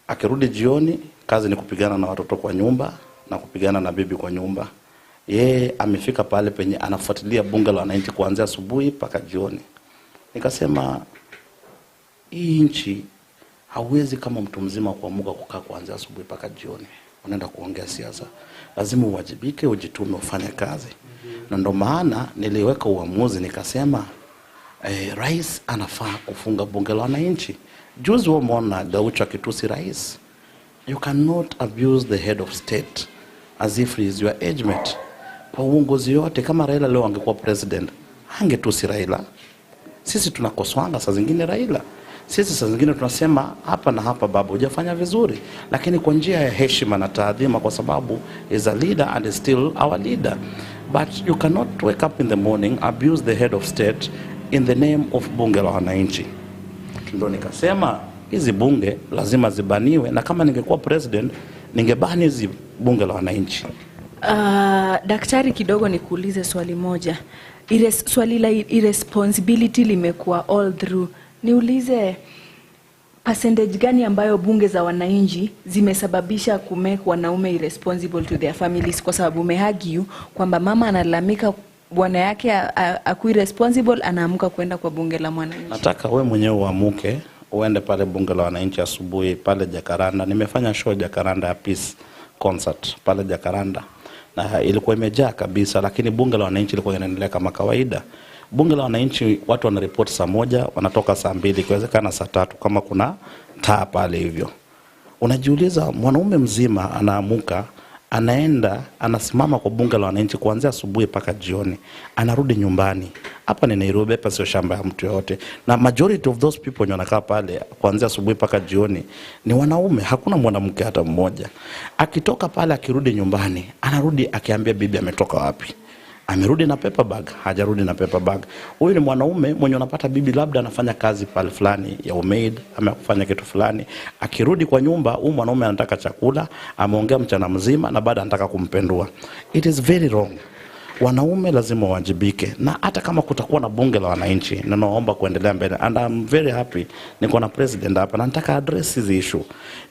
Akirudi jioni, kazi ni kupigana na watoto kwa nyumba na kupigana na bibi kwa nyumba. Yeye amefika pale penye anafuatilia bunge la wananchi kuanzia asubuhi mpaka jioni. Nikasema hii nchi hauwezi kama mtu mzima kuamuka kukaa kuanzia asubuhi mpaka jioni. Unaenda kuongea siasa. Lazima uwajibike, ujitume, ufanye kazi. Na ndio maana niliweka uamuzi nikasema rais anafaa kufunga bunge la wananchi. Juzi umeona Gaucho akitusi rais. You cannot abuse the head of state as if he is your age mate. Kwa uongozi yote, kama Raila leo angekuwa president, hangetusi Raila. Sisi tunakosoanga saa zingine Raila. Sisi saa zingine tunasema hapa na hapa baba hujafanya vizuri, lakini kwa njia ya heshima na taadhima, kwa sababu is a leader and is still our leader. But you cannot wake up in the morning, abuse the head of state in the name of bunge la wananchi. Ndio nikasema hizi bunge lazima zibaniwe, na kama ningekuwa president ningebani hizi bunge la wananchi. Daktari, kidogo nikuulize swali moja. Swali la irresponsibility limekuwa all through. Niulize percentage gani ambayo bunge za wananchi zimesababisha kumake wanaume irresponsible to their families, kwa sababu umeargue kwamba mama analalamika bwana yake aku irresponsible, anaamka kwenda kwa bunge la mwananchi. Nataka wewe mwenyewe uamuke uende pale bunge la wananchi asubuhi pale Jacaranda. Nimefanya show Jacaranda ya Peace concert pale Jacaranda na ilikuwa imejaa kabisa, lakini bunge la wananchi ilikuwa inaendelea kama kawaida. Bunge la wananchi watu wanaripoti saa 1, wanatoka saa 2, ikiwezekana saa 3 kama kuna taa pale hivyo. Unajiuliza mwanaume mzima anaamuka, anaenda, anasimama kwa bunge la wananchi kuanzia asubuhi mpaka jioni, anarudi nyumbani. Hapa ni Nairobi, hapa sio shamba ya mtu yote. Na majority of those people wenye wanakaa pale kuanzia asubuhi mpaka jioni ni wanaume, hakuna mwanamke hata mmoja. Akitoka pale akirudi nyumbani, anarudi akiambia bibi ametoka wapi. Amerudi na paper bag, hajarudi na paper bag. Huyu ni mwanaume mwenye unapata bibi labda anafanya kazi pale fulani ya umaid ama kufanya kitu fulani. Akirudi kwa nyumba, huyu mwanaume anataka chakula, ameongea mchana mzima na baada anataka kumpendua. It is very wrong. Wanaume lazima wajibike, na hata kama kutakuwa na bunge la wananchi, na naomba kuendelea mbele, and I'm very happy niko na president hapa na nataka address hizi issue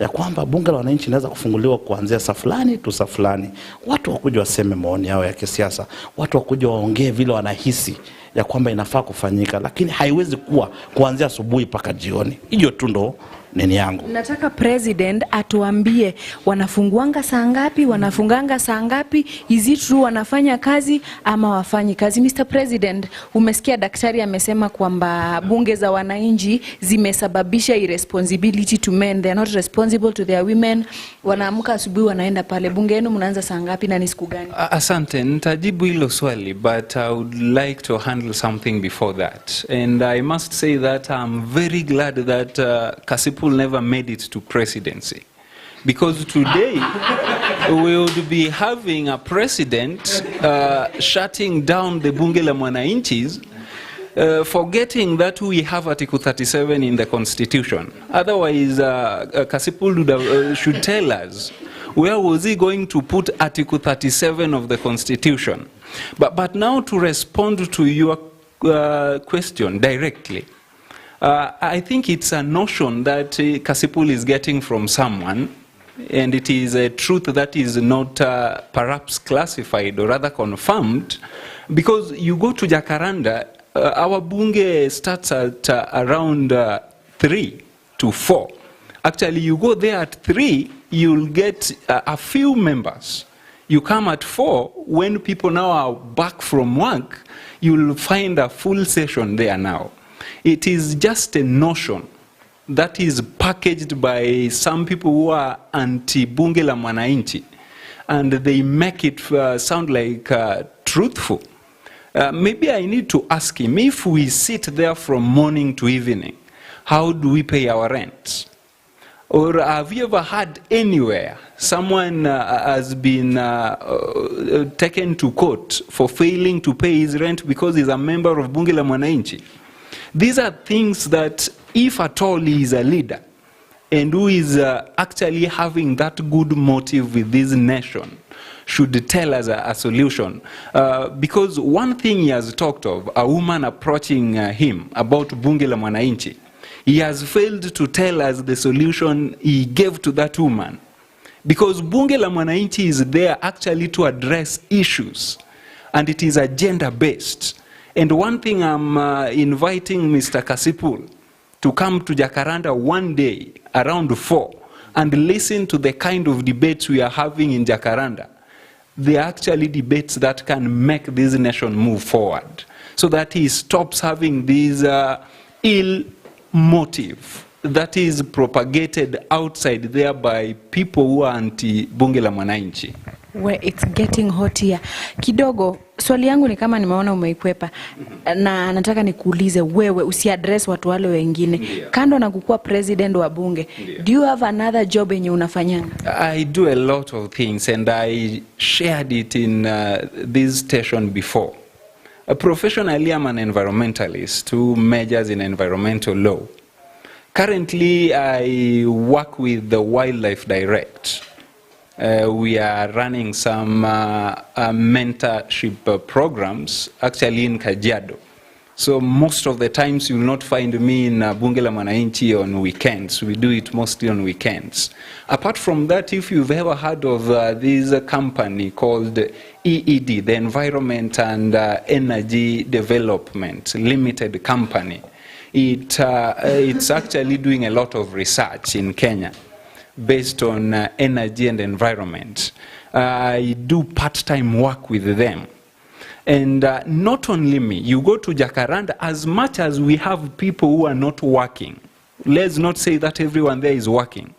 ya kwamba bunge la wananchi inaweza kufunguliwa kuanzia saa fulani tu saa fulani. Watu wakuja waseme maoni yao ya kisiasa, watu wakuja waongee vile wanahisi ya kwamba inafaa kufanyika, lakini haiwezi kuwa kuanzia asubuhi mpaka jioni. Hiyo tu ndo nini yangu. Nataka president atuambie wanafunguanga saa ngapi, wanafunganga saa ngapi, is it true wanafanya kazi ama wafanyi kazi? Mr. President, umesikia daktari amesema kwamba bunge za wananchi zimesababisha irresponsibility to men, they are not responsible to their women. Wanaamka asubuhi wanaenda pale. Bunge yenu mnaanza saa ngapi na ni siku gani? Asante, nitajibu hilo swali, but I would like to handle something before that. And I must say that I'm very glad that Kasipul never made it to presidency, because today we would be having a president shutting down the bunge la mwananchis, forgetting that we have Article 37 in the Constitution. Otherwise, Kasipul should tell us where was he going to put Article 37 of the Constitution. But now to respond to your question directly, I think it's a notion that Kasipul is getting from someone, and it is a truth that is not perhaps classified or rather confirmed, because you go to Jacaranda, our bunge starts at around 3 to 4. Actually, you go there at 3, you'll get a few members. You come at 4, when people now are back from work, you'll find a full session there now. It is just a notion that is packaged by some people who are anti-bunge la mwananchi, and they make it sound like truthful. Maybe I need to ask him, if we sit there from morning to evening, how do we pay our rent? Or have you ever heard anywhere someone has been taken to court for failing to pay his rent because he's a member of bunge la mwananchi? These are things that, if at all he is a leader and who is actually having that good motive with this nation, should tell us a solution. Because one thing he has talked of, a woman approaching him about bunge la mwananchi, He has failed to tell us the solution he gave to that woman. Because Bunge la Mwananchi is there actually to address issues, and it is agenda-based. And one thing I'm inviting Mr. Kasipul to come to Jacaranda one day around 4 and listen to the kind of debates we are having in Jacaranda. They are actually debates that can make this nation move forward, so that he stops having this ill motive that is propagated outside there by people who are anti-Bunge la Mwananchi. Where it's getting hot here. Kidogo, swali yangu ni kama nimeona umeikwepa. Na nataka nikuulize wewe usiaddress watu wale wengine. Kando na kukua president wa bunge, do you have another job yenye unafanyanga? I do a lot of things, and I shared it in this station before. Professionally, I'm an environmentalist who majors in environmental law. Currently, I work with the Wildlife Direct. We are running some mentorship programs actually in Kajiado. So most of the times you will not find me in Bunge la Mwananchi on weekends. We do it mostly on weekends. Apart from that, if you've ever heard of this company called EED, the Environment and Energy Development Limited Company, it's actually doing a lot of research in Kenya based on energy and environment. I do part-time work with them. And not only me, you go to Jacaranda, as much as we have people who are not working, let's not say that everyone there is working,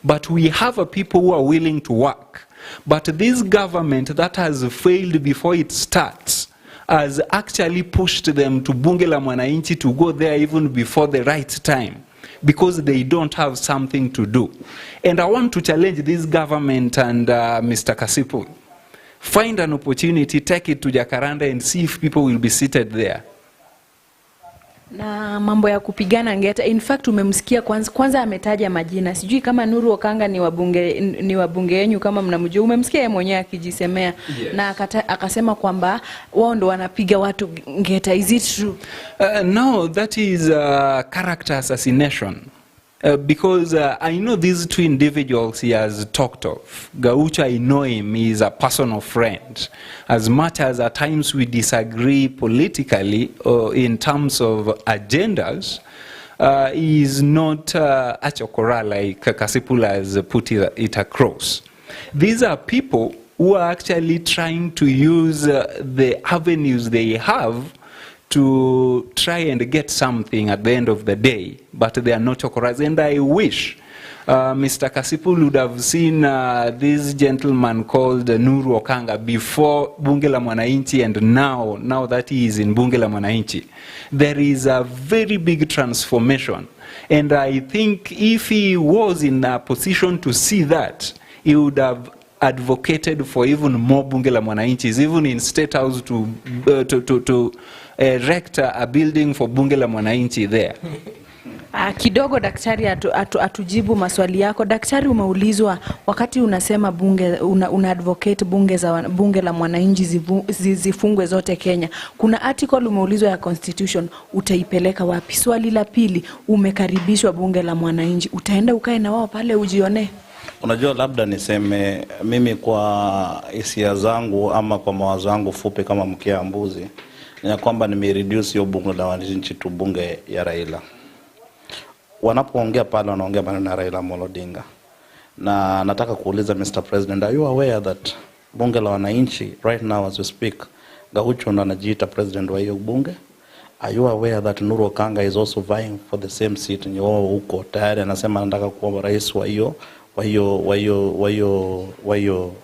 but we have people who are willing to work. But this government that has failed before it starts has actually pushed them to Bunge la Mwananchi to go there even before the right time, because they don't have something to do. And I want to challenge this government and Mr. Kasipul. Find an opportunity, take it to Jacaranda and see if people will be seated there. Na mambo ya kupigana ngeta, in fact umemsikia kwanza ametaja majina. Sijui kama Nuru Okanga ni wabunge yenu kama mnamjua. Umemsikia yeye mwenyewe akijisemea. Yes. Na akasema kwamba wao ndo wanapiga watu ngeta. Is it true? No, that is character assassination. Because I know these two individuals he has talked of. Gaucho, I know him, he is a personal friend. As much as at times we disagree politically or in terms of agendas, he is not a chokora like Kasipul has put it across. These are people who are actually trying to use the avenues they have to try and get something at the end of the day, but they are not chokoras. And I wish Mr. Kasipul would have seen this gentleman called Nuru Okanga before Bunge la Mwananchi, and now that he is in Bunge la Mwananchi. There is a very big transformation. And I think if he was in a position to see that, he would have advocated for even more Bunge la Mwananchis, even in State House to erect a building for Bunge la Mwananchi there. Kidogo daktari atujibu maswali yako. Daktari, umeulizwa wakati unasema una advocate bunge la Mwananchi zifungwe zote Kenya. Kuna article umeulizwa ya constitution, utaipeleka wapi? Swali la pili, umekaribishwa Bunge la Mwananchi, utaenda ukae na wao pale ujione? Unajua, labda niseme mimi kwa hisia zangu ama kwa mawazo yangu fupi kama mkia mbuzi, ni kwamba nimereduce hiyo Bunge la Mwananchi tu bunge ya Raila. Wanapoongea pale wanaongea maneno ya Raila Odinga. Na nataka kuuliza Mr. President, are you aware that Bunge la Mwananchi right now as we speak, Gaucho ndo anajiita president wa hiyo bunge? Are you aware that Nuru Okanga is also vying for the same seat in huko tayari anasema anataka kuwa rais wa hiyo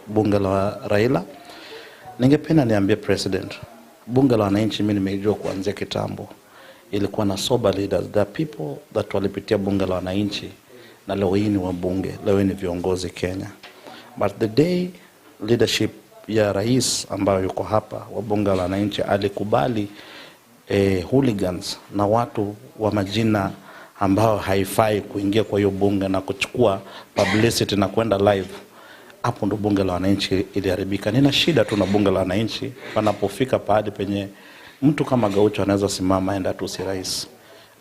bunge la Raila? Ningependa niambie president, Bunge la Wananchi mimi nimejua kuanzia kitambo. Ilikuwa na sober leaders, the people that walipitia Bunge la Wananchi na leo hii ni wabunge, leo ni viongozi Kenya. But the day leadership ya rais ambayo yuko hapa wa Bunge la Wananchi alikubali hooligans na watu wa majina ambao haifai kuingia kwa hiyo bunge na kuchukua publicity na kwenda live, hapo ndo Bunge la Wananchi iliharibika. Nina shida tu na Bunge la Wananchi panapofika pahali penye mtu kama Gaucho anaweza simama enda tu si rais.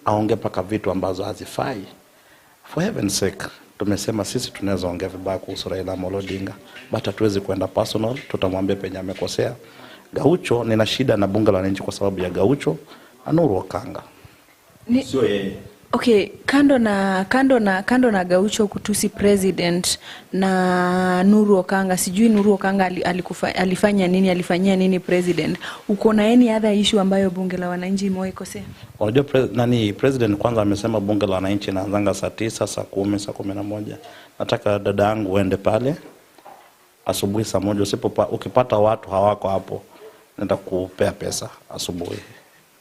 aonge paka vitu ambazo hazifai. For heaven's sake, tumesema sisi tunaweza ongea vibaya kuhusu Raila Odinga, but hatuwezi kwenda personal, tutamwambia penye amekosea. Gaucho, nina shida na bunge la wananchi kwa sababu ya Gaucho na Nuru Okanga. Sio yeye. Okay, kando na Gaucho kutusi president na Nuru Okanga, sijui Nuru Okanga alifanya nini, alifanyia nini president? Uko na any other issue ambayo bunge la wananchi imewaikosea? Unajua president kwanza amesema bunge la wananchi inaanzanga saa 9, saa 10, saa 11. Nataka dada yangu uende pale asubuhi saa 1, ukipata watu hawako hapo nenda kupea pesa asubuhi.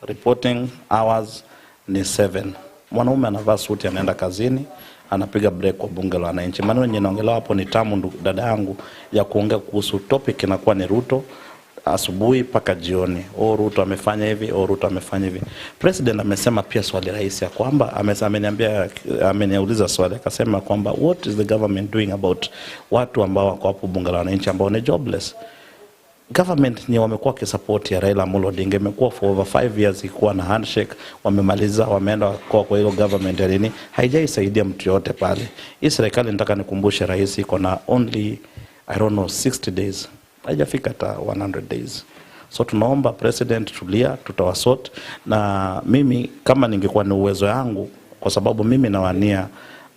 Reporting hours ni 7. Mwanaume anavaa suti anaenda kazini, anapiga break kwa bunge la wananchi. Maneno yenye naongelea hapo ni tamu dada yangu ya kuongea kuhusu topic inakuwa ni Ruto asubuhi paka jioni. Ruto amefanya hivi, Ruto amefanya hivi. President amesema pia swali rahisi ya kwamba ameniuliza swali akasema kwamba what is the government doing about watu ambao wako hapo bunge la wananchi ambao ni jobless. Government ni wamekuwa kisupport ya Raila Odinga, imekuwa for over 5 years ikuwa na handshake, wamemaliza, wameenda kwa hiyo government ya nini, haijaisaidia mtu yote pale. Hii serikali nataka nikumbushe rais iko na only 60 days. Haijafika hata 100 days. So tunaomba president tulia, tutawasort, na mimi kama ningekuwa ni uwezo yangu, kwa sababu mimi nawania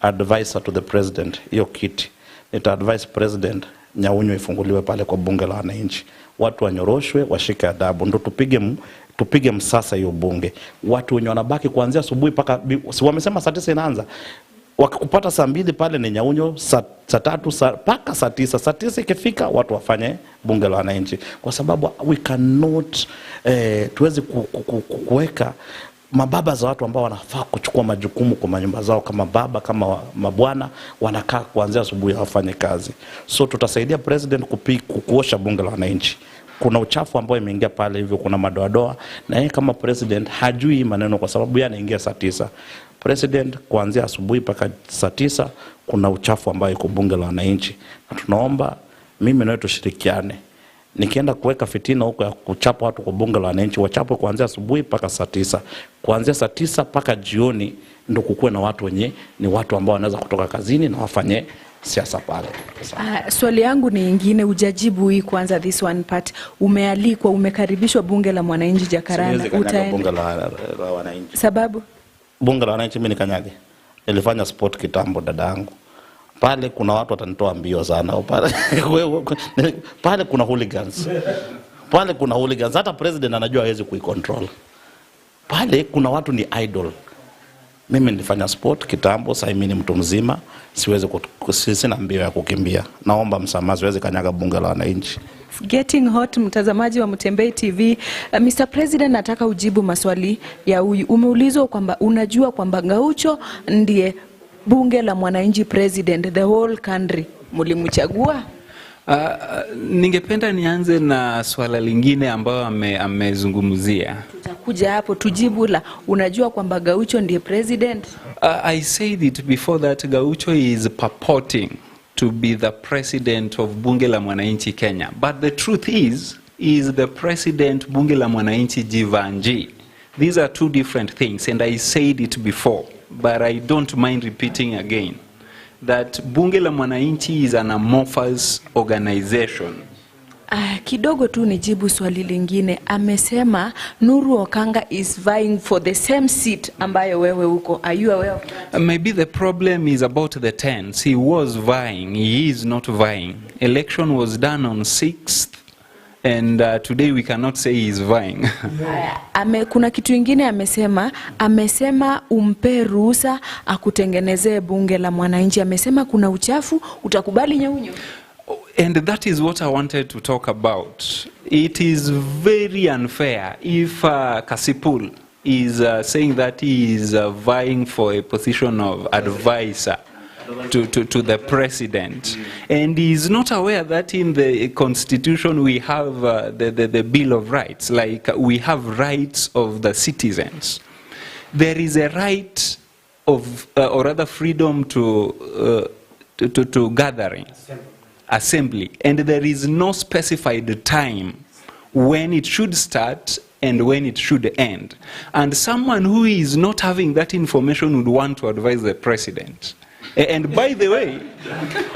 advisor to the president, hiyo kiti nita advise president Nyaunywe ifunguliwe pale kwa bunge la wananchi. Watu wanyoroshwe, washike adabu, ndo tupige msasa hiyo bunge. Watu wenye wanabaki kuanzia asubuhi paka wamesema saa 9 inaanza. Wakikupata saa 2 pale ni Nyaunyo, saa 3 paka saa 9. Saa 9 ikifika watu wafanye bunge la wananchi, kwa sababu we cannot tuwezi kuweka mababa za watu ambao wanafaa kuchukua majukumu kwa manyumba zao kama baba, kama mabwana, wanakaa kuanzia asubuhi wafanye kazi. So tutasaidia president kuosha bunge la wananchi. Kuna uchafu ambao imeingia pale hivyo, kuna madoadoa, na yeye kama president hajui maneno kwa sababu yeye anaingia saa 9. President kuanzia asubuhi mpaka saa 9 kuna uchafu ambao iko bunge la wananchi, na tunaomba mimi na tushirikiane. Nikienda kuweka fitina huko ya kuchapa watu kwa bunge la wananchi, wachapwe kuanzia asubuhi mpaka saa 9. Kuanzia saa 9 mpaka jioni ndio kukuwe na watu wenye ni watu ambao wanaweza kutoka kazini na wafanye siasa pale. Swali yangu ni nyingine, ujajibu hii kwanza, this one part. Umealikwa, umekaribishwa bunge la mwananchi Jakaranda, utaenda bunge la wananchi. Sababu bunge la wananchi mimi nikanyage. Nilifanya sport kitambo dada yangu. Pale kuna watu watanitoa mbio sana pale kuna hooligans. Pale kuna hooligans, hata president anajua hawezi kuicontrol. Pale kuna watu ni idol. Mimi nilifanya sport kitambo, sasa mimi ni mtu mzima, sina mbio ya kukimbia. Naomba msamaha, siwezi kanyaga bunge la wananchi. Getting hot, mtazamaji wa Mutembei TV. Mr. President, nataka ujibu maswali ya huyu. Umeulizwa kwamba unajua kwamba Gaucho ndiye bunge la mwananchi president, the whole country. Mulimchagua? Ningependa nianze na swala lingine ambayo amezungumzia. Tutakuja hapo tujibu la unajua kwamba Gaucho ndiye president. I said it before that Gaucho is purporting to be the president of bunge la mwananchi Kenya, but the truth is the president bunge la mwananchi Jivanji. These are two different things, and I said it before, but I don't mind repeating again, that bunge la mwananchi is an amorphous organization. Kidogo tu nijibu swali lingine. Amesema Nuru Okanga is vying for the same seat ambayo wewe uko. Are you aware of that? Maybe the problem is about the tense. He was vying, he is not vying. Election was done on 6th, and today we cannot say he is vying. Kuna kitu ingine amesema umpe ruhusa akutengenezee bunge la mwananchi. Amesema kuna uchafu, utakubali Nyaunyo? And that is what I wanted to talk about. It is very unfair if Kasipul is saying that he is vying for a position of advisor to the president. And he is not aware that in the constitution we have the Bill of Rights, like we have rights of the citizens. There is a right of, or rather freedom to gathering. Assembly, and there is no specified time when it should start and when it should end. And someone who is not having that information would want to advise the president. And by the way,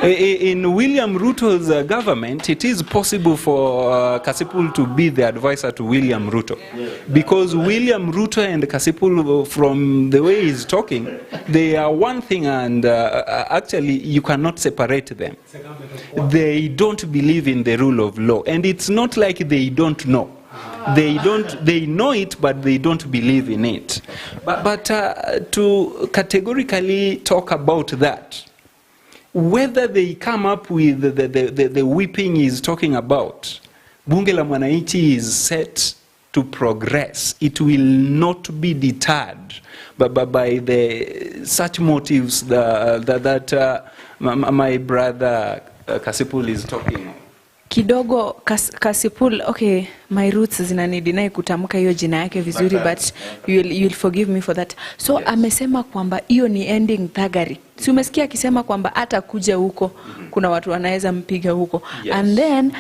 in William Ruto's government, it is possible for Kasipul to be the advisor to William Ruto. Because William Ruto and Kasipul, from the way he's talking, they are one thing, and actually you cannot separate them. They don't believe in the rule of law. And it's not like they don't know. They know it, but they don't believe in it. But to categorically talk about that, whether they come up with the whipping he's talking about, Bunge la Mwananchi is set to progress. It will not be deterred by such motives that my brother Kasipul is talking of. Kidogo Kasipul, okay, my roots zinanidinai kutamka hiyo jina yake vizuri, but you'll forgive me for that. So yes. Amesema kwamba hiyo ni ending thuggery. Si umesikia akisema kwamba hata kuja huko kuna watu wanaweza mpiga huko. Yes. And then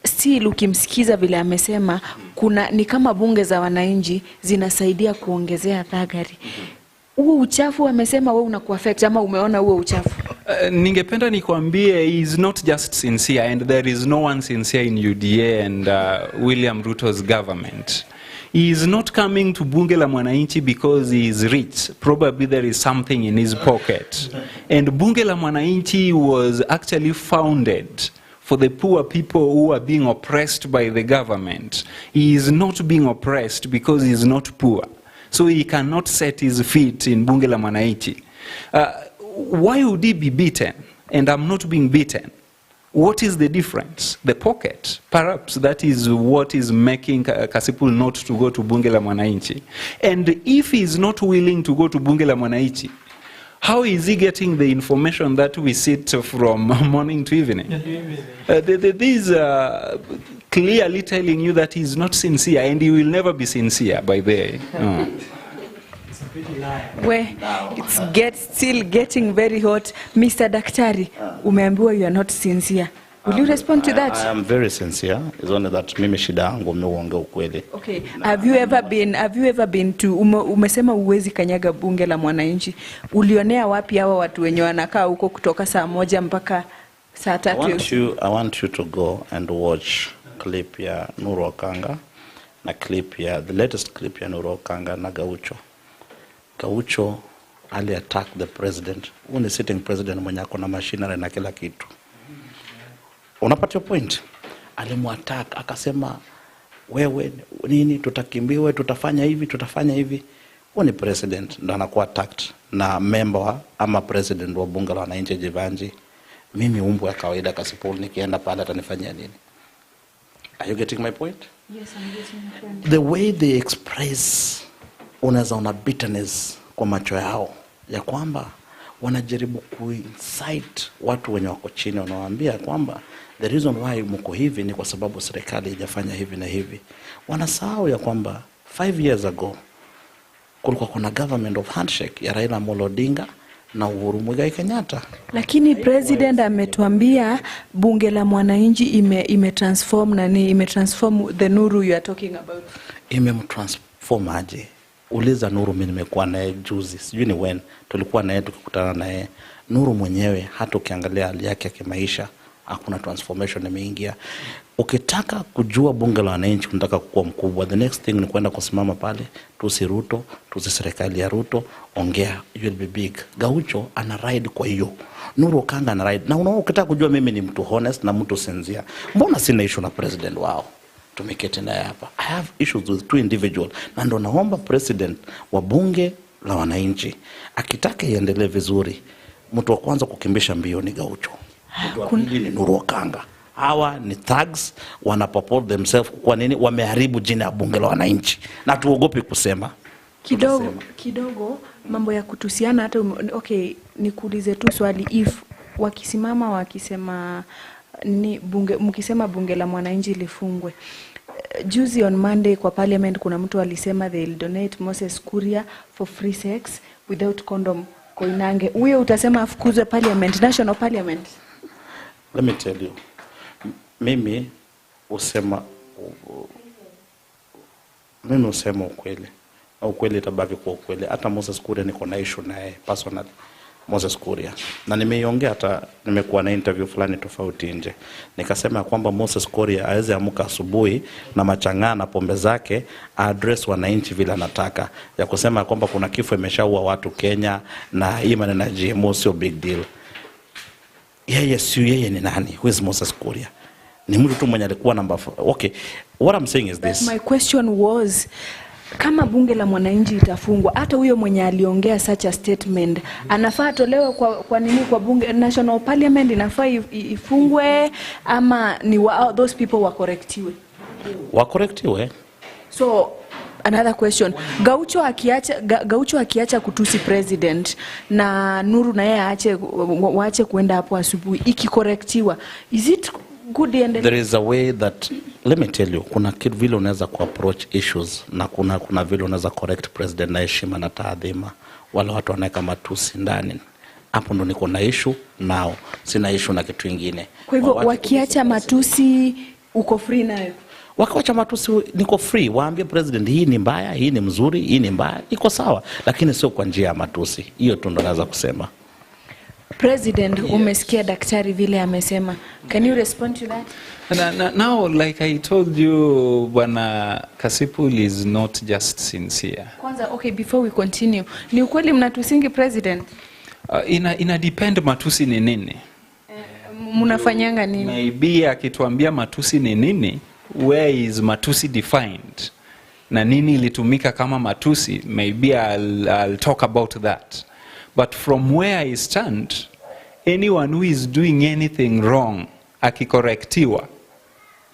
still ukimsikiza vile amesema kuna ni kama bunge za wananchi zinasaidia kuongezea thuggery. Huo uchafu amesema wewe unakuaffect ama umeona huo uchafu? Ningependa nikwambie he is not just sincere, and there is no one sincere in UDA and William Ruto's government. He is not coming to Bunge la Mwananchi because he is rich. Probably there is something in his pocket. And Bunge la Mwananchi was actually founded for the poor people who are being oppressed by the government. He is not being oppressed because he is not poor. So he cannot set his feet in Bunge la Mwananchi. Why would he be beaten? And I'm not being beaten. What is the difference? The pocket. Perhaps that is what is making Kasipul not to go to Bunge la Mwananchi. And if he is not willing to go to Bunge la Mwananchi, how is he getting the information that we sit from morning to evening? These are clearly telling you that he is not sincere, and he will never be sincere, by the way. Where it's still getting very hot. Mr. Daktari, umeambiwa you are not sincere. Will you respond to that? I am very sincere. It's only that mimi shida yangu umeongea ukweli. Okay. Have you ever been to umesema uwezi kanyaga Bunge la Mwananchi. Ulionea wapi hawa watu wenye wanakaa huko kutoka saa 1 mpaka saa 3? I want you to go and watch clip ya Nuru Okanga na the latest clip ya Nuru Okanga na Gaucho. Gaucho ali attack the president. Uni sitting president mwenye ako na machinery na kila kitu. Unapata your point? Alimuattack akasema wewe nini tutakimbiwe, tutafanya hivi. Uni president ndo anakuwa attacked na member ama president wa Bunge la Wananchi Jivanji. Mimi umbo ya kawaida Kasipul nikienda pale atanifanyia nini? Are you getting my point? Yes, I'm getting your point. The way they express unaweza una bitterness kwa macho yao ya kwamba wanajaribu kuincite watu wenye wako chini, wanawaambia kwamba the reason why mko hivi ni kwa sababu serikali haijafanya hivi na hivi. Wanasahau ya kwamba 5 years ago kulikuwa kuna government of handshake ya Raila Odinga na Uhuru Kenyatta. Lakini president ametuambia Bunge la Mwananchi imetransform the Nuru you are talking about. Imemtransform aje? Uliza Nuru, mimi nimekuwa naye juzi, sijui ni when tulikuwa naye tukikutana naye. Nuru mwenyewe hata ukiangalia hali yake ya kimaisha hakuna transformation imeingia. Ukitaka kujua Bunge la Wananchi unataka kuwa mkubwa, the next thing ni kwenda kusimama pale, tusi Ruto, tusi serikali ya Ruto, ongea, you will be big. Gaucho ana ride kwa hiyo. Nuru Okanga ana ride. Na unaona ukitaka kujua mimi ni mtu honest na mtu sincere, mbona sina issue na president wao? Tumeketi naye hapa. I have issues with 2 individuals. Na ndo naomba president wa Bunge la Wananchi akitaka iendelee vizuri, mtu wa kwanza kukimbisha mbio ni Gaucho. Mtu wa pili ni Nuru Okanga. Hawa ni thugs, wana purport themselves kwa nini wameharibu jina ya Bunge la Wananchi. Na tuogope kusema. Kidogo mambo ya kutusiana hata okay, nikuulize tu swali, if wakisema ni bunge, mkisema Bunge la Mwananchi lifungwe. Juzi on Monday kwa parliament kuna mtu alisema they'll donate Moses Kuria for free sex without condom Koinange. Huyo utasema afukuzwe parliament, national parliament? Let me tell you. Mimi usema mimi usema ukweli. Na ukweli itabaki kwa ukweli. Hata Moses Kuria niko na issue naye personally. Moses Kuria. Na nimeiongea hata nimekuwa na interview fulani tofauti nje. Nikasema kwamba Moses Kuria aweze amuka asubuhi na machangana na pombe zake address wananchi vile anataka. Ya kusema kwamba kuna kifo imeshaua watu Kenya na hii maneno ya GMO sio big deal. Yeye ni nani? Who is Moses Kuria? Ni mtu tu mwenye alikuwa namba. Okay. What I'm saying is this. My question was, kama bunge la mwananchi itafungwa, hata huyo mwenye aliongea such a statement anafaa tolewe kwa nini kwa bunge, national parliament inafaa ifungwe, ama ni those people wakorektiwe? So another question, Gaucho akiacha kutusi president na Nuru na yeye waache kuenda hapo asubuhi ikikorektiwa, is it good? There is a way that, let me tell you, kuna kitu vile unaweza approach issues na kuna vile unaweza correct president na heshima na taadhima. Wale watu wanaweka matusi ndani, hapo ndo niko na issue nao, sina issue na kitu kingine. Kwa hivyo wakiacha matusi uko free nayo? Wakiacha matusi niko free, waambie president hii ni mbaya, hii ni mzuri, hii ni mbaya, iko sawa, lakini sio kwa njia ya matusi. Hiyo tu ndo naweza kusema. President, yes. Umesikia daktari vile amesema. Can you respond to that? Now, like I told you, Bwana Kasipul is not just sincere. Kwanza, okay, before we continue, ni ukweli mnatusingi president? Ina depend matusi ni nini. Mnafanyanga nini? Maybe akituambia matusi ni nini, where is matusi defined? Na nini ilitumika kama matusi, maybe I'll talk about that. But from where I stand, anyone who is doing anything wrong, akikorektiwa,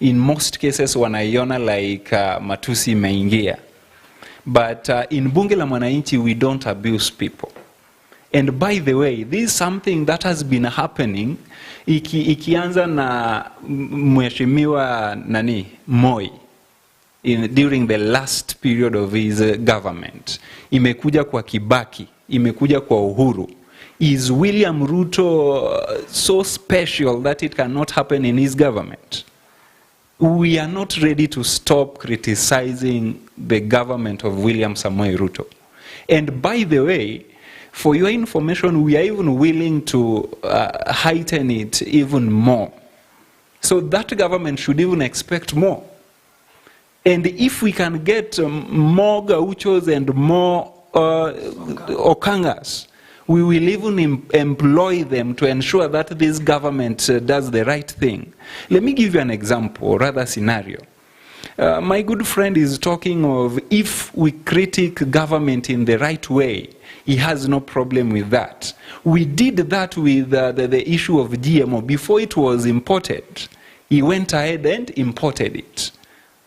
in most cases wanaiona like matusi imeingia. But in bunge la mwananchi, we don't abuse people. And by the way, this is something that has been happening ikianza na mheshimiwa Moi during the last period of his government. Imekuja kwa Kibaki, imekuja kwa Uhuru. Is William Ruto so special that it cannot happen in his government? We are not ready to stop criticizing the government of William Samoei Ruto. And by the way, for your information, we are even willing to heighten it even more. So that government should even expect more. And if we can get more Gauchos and more Okangas, we will even employ them to ensure that this government does the right thing. Let me give you an example, or rather scenario. My good friend is talking of if we critique government in the right way, he has no problem with that. We did that with the issue of GMO. Before it was imported, he went ahead and imported it.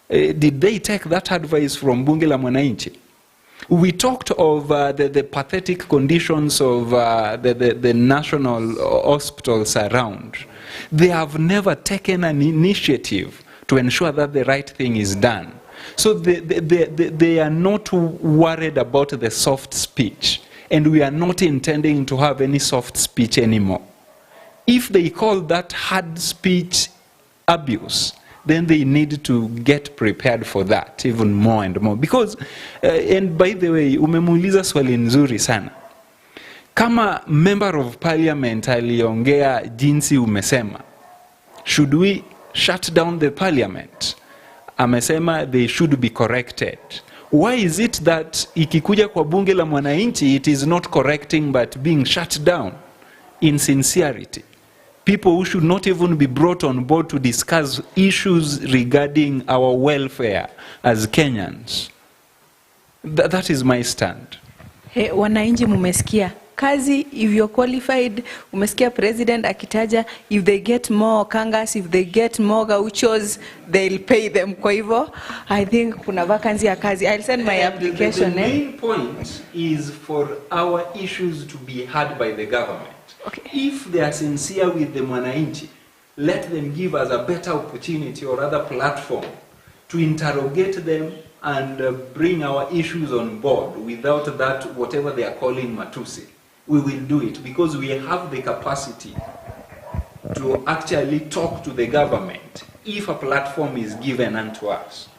Did they take that advice from Bunge la Mwananchi? We talked of the pathetic conditions of the national hospitals around. They have never taken an initiative to ensure that the right thing is done. So they are not worried about the soft speech, and we are not intending to have any soft speech anymore. If they call that hard speech abuse, then they need to get prepared for that even more and more. Because, and by the way, umemuuliza swali nzuri sana. Kama member of parliament aliongea jinsi umesema, should we shut down the parliament? Amesema they should be corrected. Why is it that ikikuja kwa bunge la mwananchi, it is not correcting but being shut down? In sincerity. People who should not even be brought on board to discuss issues regarding our welfare as Kenyans. That is my stand. Hey, wananchi mumesikia. Kazi, if you're qualified, umesikia president akitaja, if they get more kangas, if they get more gauchos, they'll pay them. Kwa hivyo, I think kuna vacancy ya kazi. I'll send my application. The main point is for our issues to be heard by the government. Okay. If they are sincere with the Mwananchi, let them give us a better opportunity or other platform to interrogate them and bring our issues on board. Without that, whatever they are calling matusi, we will do it because we have the capacity to actually talk to the government if a platform is given unto us.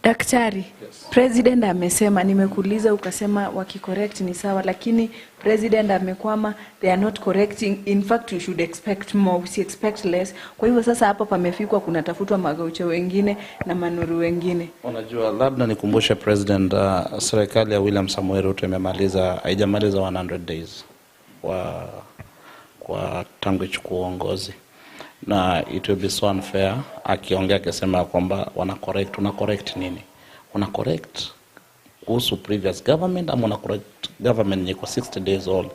Daktari, President amesema, nimekuuliza ukasema wakicorrect ni sawa, lakini President amekwama, they are not correcting. In fact, you should expect more, we expect less. Kwa hivyo sasa hapa pamefikwa kunatafutwa magaucho wengine na manuru wengine. Unajua, labda nikumbushe President, serikali ya William Samoei Ruto haijamaliza 100 days kwa tangu ichukue uongozi. Na it will be so unfair akiongea akisema kwamba una correct nini? Una correct kuhusu previous government ama una correct government yako 60 days old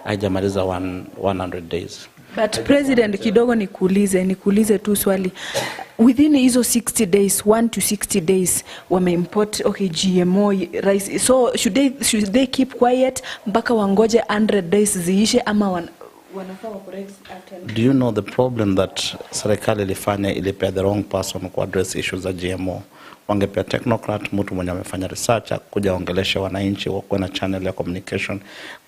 haijamaliza 100 days? But President, kidogo nikuulize tu swali. Within hizo 60 days, 1 to 60 days, wameimport GMO rice. So should they keep quiet mpaka wangoje 100 days ziishe ama wanafaa correct after? Do you know the problem that serikali ilipea the wrong person ku address issues za GMO? Wangepea technocrat, mtu mwenye amefanya research, kuja ongelesha wananchi, wakuwe na channel ya communication,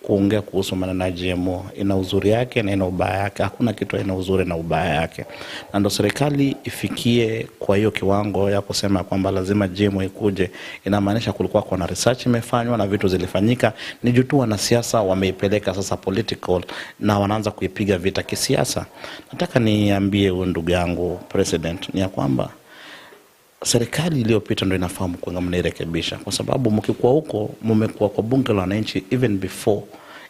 kuongea kuhusu maneno ya GMO. Ina uzuri yake na ina ubaya yake. Hakuna kitu ina uzuri na ubaya yake. Na ndo serikali ifikie kwa hiyo kiwango ya kusema kwamba lazima GMO ikuje. Inamaanisha kulikuwa kuna research imefanywa na vitu zilifanyika. Ni juu tu wanasiasa wameipeleka sasa political na wanaanza kuipiga vita kisiasa. Nataka niambie ndugu yangu President ni ya kwamba serikali iliyopita ndio inafahamu kwamba mnarekebisha, kwa sababu mkikuwa huko mmekuwa kwa bunge la wananchi even before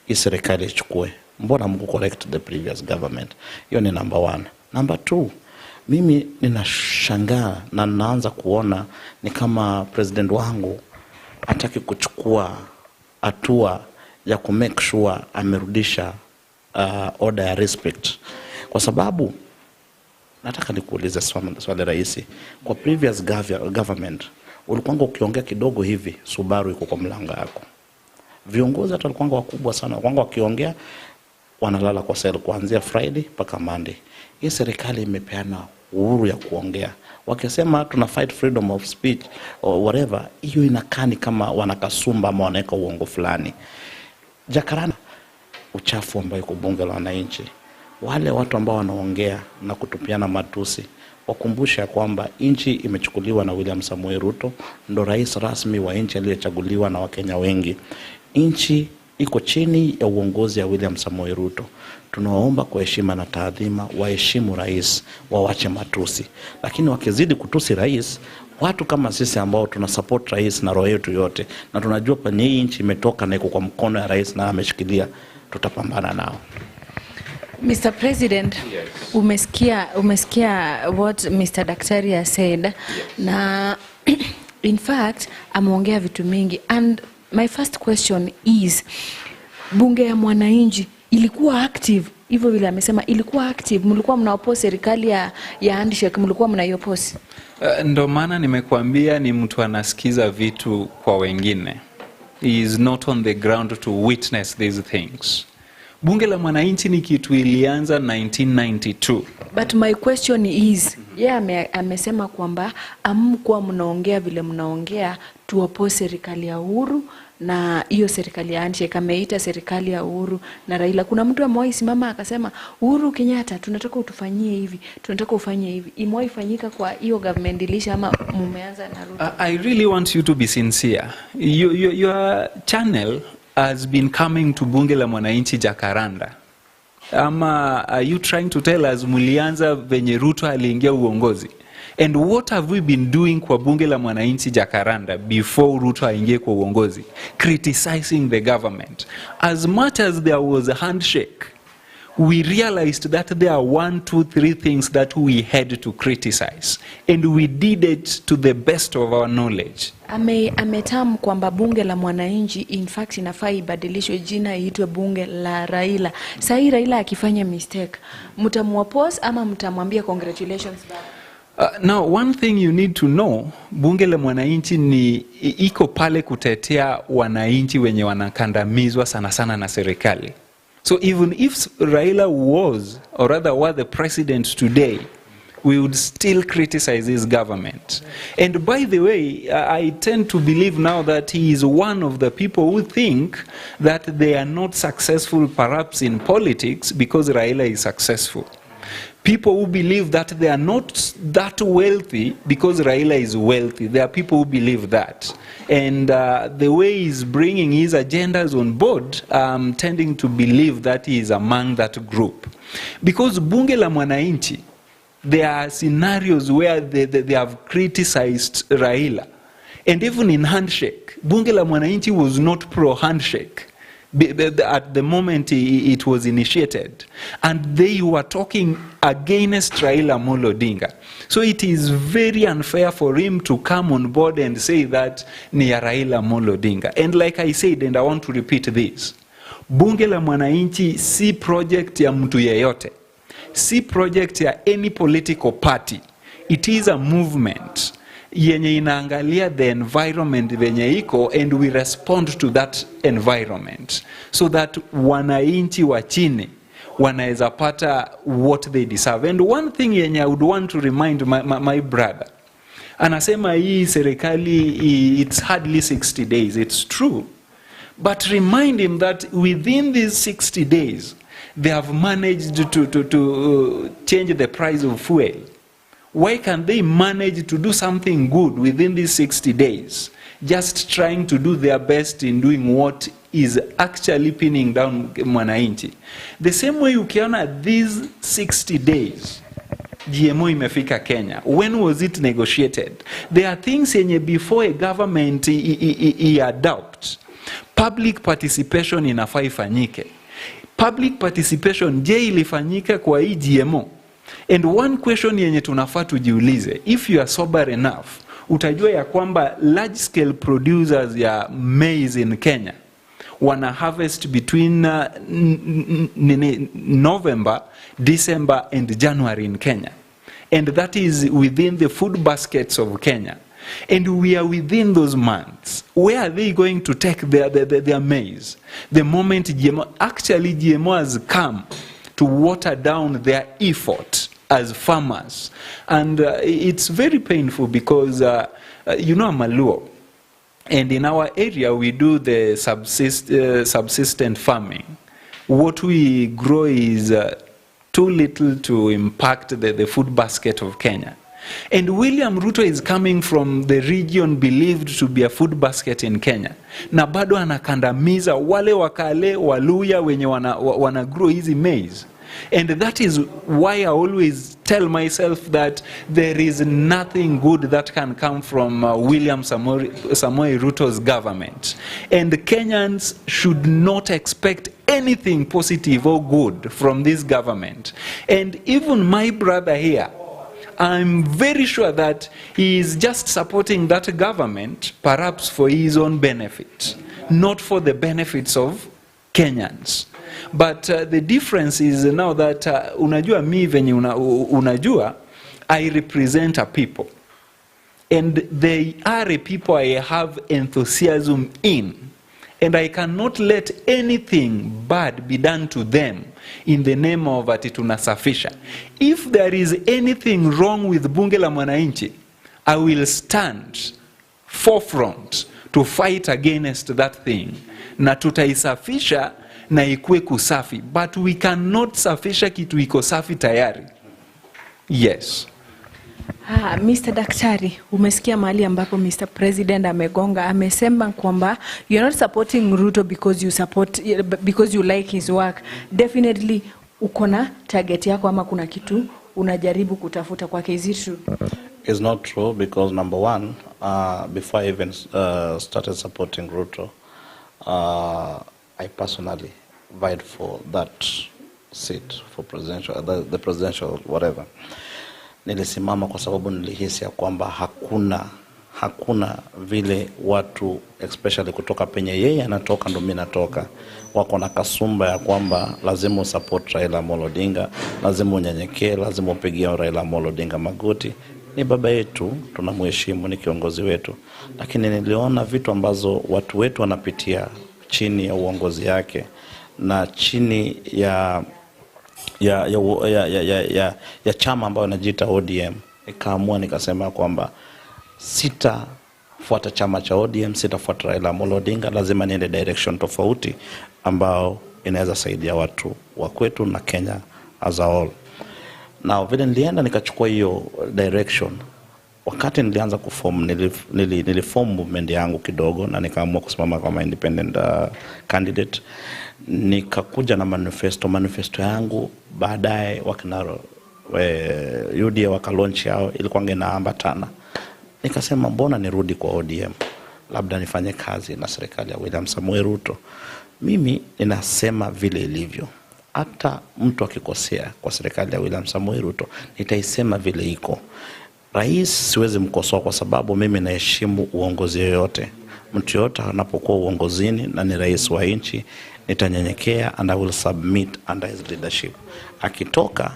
hii serikali ichukue. Mbona mko correct the previous government? Hiyo ni number 1. Number 2, mimi ninashangaa na naanza kuona ni kama president wangu hataki kuchukua hatua ya ku make sure amerudisha order ya respect, kwa sababu nataka nikuulize swali rahisi. Kwa previous government ulikuwa ukiongea kidogo hivi Subaru iko kwa mlango yako. Viongozi hata walikuwa wakubwa sana, walikuwa wakiongea wanalala kwa sel kuanzia Friday mpaka Monday. Hii serikali imepeana uhuru ya kuongea. Wakisema tuna fight freedom of speech or whatever, hiyo inakani kama wanakasumba ama wanaweka uongo fulani. Jakaranda uchafu ambao uko bunge la wananchi. Wale watu ambao wanaongea na kutupiana matusi wakumbusha kwamba nchi imechukuliwa na William Samoei Ruto, ndo rais rasmi wa nchi aliyechaguliwa na Wakenya wengi. Nchi iko chini ya uongozi ya William Samoei Ruto. Tunawaomba kwa heshima na taadhima waheshimu rais, waache matusi. Lakini wakizidi kutusi rais, watu kama sisi ambao tuna support rais na roho yetu yote na tunajua penye hii nchi imetoka na iko kwa mkono ya rais na ameshikilia, tutapambana nao. Mr. President, yes. Umesikia what Mr. Daktari has said. Yes. Na in fact ameongea vitu mingi, and my first question is, bunge ya mwananchi ilikuwa active hivyo vile amesema? Ilikuwa active? Mlikuwa mnaoppose serikali ya handshake? Mlikuwa mnaioppose? Ndo maana nimekuambia ni mtu anasikiza vitu kwa wengine. He is not on the ground to witness these things. Bunge la mwananchi ni kitu ilianza 1992. But my question is, amesema kwamba amkuwa mnaongea vile mnaongea tuoppose serikali ya Uhuru na hiyo serikali ya handshake. Ameita serikali ya Uhuru na Raila. Kuna mtu amewahi simama akasema, Uhuru Kenyatta, tunataka utufanyie hivi, tunataka ufanye hivi. Imewahi fanyika kwa hiyo government ilisha ama mumeanza na Ruto? I really want you to be sincere. Your channel has been coming to bunge la mwananchi Jakaranda. Ama are you trying to tell us mulianza venye Ruto aliingia uongozi? And what have we been doing kwa bunge la mwananchi Jakaranda before Ruto aingie kwa uongozi? Criticizing the government. As much as there was a handshake, we realized that there are 1, 2, 3 things that we had to criticize. And we did it to the best of our knowledge. Ametamu kwamba bunge la mwananchi in fact inafaa ibadilishwe jina iitwe bunge la Raila. Sasa Raila akifanya mistake, mtamuoppose ama mtamwambia congratulations back? Now, one thing you need to know, bunge la mwananchi ni iko pale kutetea wananchi wenye wanakandamizwa sana sana na serikali. So even if Raila was, or rather were the president today, we would still criticize his government. And by the way, I tend to believe now that he is one of the people who think that they are not successful perhaps in politics because Raila is successful. People who believe that they are not that wealthy because Raila is wealthy. There are people who believe that. And the way he's bringing his agendas on board, tending to believe that he is among that group. Because Bunge la Mwananchi, there are scenarios where they have criticized Raila. And even in handshake, Bunge la Mwananchi was not pro-handshake at the moment it was initiated. And they were talking against Raila Amolo Odinga. So it is very unfair for him to come on board and say that ni ya Raila Amolo Odinga. And like I said, and I want to repeat this, Bunge la Mwananchi si project ya mtu yeyote. Si project ya any political party. It is a movement yenye inaangalia the environment venye iko, and we respond to that environment so that wananchi wa chini wanaweza pata what they deserve. And one thing yenye I would want to remind my brother, anasema hii serikali it's hardly 60 days. It's true, but remind him that within these 60 days they have managed to change the price of fuel. Why can't they manage to do something good within these 60 days? Just trying to do their best in doing what is actually pinning down mwananchi. The same way ukiona these 60 days, GMO imefika Kenya. When was it negotiated? There are things yenye before a government adopt. Public participation inafaa ifanyike. Public participation je ilifanyika kwa hii GMO? And one question yenye tunafaa tujiulize, if you are sober enough, utajua ya kwamba large scale producers ya maize in Kenya wana harvest between November, December and January in Kenya. And that is within the food baskets of Kenya. And we are within those months. Where are they going to take their maize? The moment GMO has come to water down their effort as farmers. And it's very painful because, you know, I'm a Luo. And in our area, we do the subsistent farming. What we grow is too little to impact the food basket of Kenya. And William Ruto is coming from the region believed to be a food basket in Kenya. Na bado anakandamiza wale wakale waluya wenye wana grow hizi maize. And that is why I always tell myself that there is nothing good that can come from William Samoei Ruto's government. And Kenyans should not expect anything positive or good from this government. And even my brother here, I'm very sure that he is just supporting that government, perhaps for his own benefit, not for the benefits of Kenyans. But the difference is now that unajua mi venye unajua, I represent a people. And they are a people I have enthusiasm in. And I cannot let anything bad be done to them in the name of ati tunasafisha. If there is anything wrong with Bunge la Mwananchi, I will stand forefront to fight against that thing. Na tutaisafisha na ikue kusafi. But we cannot safisha kitu iko safi tayari. Yes. Mr. Daktari, umesikia mahali ambapo Mr. President amegonga, amesema kwamba you're not supporting Ruto because you like his work. Definitely ukona target yako ama kuna kitu unajaribu kutafuta kwake. Is it true? It's not true because number one, before I even started supporting Ruto, I personally vied for that seat for presidential, the presidential whatever. Nilisimama kwa sababu nilihisi ya kwamba hakuna vile watu especially kutoka penye yeye anatoka ndo mimi natoka wako na kasumba ya kwamba lazima support Raila Amolo Odinga, lazima unyenyekee, lazima upigie Raila Amolo Odinga magoti. Ni baba yetu, tunamheshimu, ni kiongozi wetu. Lakini niliona vitu ambazo watu wetu wanapitia chini ya uongozi yake na chini ya chama ambayo inajiita ODM. Nikaamua nikasema kwamba sitafuata chama cha ODM, sitafuata Raila Amolo Odinga, lazima niende direction tofauti ambao inaweza saidia watu wa kwetu na Kenya as a whole. Na vile nilienda nikachukua hiyo direction, wakati nilianza kuform niliform movement yangu kidogo na nikaamua kusimama kama independent candidate. Nikakuja na manifesto yangu, baadaye wakina UDA wakalaunch yao, ilikuwa inaambatana. Nikasema mbona nirudi kwa ODM, labda nifanye kazi na serikali ya William Samoei Ruto. Mimi ninasema vile ilivyo. Hata mtu akikosea kwa serikali ya William Samoei Ruto, nitaisema vile iko. Rais siwezi mkosoa kwa sababu mimi naheshimu uongozi yoyote. Mtu yote anapokuwa uongozini na ni rais wa nchi, nitanyenyekea and I will submit under his leadership. Akitoka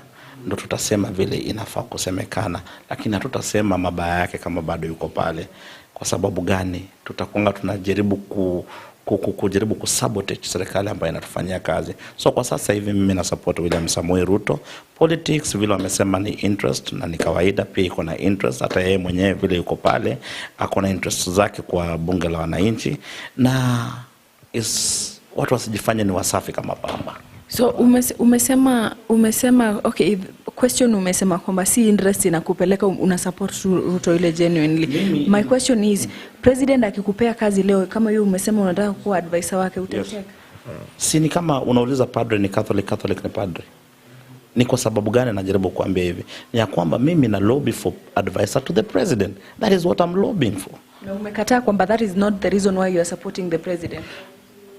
ndo tutasema vile inafaa kusemekana, lakini hatutasema mabaya yake kama bado yuko pale. Kwa sababu gani? Tutakuwa tunajaribu kujaribu kusabotage serikali ambayo inatufanyia kazi. So kwa sasa hivi mimi na support William Samoei Ruto. Politics vile wamesema ni interest, na ni kawaida pia iko na interest. Hata yeye mwenyewe vile yuko pale ako na interest zake kwa bunge la wananchi, na watu wasijifanye ni wasafi kama pamba. So umesema okay, question umesema kwamba si interest inakupeleka una support Ruto ile genuinely. My question is, president akikupea kazi leo kama hiyo umesema unataka kuwa advisor wake, utacheka? Yes. Si ni kama unauliza padre ni Catholic ni padre. Ni kwa sababu gani najaribu kuambia hivi? Ni ya kwamba mimi na lobby for advisor to the president. That is what I'm lobbying for. Na umekataa kwamba that is not the reason why you are supporting the president.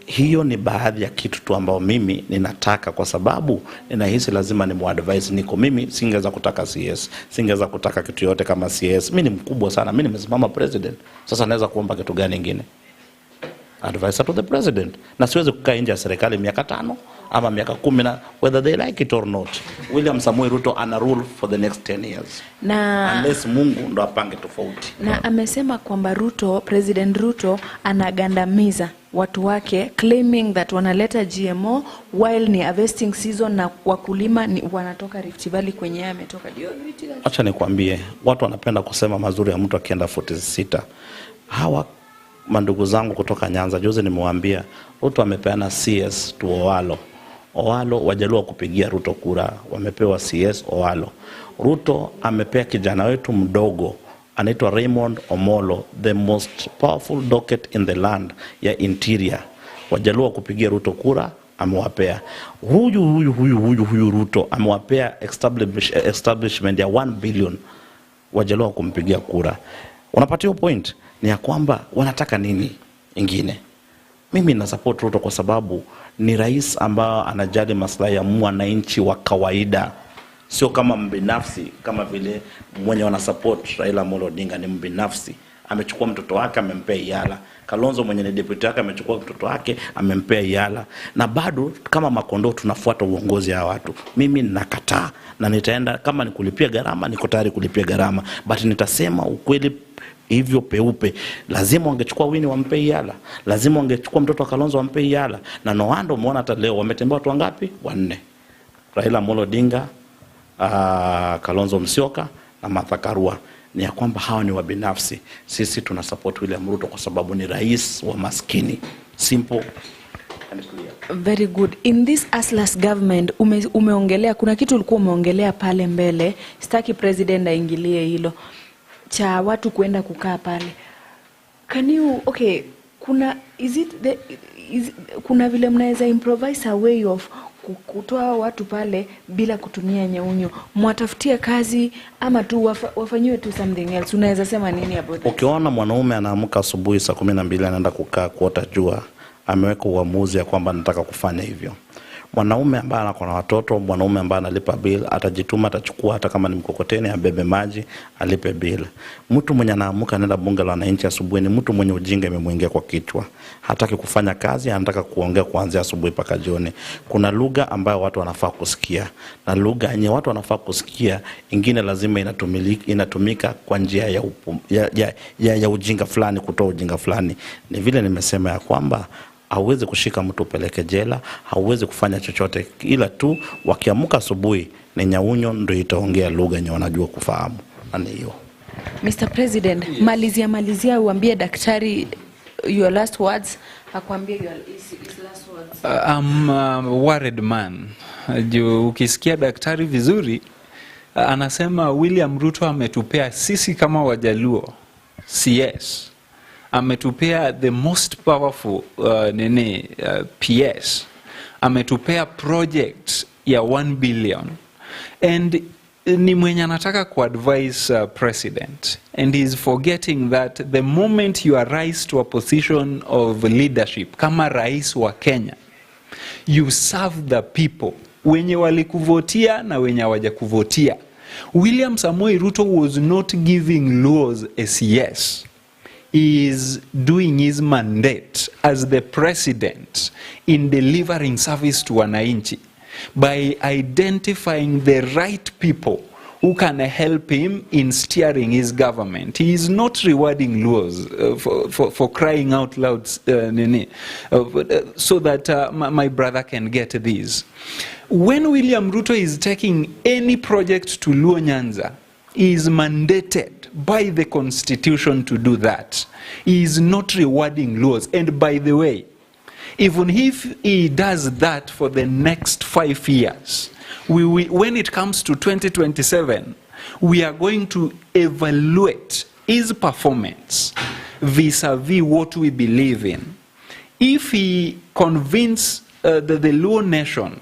Hiyo ni baadhi ya kitu tu ambao mimi ninataka, kwa sababu ninahisi lazima ni muadvise. Niko mimi singeweza kutaka CS, singeweza kutaka kitu yote kama CS. Mimi ni mkubwa sana, mimi nimesimama president. Sasa naweza kuomba kitu gani kingine? Advisor to the president. Na siwezi kukaa nje ya serikali miaka 5 ama miaka 10 whether they like it or not. William Samoei Ruto ana rule for the next 10 years. Na unless Mungu ndo apange tofauti. Na amesema kwamba President Ruto anagandamiza watu wake, claiming that wanaleta GMO while ni harvesting season na wakulima ni wanatoka Rift Valley kwenye ametoka. Acha nikwambie, watu wanapenda kusema mazuri ya mtu akienda 46. Hawa mandugu zangu kutoka Nyanza juzi nimewaambia Ruto amepeana CS to Owalo wajalua kupigia Ruto kura, wamepewa CS Owalo. Ruto amepea kijana wetu mdogo anaitwa Raymond Omolo, the most powerful docket in the land ya interior. Wajalua kupigia Ruto kura, amewapea. Huyu Ruto amewapea establishment ya 1 billion. Wajalua kumpigia kura. Unapatia point? Ni ya kwamba wanataka nini ingine? Mimi na support Ruto kwa sababu ni rais ambao anajali maslahi ya mwananchi wa kawaida, sio kama mbinafsi kama vile mwenye wana support Raila Odinga ni mbinafsi. Amechukua mtoto wake amempea Yala. Kalonzo mwenye ni deputy wake amechukua mtoto wake amempea Yala. Na bado kama makondo tunafuata uongozi wa watu. Mimi nakataa na nitaenda kama ni kulipia gharama, niko tayari kulipia gharama, but nitasema ukweli hivyo peupe. Lazima wangechukua Wini wampe Yala, lazima wangechukua mtoto wa Kalonzo wampe Yala. Na Noando umeona hata leo wametembea watu wangapi? 4. Raila Odinga, Kalonzo Musyoka na Martha Karua. Ni ya kwamba hawa ni wabinafsi. Sisi tuna support William Ruto kwa sababu ni rais wa maskini. Simple and clear. Very good. In this Aslas government umeongelea, kuna kitu ulikuwa umeongelea pale mbele, sitaki president aingilie hilo, cha watu kuenda kukaa pale. Can you, okay, kuna vile mnaweza improvise a way of kutoa watu pale bila kutumia nyeunyo? Mwatafutia kazi ama tu wafanyiwe tu something else? Unaweza sema nini about that? Ukiona mwanaume anaamka asubuhi saa 12 anaenda kukaa kuota jua, ameweka uamuzi ya kwamba nataka kufanya hivyo. Mwanaume ambaye anakuwa na watoto, mwanaume ambaye analipa bill, atajituma, atachukua hata kama ni mkokoteni abebe maji, alipe bill. Mtu mwenye anaamka anaenda bunge la wananchi asubuhi ni mtu mwenye ujinga imemwingia kwa kichwa. Hataki kufanya kazi, anataka kuongea kuanzia asubuhi mpaka jioni. Kuna lugha ambayo watu wanafaa kusikia, na lugha yenye watu wanafaa kusikia ingine lazima inatumika kwa njia ya ujinga fulani, kutoa ujinga fulani. Ni vile nimesema ya kwamba hauwezi kushika mtu upeleke jela, hauwezi kufanya chochote, ila tu wakiamka asubuhi ni nyaunyo ndio itaongea lugha yenye wanajua kufahamu. Ani hiyo. Mr. President, yes. Malizia uambie daktari your last words, akwambie his last words. I'm a worried man. Ukisikia daktari vizuri anasema William Ruto ametupea sisi kama Wajaluo CS, ametupea the most powerful PS, ametupea project ya 1 billion, and ni mwenye anataka kuadvise president, and he is forgetting that the moment you arise to a position of leadership kama rais wa Kenya, you serve the people, wenye walikuvotia na wenye hawajakuvotia. William Samoei Ruto was not giving Luos a CS. He is doing his mandate as the president in delivering service to wananchi by identifying the right people who can help him in steering his government. He is not rewarding Luos for crying out loud, so that my brother can get this. When William Ruto is taking any project to Luo Nyanza, he is mandated by the constitution to do that. He is not rewarding Luos. And by the way, even if he does that for the next 5 years, when it comes to 2027, we are going to evaluate his performance vis-a-vis what we believe in. If he convinces the Luo nation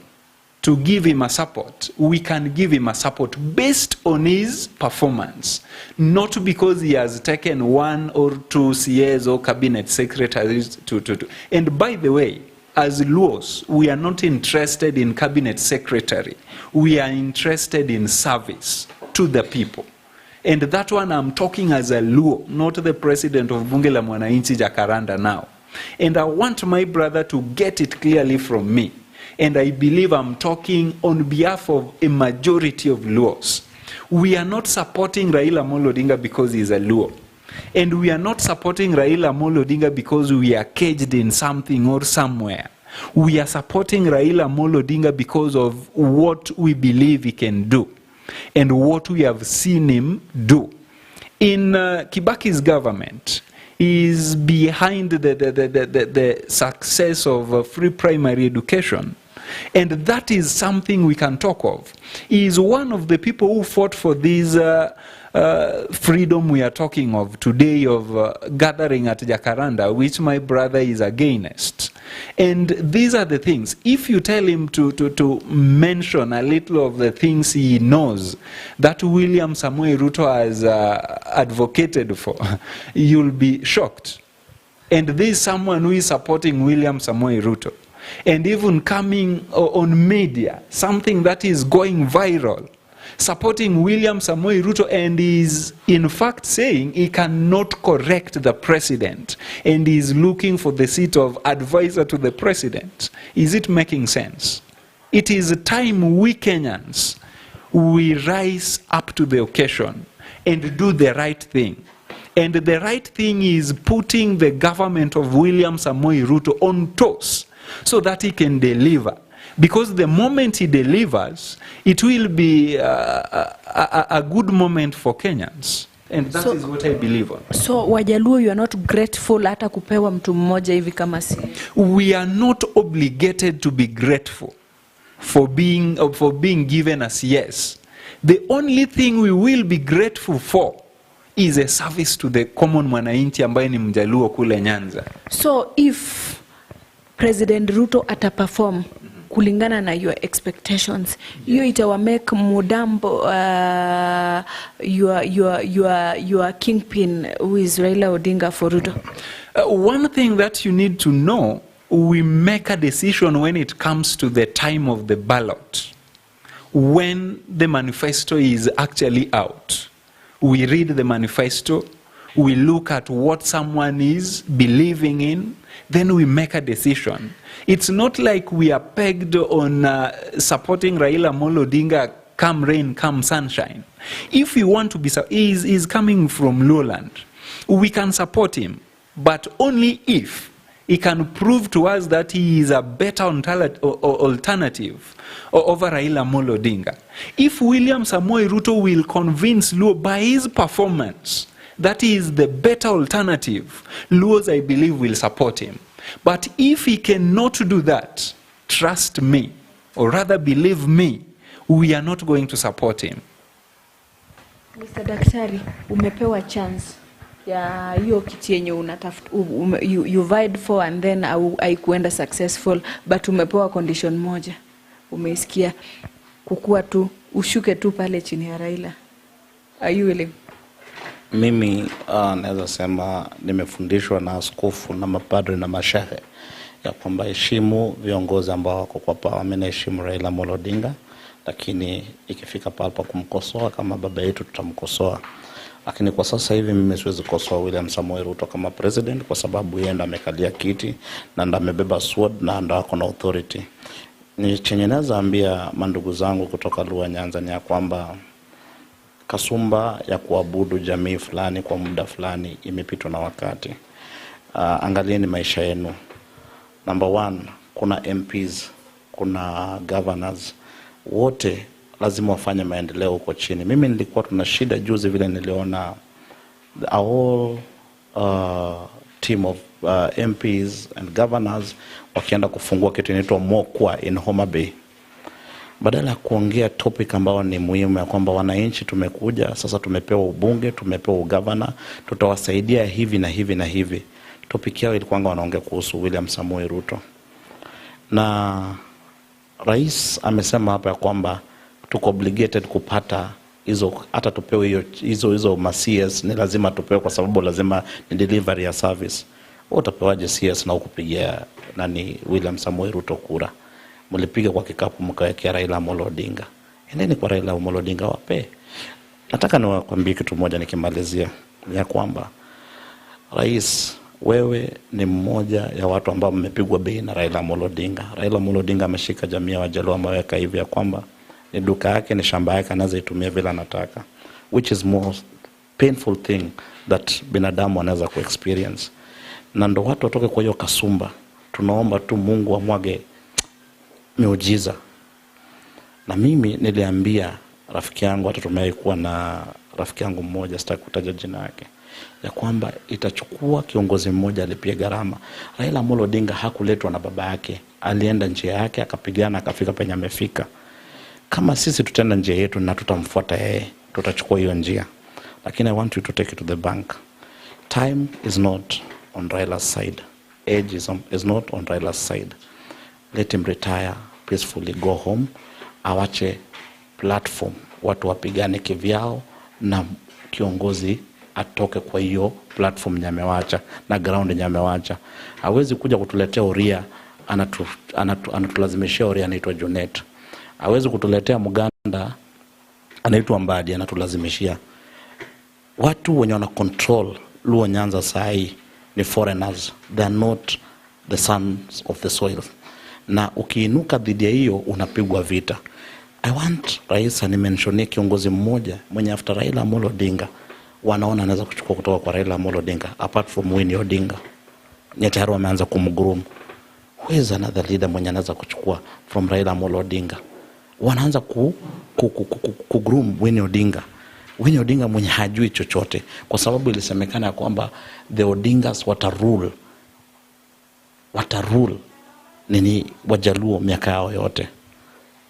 to give him a support, we can give him a support based on his performance, not because he has taken 1 or 2 CS or cabinet secretaries to. And by the way, as Luos, we are not interested in cabinet secretary. We are interested in service to the people. And that one I'm talking as a Luo, not the president of Bunge la Mwananchi Jacaranda now. And I want my brother to get it clearly from me. And I believe I'm talking on behalf of a majority of Luos. We are not supporting Raila Amolo Odinga because he's a Luo. And we are not supporting Raila Amolo Odinga because we are caged in something or somewhere. We are supporting Raila Amolo Odinga because of what we believe he can do and what we have seen him do. In Kibaki's government, he is behind the success of free primary education. And that is something we can talk of. He is one of the people who fought for this freedom we are talking of today of gathering at Jacaranda, which my brother is against. And these are the things. If you tell him to mention a little of the things he knows that William Samoei Ruto has advocated for, you'll be shocked. And there is someone who is supporting William Samoei Ruto. And even coming on media, something that is going viral, supporting William Samoei Ruto, and is in fact saying he cannot correct the president and is looking for the seat of advisor to the president. Is it making sense? It is time we Kenyans, we rise up to the occasion and do the right thing. And the right thing is putting the government of William Samoei Ruto on toes, so that he can deliver. Because the moment he delivers, it will be a good moment for Kenyans. And that is what I believe on. So, Wajaluo, you are not grateful hata kupewa mtu mmoja hivi kama si? We are not obligated to be grateful for being given a yes. The only thing we will be grateful for is a service to the common mwananchi ambaye ni Mjaluo kule Nyanza. So, if President Ruto ataperform kulingana na your expectations, hiyo itawa make Mudambo your kingpin who is Raila Odinga for Ruto? One thing that you need to know, we make a decision when it comes to the time of the ballot. When the manifesto is actually out, we read the manifesto, we look at what someone is believing in, then we make a decision. It's not like we are pegged on supporting Raila Amolo Odinga come rain, come sunshine. If we want to be, he's coming from lowland, we can support him, but only if he can prove to us that he is a better alternative over Raila Amolo Odinga. If William Samoei Ruto will convince Luo by his performance that he is the better alternative, Luos, I believe, will support him. But if he cannot do that, trust me, or rather believe me, we are not going to support him. Mr. Daktari, umepewa chance ya hiyo kiti yenye unatafuta, you vied for and then haikuenda successful, but umepewa condition moja. Umeisikia kukua tu, ushuke tu pale chini ya Raila. Are you willing? Mimi naweza sema nimefundishwa na askofu na mapadri na mashehe ya kwamba heshimu viongozi ambao wako kwa power. Mimi naheshimu Raila Amolo Odinga, lakini ikifika pale pa kumkosoa kama baba yetu tutamkosoa. Lakini kwa sasa hivi mimi siwezi kosoa William Samoei Ruto kama president, kwa sababu yeye ndo amekalia kiti na ndo amebeba sword na ndo ako na authority. Ni chenye naweza ambia mandugu zangu kutoka Luo Nyanza ni ya kwamba kasumba ya kuabudu jamii fulani kwa muda fulani imepitwa na wakati. Angalieni maisha yenu. Number 1, kuna MPs, kuna governors, wote lazima wafanye maendeleo huko chini. Mimi nilikuwa tuna shida juzi vile niliona a whole team of MPs and governors wakienda kufungua kitu inaitwa Mokwa in Homa Bay. Badala ya kuongea topic ambao ni muhimu ya kwamba wananchi tumekuja sasa, tumepewa ubunge, tumepewa ugavana, tutawasaidia hivi na hivi na hivi. Topic yao ilikuwa wanaongea kuhusu William Samoei Ruto. Na rais amesema hapa ya kwamba tuko obligated kupata hizo, hata tupewe hizo CS ni lazima tupewe, kwa sababu lazima ni delivery ya service. Utapewaje CS na ukupigia nani William Samoei Ruto kura? Mlipiga kwa kikapu mkawekea Raila Amolo Odinga. Endeni kwa Raila Amolo Odinga wape. Nataka niwakwambie kitu moja nikimalizia, ya kwamba rais, wewe ni mmoja ya watu ambao mmepigwa bei na Raila Amolo Odinga. Raila Amolo Odinga ameshika jamii ya Wajaluo, ameweka hivi ya kwamba ni duka yake, ni shamba yake, anaweza itumia vile anataka, which is most painful thing that binadamu anaweza kuexperience. Na ndo watu watoke kwa hiyo kasumba. Tunaomba tu Mungu amwage miujiza. Na mimi niliambia rafiki yangu, hata tumewahi na rafiki yangu mmoja, sitaki kutaja jina yake, ya kwamba itachukua kiongozi mmoja alipia gharama. Raila Amolo Odinga hakuletwa na baba yake, alienda njia yake, akapigana, akafika penye amefika. Kama sisi tutaenda njia yetu na tutamfuata yeye, tutachukua hiyo njia. Lakini I want you to take it to the bank. Time is not on Raila's side. Age is not on Raila's side. Let him retire peacefully, go home. Awache platform watu wapigane kivyao, na kiongozi atoke kwa hiyo platform nyamewacha na ground nyamewacha. Hawezi kuja kutuletea uria, anatulazimishia uria anaitwa Junet. Hawezi kutuletea Muganda anaitwa Mbadi, anatulazimishia. Watu wenye wana control Luo Nyanza sahi ni foreigners. They are not the sons of the soil. Na ukiinuka dhidi ya hiyo unapigwa vita. I want rais animentionie kiongozi mmoja mwenye after Raila Amolo Odinga wanaona anaweza kuchukua kutoka kwa Raila Amolo Odinga, apart from Winnie Odinga. Ni tayari wameanza kumgroom. Who is another leader mwenye anaweza kuchukua from Raila Amolo Odinga? Wanaanza kugroom Winnie Odinga. Winnie Odinga mwenye hajui chochote, kwa sababu ilisemekana kwamba the Odingas watarule nini Wajaluo miaka yao yote.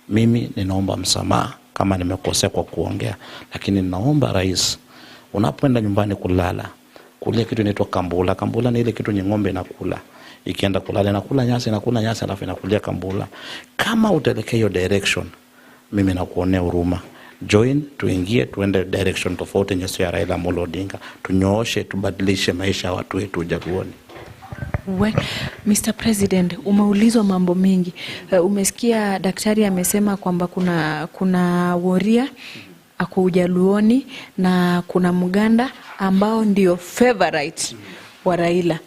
Mimi ninaomba msamaha kama nimekosea kwa kuongea, lakini ninaomba rais, unapoenda nyumbani kulala, kulia kitu inaitwa kambula. Kambula ni ile kitu ng'ombe inakula. Ikienda kulala inakula nyasi, alafu inakulia kambula. Kama utaelekea hiyo direction, mimi nakuonea huruma. Join, tuingie, tuende direction tofauti yenye sio ya Raila Amolo Odinga. Tunyooshe, tubadilishe maisha ya watu wetu Jaluoni. Mr. President, umeulizwa mambo mengi. Umesikia daktari amesema kwamba kuna Woria ako Ujaluoni na kuna Muganda ambao ndio favorite wa Raila,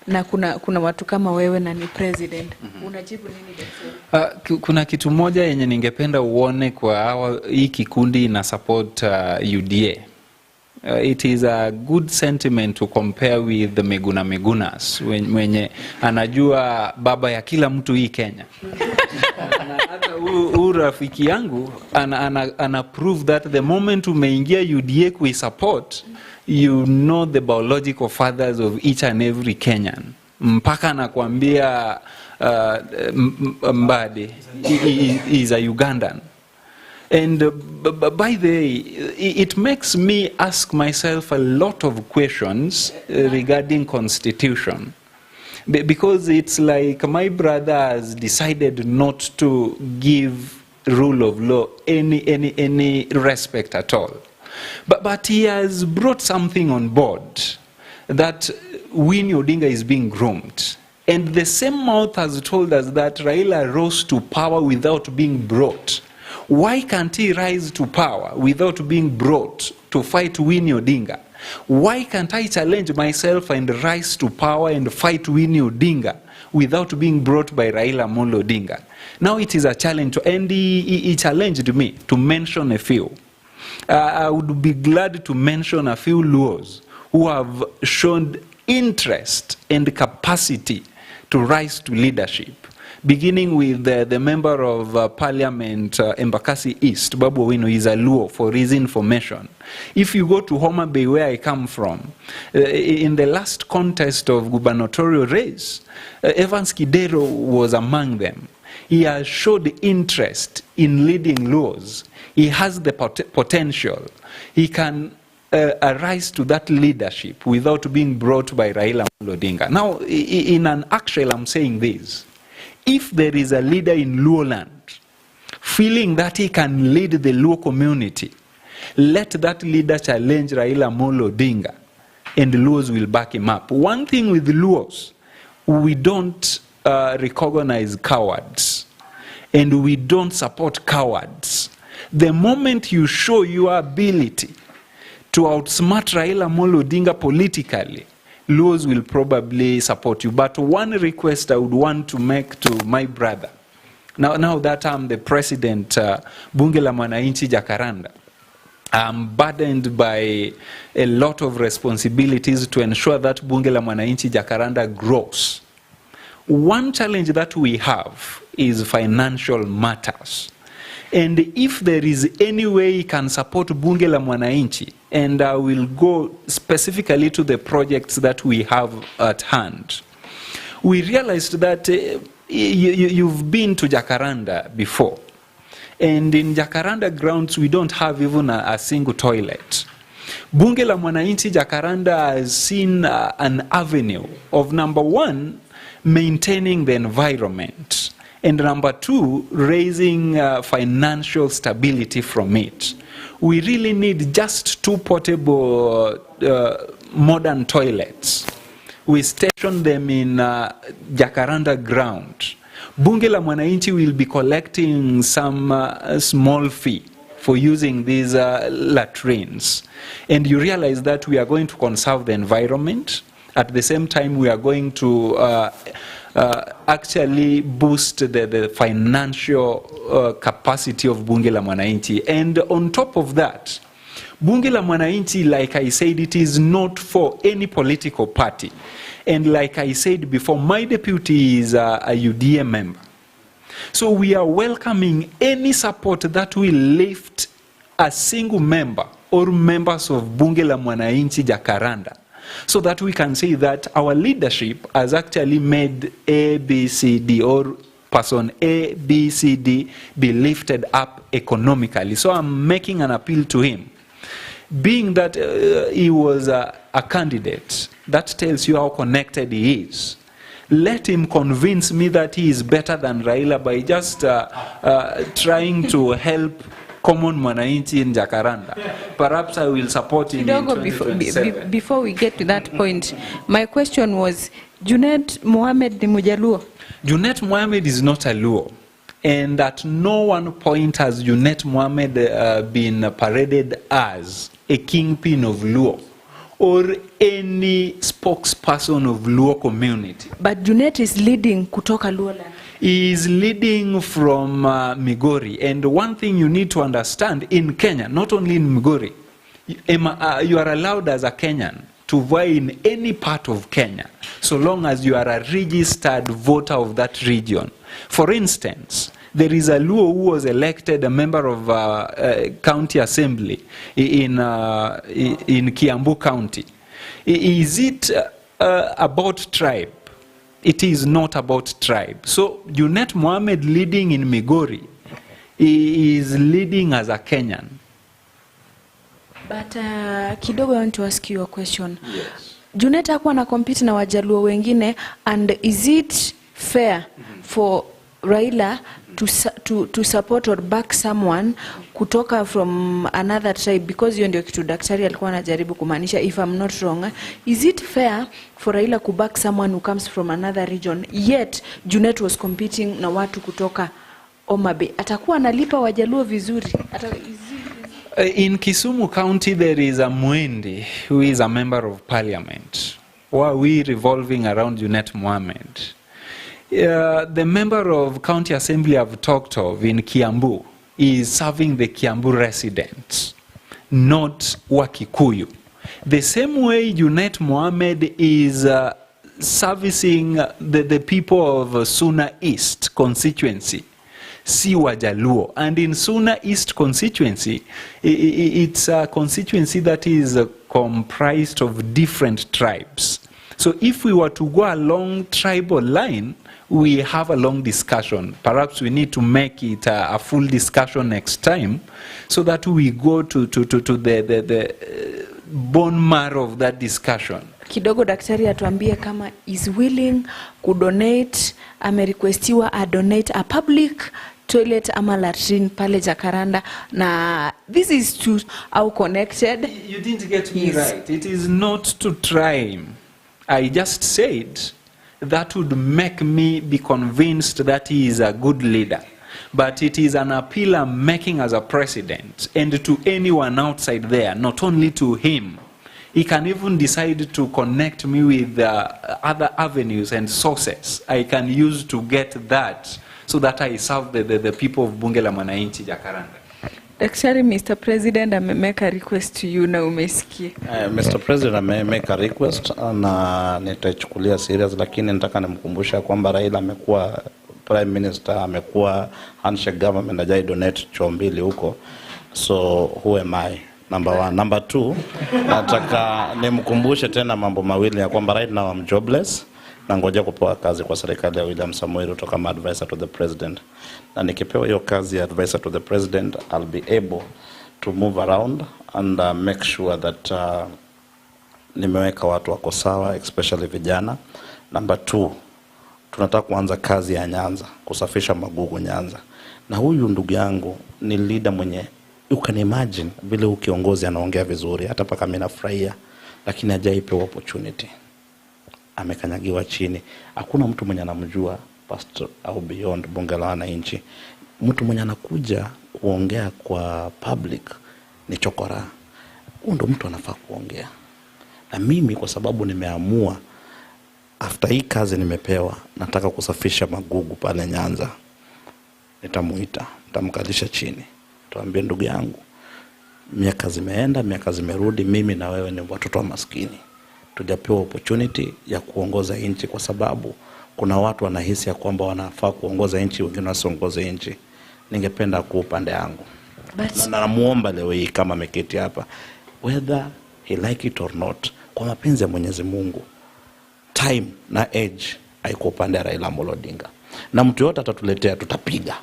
na kuna watu kama wewe na ni president. Unajibu nini daktari? Kuna kitu moja yenye ningependa uone kwa hii kikundi na support UDA. It is a good sentiment to compare with the Megunas mwenye anajua baba ya kila mtu hii Kenya. Na hata huu rafiki yangu ana prove that the moment umeingia UDA kui support, you know the biological fathers of each and every Kenyan. Mpaka anakuambia Mbadi is a Ugandan. And by the way, it makes me ask myself a lot of questions regarding constitution. Because it's like my brother has decided not to give rule of law any respect at all. But he has brought something on board that Winnie Odinga is being groomed. And the same mouth has told us that Raila rose to power without being brought. Why can't he rise to power without being brought to fight Winnie Odinga? Why can't I challenge myself and rise to power and fight Winnie Odinga without being brought by Raila Amolo Odinga? Now it is a challenge, and he challenged me to mention a few. I would be glad to mention a few Luos who have shown interest and capacity to rise to leadership, beginning with the member of Parliament, Embakasi East, Babu Owino, is a Luo, for his information. If you go to Mutembei, where I come from, in the last contest of gubernatorial race, Evans Kidero was among them. He has showed interest in leading Luos. He has the potential. He can arise to that leadership without being brought by Raila Amolo Odinga. Now, in an actual, I'm saying this. If there is a leader in Luo land feeling that he can lead the Luo community, let that leader challenge Raila Amolo Odinga, and the Luos will back him up. One thing with the Luos, we don't recognize cowards, and we don't support cowards. The moment you show your ability to outsmart Raila Amolo Odinga politically, Luos will probably support you. But one request I would want to make to my brother, now that I'm the president, Bunge la Mwananchi Jacaranda, I'm burdened by a lot of responsibilities to ensure that Bunge la Mwananchi Jacaranda grows. One challenge that we have is financial matters. And if there is any way you can support Bunge la Mwananchi, and I will go specifically to the projects that we have at hand. We realized that you've been to Jacaranda before. And in Jacaranda grounds, we don't have even a single toilet. Bunge la Mwananchi Jacaranda has seen an avenue of, number one, maintaining the environment, and number two, raising financial stability from it. We really need just 2 portable modern toilets. We station them in Jacaranda ground. Bunge la Mwananchi will be collecting some small fee for using these latrines. And you realize that we are going to conserve the environment. At the same time, we are going to actually boost the financial capacity of Bunge la Mwananchi. And on top of that, Bunge la Mwananchi, like I said, it is not for any political party. And like I said before, my deputy is a UDA member. So we are welcoming any support that will lift a single member or members of Bunge la Mwananchi Jacaranda, so that we can say that our leadership has actually made A, B, C, D, or person A, B, C, D be lifted up economically. So I'm making an appeal to him. Being that he was a candidate, that tells you how connected he is. Let him convince me that he is better than Raila by just trying to help common Mwananchi in Jacaranda. Perhaps I will support him in 2027. Before we get to that point, my question was, Junet Mohammed ni Mujaluo? Junet Mohammed is not a Luo. And at no one point has Junet Mohammed been paraded as a kingpin of Luo or any spokesperson of Luo community. But Junet is leading kutoka Luo land. He is leading from Migori. And one thing you need to understand, in Kenya, not only in Migori, you are allowed as a Kenyan to vote in any part of Kenya, so long as you are a registered voter of that region. For instance, there is a Luo who was elected a member of county assembly in Kiambu County. Is it about tribe? It is not about tribe. So Junet Mohammed leading in Migori He is leading as a Kenyan. But kidogo I want to ask you a question. Yes. Junet hakuwa na compete na Wajaluo wengine, and is it fair for Raila to support or back someone kutoka from another tribe, because hiyo ndio kitu daktari alikuwa anajaribu kumaanisha, if I'm not wrong. Is it fair for Raila to back someone who comes from another region, yet Junet was competing na watu kutoka Omabay? Atakuwa analipa Wajaluo vizuri? In Kisumu County, there is a Mwendi who is a member of parliament. Who are we revolving around Junet Mohammed? The member of county assembly I've talked of in Kiambu is serving the Kiambu residents, not Wakikuyu. The same way Junet Mohammed is servicing the people of Suna East constituency, si Wajaluo. And in Suna East constituency, it's a constituency that is comprised of different tribes. So if we were to go along tribal line, we have a long discussion. Perhaps we need to make it a full discussion next time, so that we go to the bone marrow of that discussion. Kidogo daktari atuambie kama is willing kudonate, amerequestiwa donate a public toilet ama latrine pale Jacaranda, na this is to how connected. You didn't get me right. It is not to try. I just said that would make me be convinced that he is a good leader. But it is an appeal I'm making as a president, and to anyone outside there, not only to him. He can even decide to connect me with other avenues and sources I can use to get that, so that I serve the people of Bunge la Mwananchi Jacaranda. Actually, Mr. President, I may make a request to you na umesikia. Mr. President, I may make a request na nitaichukulia serious, lakini nataka nimkumbusha kwamba Raila amekuwa Prime Minister, amekuwa handshake government, ajai donate choo mbili huko. So who am I? Number one. Number two, nataka nimkumbushe tena mambo mawili ya kwamba right now I'm jobless na ngoja kupewa kazi kwa serikali ya William Samoei Ruto kama advisor to the president. Na nikipewa hiyo kazi ya advisor to the president, I'll be able to move around and make sure that nimeweka watu wako sawa, especially vijana. Number two, tunataka kuanza kazi ya Nyanza, kusafisha magugu Nyanza. Na huyu ndugu yangu ni leader mwenye, you can imagine vile ukiongozi anaongea vizuri, hata paka mimi nafurahia, lakini hajaipewa opportunity. Amekanyagiwa chini. Hakuna mtu mwenye anamjua pastor au beyond Bunge la Wananchi. Mtu mwenye anakuja kuongea kwa public ni chokora. Huyo ndo mtu anafaa kuongea. Na mimi kwa sababu nimeamua after hii kazi nimepewa, nataka kusafisha magugu pale Nyanza, nitamuita, nitamkalisha chini, tuambie ndugu yangu, miaka zimeenda, miaka zimerudi, mimi na wewe ni watoto wa maskini. Tujapewa opportunity ya kuongoza nchi, kwa sababu kuna watu wanahisi ya kwamba wanafaa kuongoza nchi, wengine wasiongoze nchi. Ningependa kwa upande yangu. Na namuomba leo hii kama ameketi hapa, whether he like it or not, kwa mapenzi ya Mwenyezi Mungu, time na age haiko upande Raila Odinga. Na mtu yote atatuletea, tutapiga.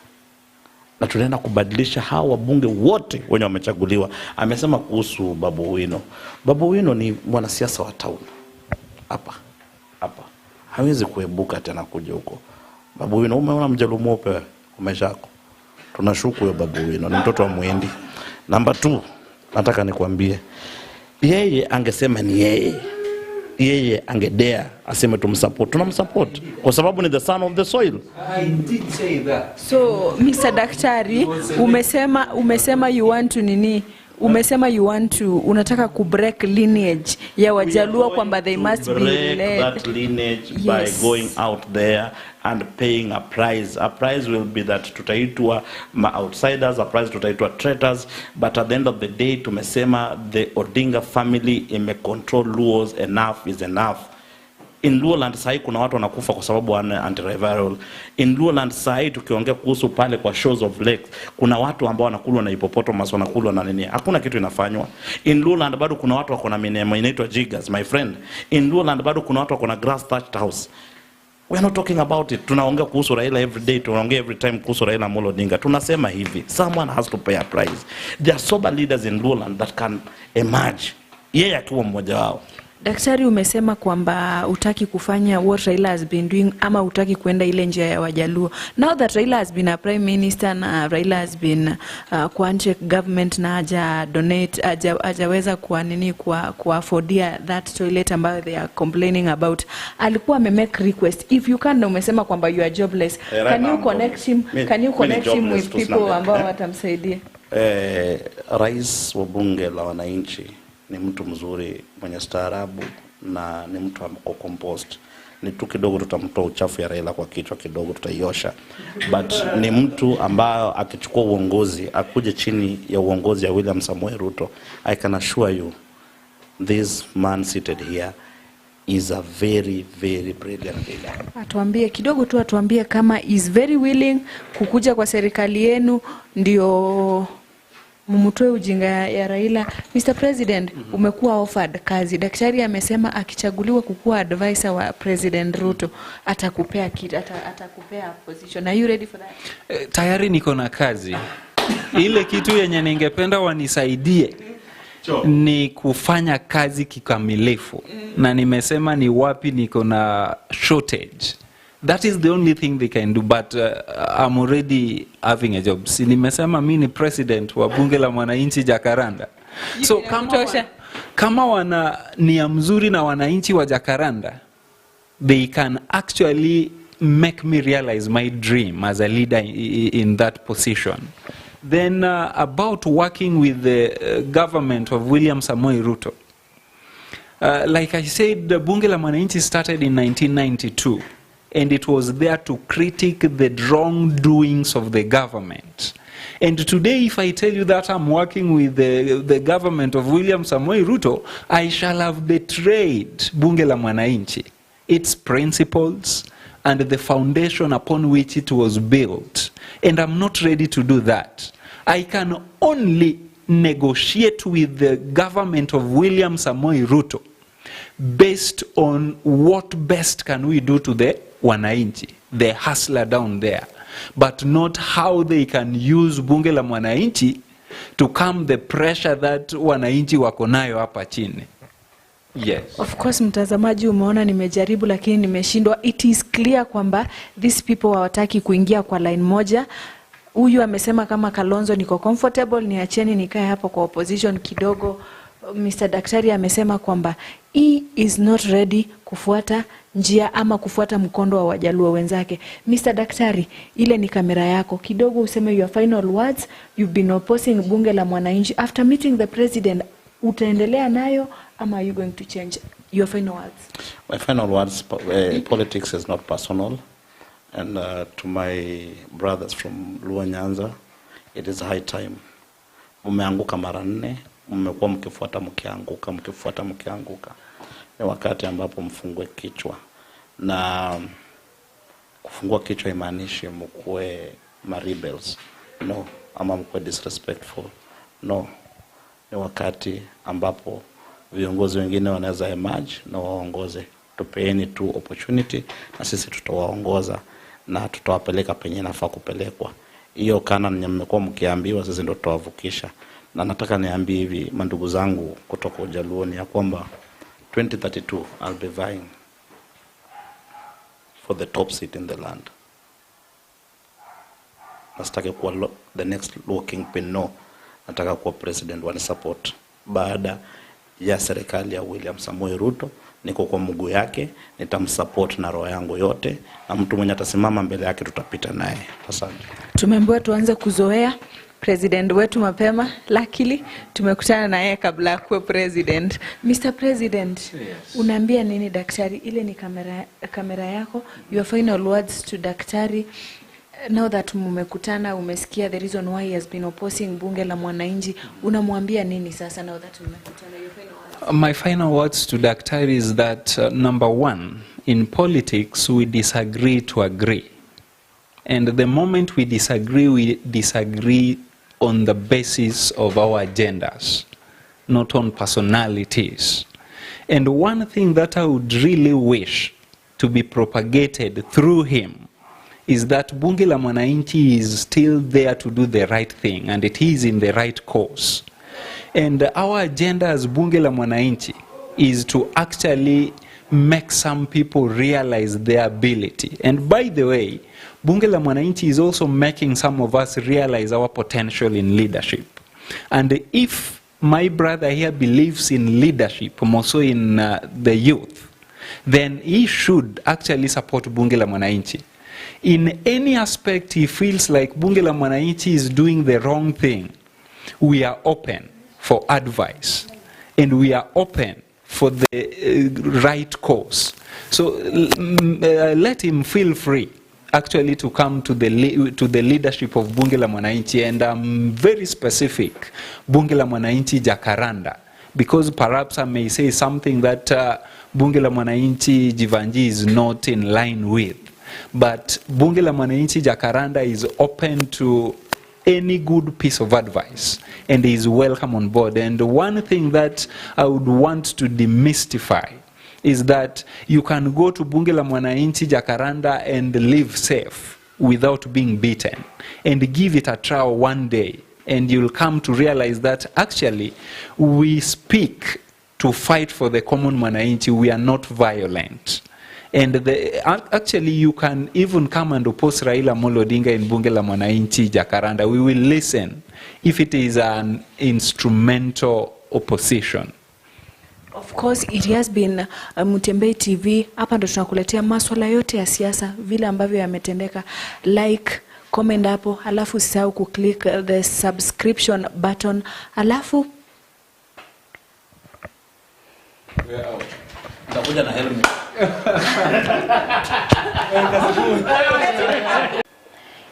Na tunaenda kubadilisha hawa wabunge wote wenye wamechaguliwa. Amesema kuhusu Babu Owino. Babu Owino ni mwanasiasa wa town. Hapa. Hawezi kuebuka tena kuja huko. Babu Owino, umeona mjaluo mweupe umeshako. Tunashuku huyo Babu Owino ni mtoto wa Muhindi. Number 2, nataka nikwambie, yeye angesema ni yeye angedea aseme tumsupport, tunamsupport kwa sababu ni the son of the soil. I did say that. So Mr. Daktari, umesema you want to nini? Umesema you want to, unataka ku break lineage ya Wajaluo kwamba they must be led. That lineage by going out there and paying a price. A price will be that tutaitwa outsiders, a price tutaitwa traitors, but at the end of the day tumesema the Odinga family control Luos, enough is enough. In Luoland sahi kuna watu wanakufa kwa sababu wana antireviral. In Luoland sahi tukiongea kuhusu pale kwa shows of lakes, kuna watu ambao wanakulwa na hippopotamus, wanakulwa na nini. Hakuna kitu inafanywa. In Luoland bado kuna watu wako na minema inaitwa jiggers, my friend. In Luoland bado kuna watu wako na grass thatched house. We are not talking about it. Tunaongea kuhusu Raila every day, tunaongea every time kuhusu Raila Amolo Odinga. Tunasema hivi, someone has to pay a price. There are sober leaders in Luoland that can emerge. Yeye akiwa mmoja wao. Daktari, umesema kwamba utaki kufanya what Raila has been doing ama utaki kuenda ile njia ya Wajaluo. Now that Raila has been a prime minister na Raila has been kuanche government na haja donate, hajaweza kwa nini kwa affordia that toilet ambayo they are complaining about. Alikuwa make request. If you can, umesema kwamba you are jobless. Can you connect him? Can you connect him with people ambao watamsaidia? Rais wa bunge la wananchi ni mtu mzuri, mwenye staarabu, na ni mtu amko compost. Ni tu kidogo tutamtoa uchafu ya Raila kwa kichwa kidogo, tutaiosha. But ni mtu ambaye akichukua uongozi, akuje chini ya uongozi ya William Samoei Ruto, I can assure you this man seated here is a very, very brilliant leader. Atuambie kidogo tu, atuambie kama is very willing kukuja kwa serikali yenu ndio mumutoe ujinga ya Raila. Mr. President, umekuwa offered kazi. Daktari amesema akichaguliwa kukuwa advisor wa President Ruto atakupea kitu, atakupea position. Are you ready for that? Tayari niko na kazi. Ile kitu yenye ningependa wanisaidie ni kufanya kazi kikamilifu. Na nimesema ni wapi niko na shortage. That is the only thing they can do, but I'm already having a job. Si nimesema mimi ni president wa bunge la mwananchi Jakaranda. So kama wana nia mzuri na wananchi wa Jakaranda, they can actually make me realize my dream as a leader in that position. Then about working with the government of William Samoei Ruto. Like I said, the bunge la mwananchi started in 1992. And it was there to critique the wrongdoings of the government. And today, if I tell you that I'm working with the government of William Samoei Ruto, I shall have betrayed Bunge la Mwananchi, its principles, and the foundation upon which it was built. And I'm not ready to do that. I can only negotiate with the government of William Samoei Ruto based on what best can we do to the Wananchi, the hustler down there, but not how they can use bunge la Mwananchi to calm the pressure that Wananchi wako nayo hapa chini. Yes. Of course, mtazamaji, umeona nimejaribu lakini nimeshindwa. It is clear kwamba these people hawataki kuingia kwa line moja. Huyu amesema kama Kalonzo niko comfortable, niacheni nikae hapo kwa opposition kidogo. Mr. Daktari amesema kwamba he is not ready kufuata njia ama kufuata mkondo wa Wajaluo wenzake. Mr. Daktari, ile ni kamera yako. Kidogo useme your final words. You've been opposing bunge la mwananchi. After meeting the president, utaendelea nayo ama are you going to change? Your final words. My final words, politics is not personal. And to my brothers from Luo Nyanza, it is high time. Mumeanguka mara 4. Mmekuwa mkifuata mkianguka, mkifuata mkianguka. Ni wakati ambapo mfungue kichwa. Na kufungua kichwa imaanishi mkuwe rebels. No, ama mkuwe disrespectful. No. Ni wakati ambapo viongozi wengine wanaweza emerge na waongoze. Tupeeni tu opportunity na sisi tutawaongoza na tutawapeleka penye nafaa kupelekwa. Hiyo kana mmekuwa mkiambiwa, sisi ndio tutawavukisha. Na nataka niambie hivi mandugu zangu kutoka Ujaluoni ya kwamba 2032 I'll be vying for the top seat in the land. Nasitaki kuwa the next walking pin, no. Nataka kuwa president wani support. Baada ya serikali ya William Samoei Ruto, niko kwa mguu yake, nitamsupport na roho yangu yote, na mtu mwenye atasimama mbele yake tutapita naye. Asante. Tumeambiwa tuanze kuzoea president wetu mapema, luckily tumekutana na yeye kabla ya kuwa president. Mr. President, yes. Unaambia nini daktari? Ile ni kamera yako. Your final words to daktari. Now that mmekutana, umesikia the reason why he has been opposing bunge la mwananchi, unamwambia nini sasa now that mmekutana? Your final words. My final words to daktari is that number 1, in politics we disagree to agree. And the moment we disagree on the basis of our agendas, not on personalities. And one thing that I would really wish to be propagated through him is that Bunge la Mwananchi is still there to do the right thing, and it is in the right course. And our agenda as Bunge la Mwananchi is to actually make some people realize their ability. And by the way, Bunge la Mwananchi is also making some of us realize our potential in leadership. And if my brother here believes in leadership, more so in the youth, then he should actually support Bunge la Mwananchi. In any aspect he feels like Bunge la Mwananchi is doing the wrong thing, we are open for advice, and we are open for the right course. So let him feel free actually to come to the leadership of Bunge la Mwananchi, and I'm very specific, Bunge la Mwananchi Jacaranda, because perhaps I may say something that Bunge la Mwananchi Jivanji is not in line with. But Bunge la Mwananchi Jacaranda is open to any good piece of advice and is welcome on board. And one thing that I would want to demystify is that you can go to Bunge la Mwananchi Jacaranda and live safe without being beaten, and give it a trial one day, and you'll come to realize that actually we speak to fight for the common Mwananchi, we are not violent. And actually, you can even come and oppose Raila Odinga in Bunge la Mwananchi Jacaranda. We will listen if it is an instrumental opposition. Of course, it has been Mutembei TV. Hapa ndo tunakuletea masuala yote ya siasa, vile ambavyo yametendeka. Like, comment hapo, alafu usisahau kuclick the subscription button, alafu Nitakuja na helmet.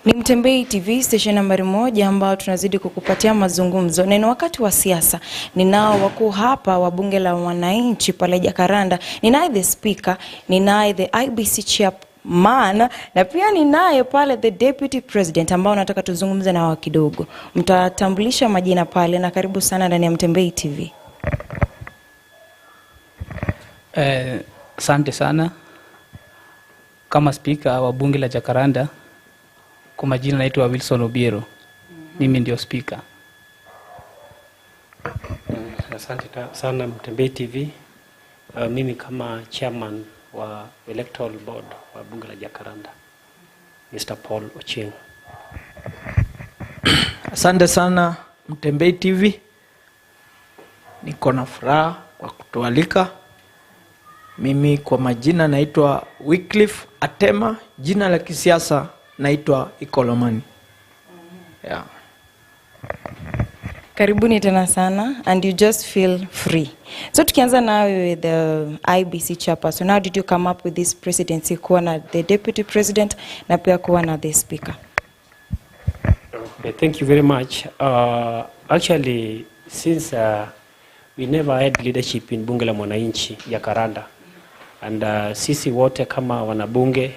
Ni Mutembei TV, station nambari 1 ambao tunazidi kukupatia mazungumzo. Na ni wakati wa siasa. Ninao wakuu hapa wa Bunge la Mwananchi pale Jacaranda. Ninaye the speaker, ninaye the IBC chairman, na pia ninaye pale the deputy president ambao nataka tuzungumze na wao kidogo. Mtatambulisha majina pale, na karibu sana ndani ya Mutembei TV. Asante sana. Kama speaker wa Bunge la Jacaranda, kwa majina naitwa Wilson Obiero. Mimi ndio speaker. Asante sana Mutembei TV. Mimi kama chairman wa Electoral board wa Bunge la Jacaranda, Mr. Paul Ochieng. Asante sana Mutembei TV. Niko na furaha kwa kutualika. Mimi kwa majina naitwa Wycliffe Atema, jina la kisiasa naitwa Ikolomani. Yeah. Karibuni tena sana, and you just feel free. So tukianza na with the IBC chairperson, how did you come up with this presidency, kuwa na the deputy president na pia kuwa na the speaker? Okay, thank you very much. Actually, since we never had leadership in Bunge la Mwananchi Jacaranda, and sisi wote kama wanabunge,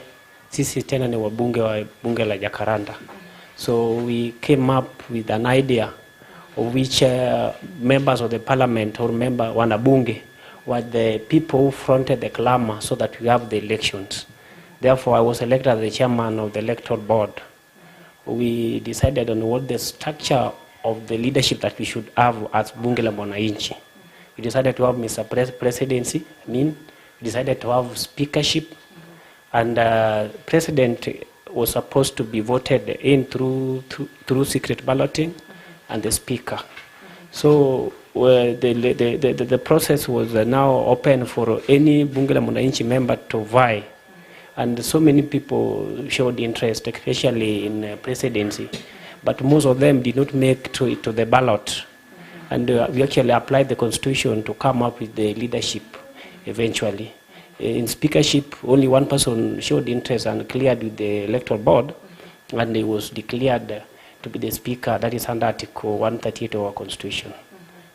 sisi tena ni wabunge wa Bunge la Jacaranda. So we came up with an idea of which members of the parliament or wanabunge were the people who fronted the clamor so that we have the elections. Therefore, I was elected as the chairman of the Electoral board. We decided on what the structure of the leadership that we should have as Bunge la Mwananchi. We decided to have Presidency, we decided to have speakership, and president was supposed to be voted in through secret balloting, and the speaker. So the process was now open for any Bunge la Mwananchi member to vie, and so many people showed interest, especially in presidency, but most of them did not make to the ballot, and we actually applied the constitution to come up with the leadership eventually. In speakership, only one person showed interest and cleared with the Electoral board, and he was declared to be the speaker. That is under Article 138 of our constitution.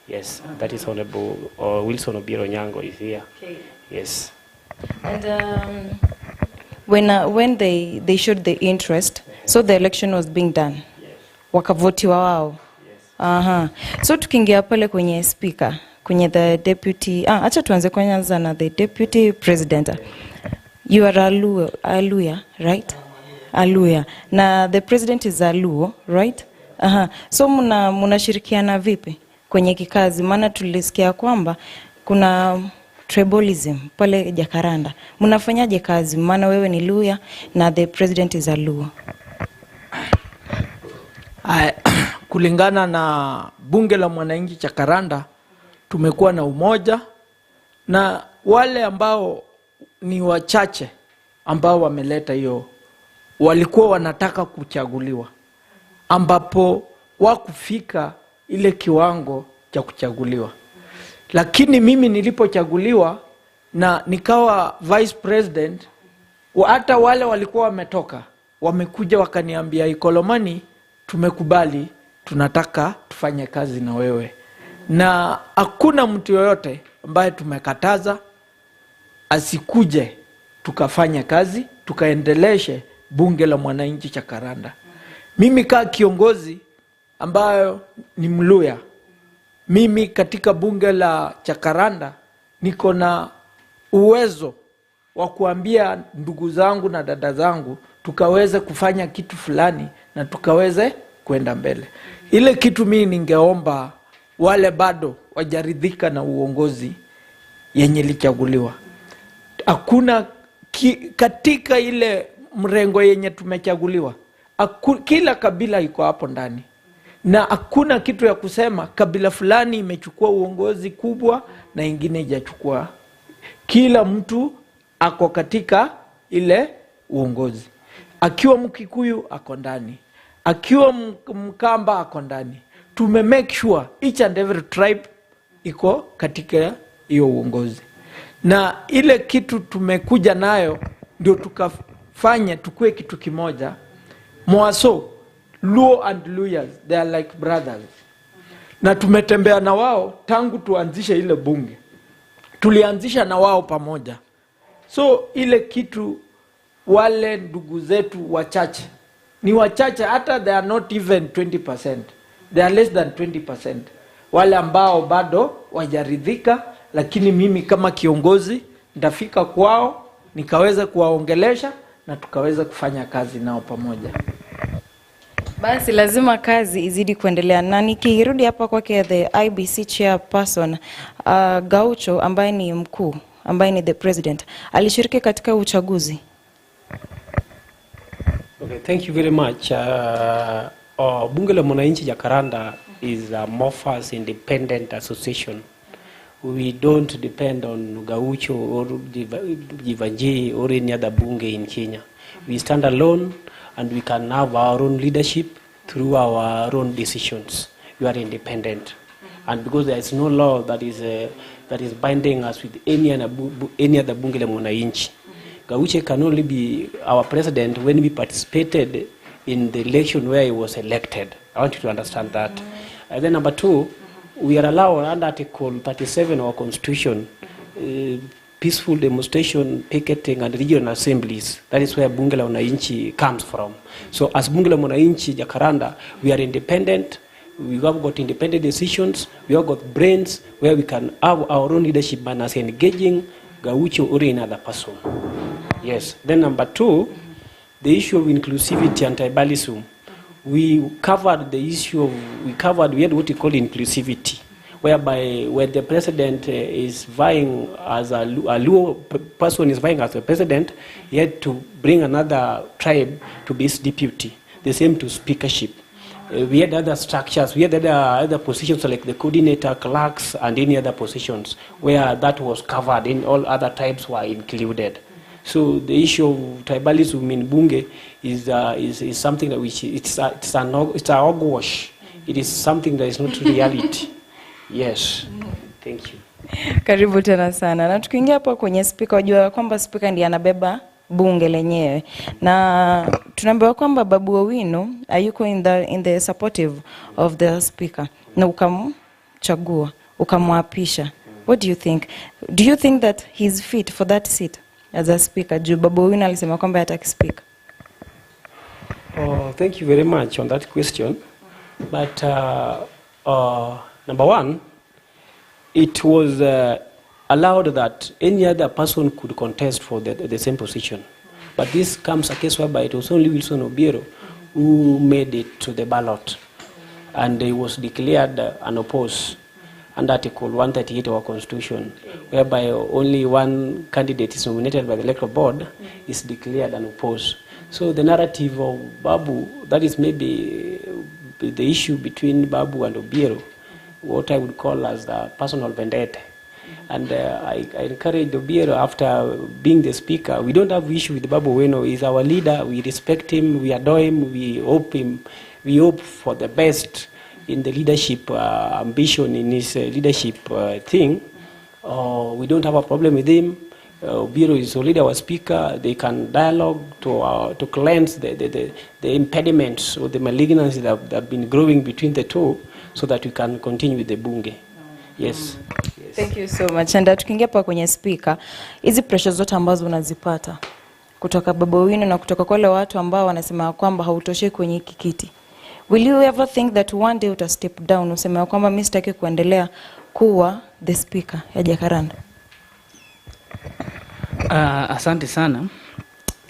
Yes, that is Honorable Wilson Obiero Nyango is here. Okay. Yes. And when they showed the interest, so the election was being done. Yes. Wakavotiwa wao. Yes. So tukiingia pale kwenye speaker, kwenye the deputy, acha tuanze kwanza na the deputy president. You are Aluya, right? Aluya. Na the president is Aluo, right? So mnashirikiana vipi kwenye kikazi? Maana tulisikia kwamba kuna tribalism pale Jakaranda. Mnafanyaje kazi? Maana wewe ni Luya na the president is Aluo. Kulingana na bunge la mwananchi Jakaranda, tumekuwa na umoja, na wale ambao ni wachache ambao wameleta hiyo walikuwa wanataka kuchaguliwa, ambapo wakufika ile kiwango cha kuchaguliwa. Lakini mimi nilipochaguliwa na nikawa vice president, hata wale walikuwa wametoka wamekuja wakaniambia, Ikolomani, tumekubali, tunataka tufanye kazi na wewe. Na hakuna mtu yoyote ambaye tumekataza asikuje tukafanya kazi, tukaendeleshe bunge la mwananchi Jakaranda. Mimi kaa kiongozi ambayo ni Mluya, mimi katika bunge la Jakaranda niko na uwezo wa kuambia ndugu zangu na dada zangu tukaweze kufanya kitu fulani na tukaweze kwenda mbele. Ile kitu mimi ningeomba wale bado wajaridhika na uongozi yenye lichaguliwa. Hakuna katika ile mrengo yenye tumechaguliwa, kila kabila iko hapo ndani, na hakuna kitu ya kusema kabila fulani imechukua uongozi kubwa na ingine hajachukua. Kila mtu ako katika ile uongozi. Akiwa Mkikuyu ako ndani, akiwa Mkamba ako ndani. Tume make sure each and every tribe iko katika hiyo uongozi. Na ile kitu tumekuja nayo ndio tukafanya tukue kitu kimoja. Mwaso, Luo and Luyas, they are like brothers. Na tumetembea na wao tangu tuanzishe ile bunge. Tulianzisha na wao pamoja. So ile kitu wale ndugu zetu wachache, ni wachache, hata they are not even 20%. They are less than 20%. Wale ambao bado wajaridhika, lakini mimi kama kiongozi ndafika kwao, nikaweza kuwaongelesha na tukaweza kufanya kazi nao pamoja. Basi lazima kazi izidi kuendelea. Na nikirudi hapa kwake the IBC chairperson, Gaucho ambaye ni mkuu, ambaye ni the president, alishiriki katika uchaguzi. Okay, thank you very much. Bunge la mwananchi Jakaranda is a Mofas independent association. We don't depend on Gaucho or Jivanji or any other bunge in Kenya. We stand alone and we can have our own leadership through our own decisions. We are independent. And because there is no law that is binding us with any other bunge la mwananchi. Gaucho can only be our president when we participated in the election where he was elected. I want you to understand that. And then number two, we are allowed under Article 37 of our Constitution, peaceful demonstration, picketing, and regional assemblies. That is where Bunge la Mwananchi comes from. So as Bunge la Mwananchi Jakaranda, we are independent. We have got independent decisions. We have got brains where we can have our own leadership by us engaging Gaucho or another person. Yes. Then number two, the issue of inclusivity and tribalism. We covered the issue of, we had what we call inclusivity, whereby when the president is vying as a Luo person is vying as a president, he had to bring another tribe to be his deputy, the same to speakership. We had other structures, we had other positions like the coordinator, clerks, and any other positions where that was covered, and all other tribes were included. So the issue of tribalism in Bunge is something that it's a hogwash. It is something that is not reality. Yes. Thank you. Karibu tena sana. Na tukiingia hapo kwenye speaker, wajua kwamba speaker ndiye anabeba bunge lenyewe. Na tunaambiwa kwamba Babu Owino ayuko in the supportive of the speaker. Na ukamchagua, ukamwapisha. What do you think? Do you think that he's fit for that seat as a speaker? Juu Babu Owino alisema kwamba hataki speaker. Thank you very much on that question. But number one, it was allowed that any other person could contest for the same position. But this comes a case whereby it was only Wilson Obiero who made it to the ballot, and he was declared unopposed under Article 138 of our Constitution, whereby only one candidate is nominated by the Electoral Board is declared unopposed. So the narrative of Babu, that is maybe the issue between Babu and Obiero, what I would call as the personal vendetta. And I encourage Obiero, after being the speaker, we don't have issue with Babu Owino. He's our leader. We respect him. We adore him. We hope for the best in the leadership ambition, in his leadership thing. We don't have a problem with him. Obiero is already our speaker. They can dialogue to cleanse the impediments or the malignancies that have been growing between the two, so that we can continue with the Bunge. Yes. Yes. Thank you so much. And tukiingia pa kwenye speaker, hizi pressure zote ambazo unazipata kutoka Babu Owino na kutoka kwa wale watu ambao wanasema kwamba hautoshei kwenye hiki kiti, will you ever think that one day uta step down useme kwamba mimi sitaki kuendelea kuwa the speaker ya Jacaranda? Asante sana.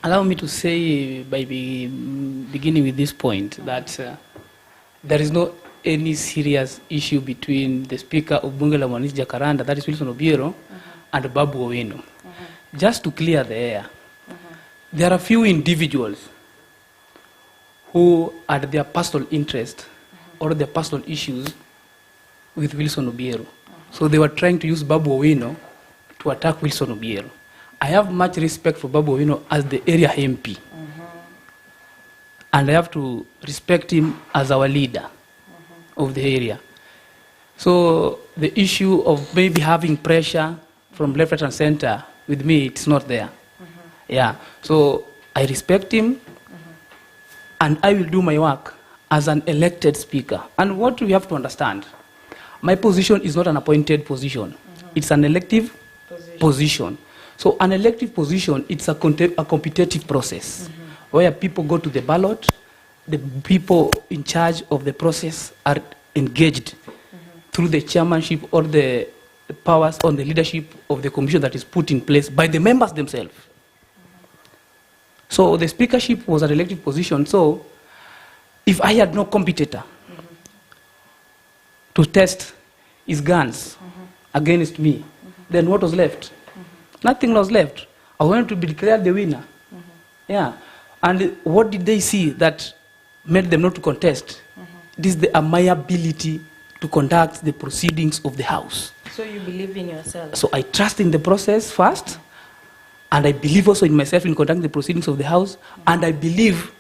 Allow me to say by beginning with this point that there is no any serious issue between the Speaker of Bunge la Mwananchi Jacaranda, that is Wilson Obiero, and Babu Owino. Just to clear the air, there are few individuals who had their personal interest or their personal issues with Wilson Obiero. So they were trying to use Babu Owino to attack Wilson Obiero. I have much respect for Babu Owino as the area MP. And I have to respect him as our leader of the area. So the issue of maybe having pressure from left, right, and center, with me, it's not there. Yeah. So I respect him, and I will do my work as an elected speaker. And what we have to understand, my position is not an appointed position. It's an elective position. So an elective position, it's a competitive process where people go to the ballot. The people in charge of the process are engaged through the chairmanship or the powers on the leadership of the commission that is put in place by the members themselves. So the speakership was an elective position. So if I had no competitor to test his guns against me, then what was left? Nothing was left. I wanted to be declared the winner. Yeah. And what did they see that made them not to contest? It is the amiability to conduct the proceedings of the House. So you believe in yourself? So I trust in the process first, and I believe also in myself in conducting the proceedings of the House, and I believe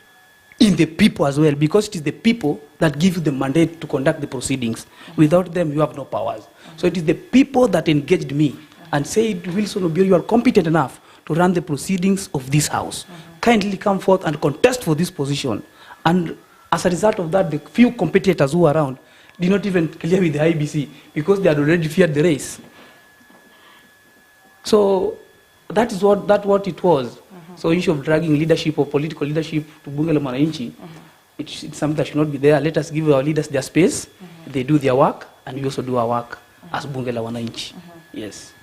in the people as well, because it is the people that give you the mandate to conduct the proceedings. Without them, you have no powers. So it is the people that engaged me and said, Wilson Obiero, you are competent enough to run the proceedings of this House. Kindly come forth and contest for this position. And as a result of that, the few competitors who were around did not even clear with the IBC because they had already feared the race. So that is what it was. So issue of dragging leadership or political leadership to Bunge la Mwananchi, it's something that should not be there. Let us give our leaders their space. They do their work, and we also do our work as Bunge la Mwananchi. Yes.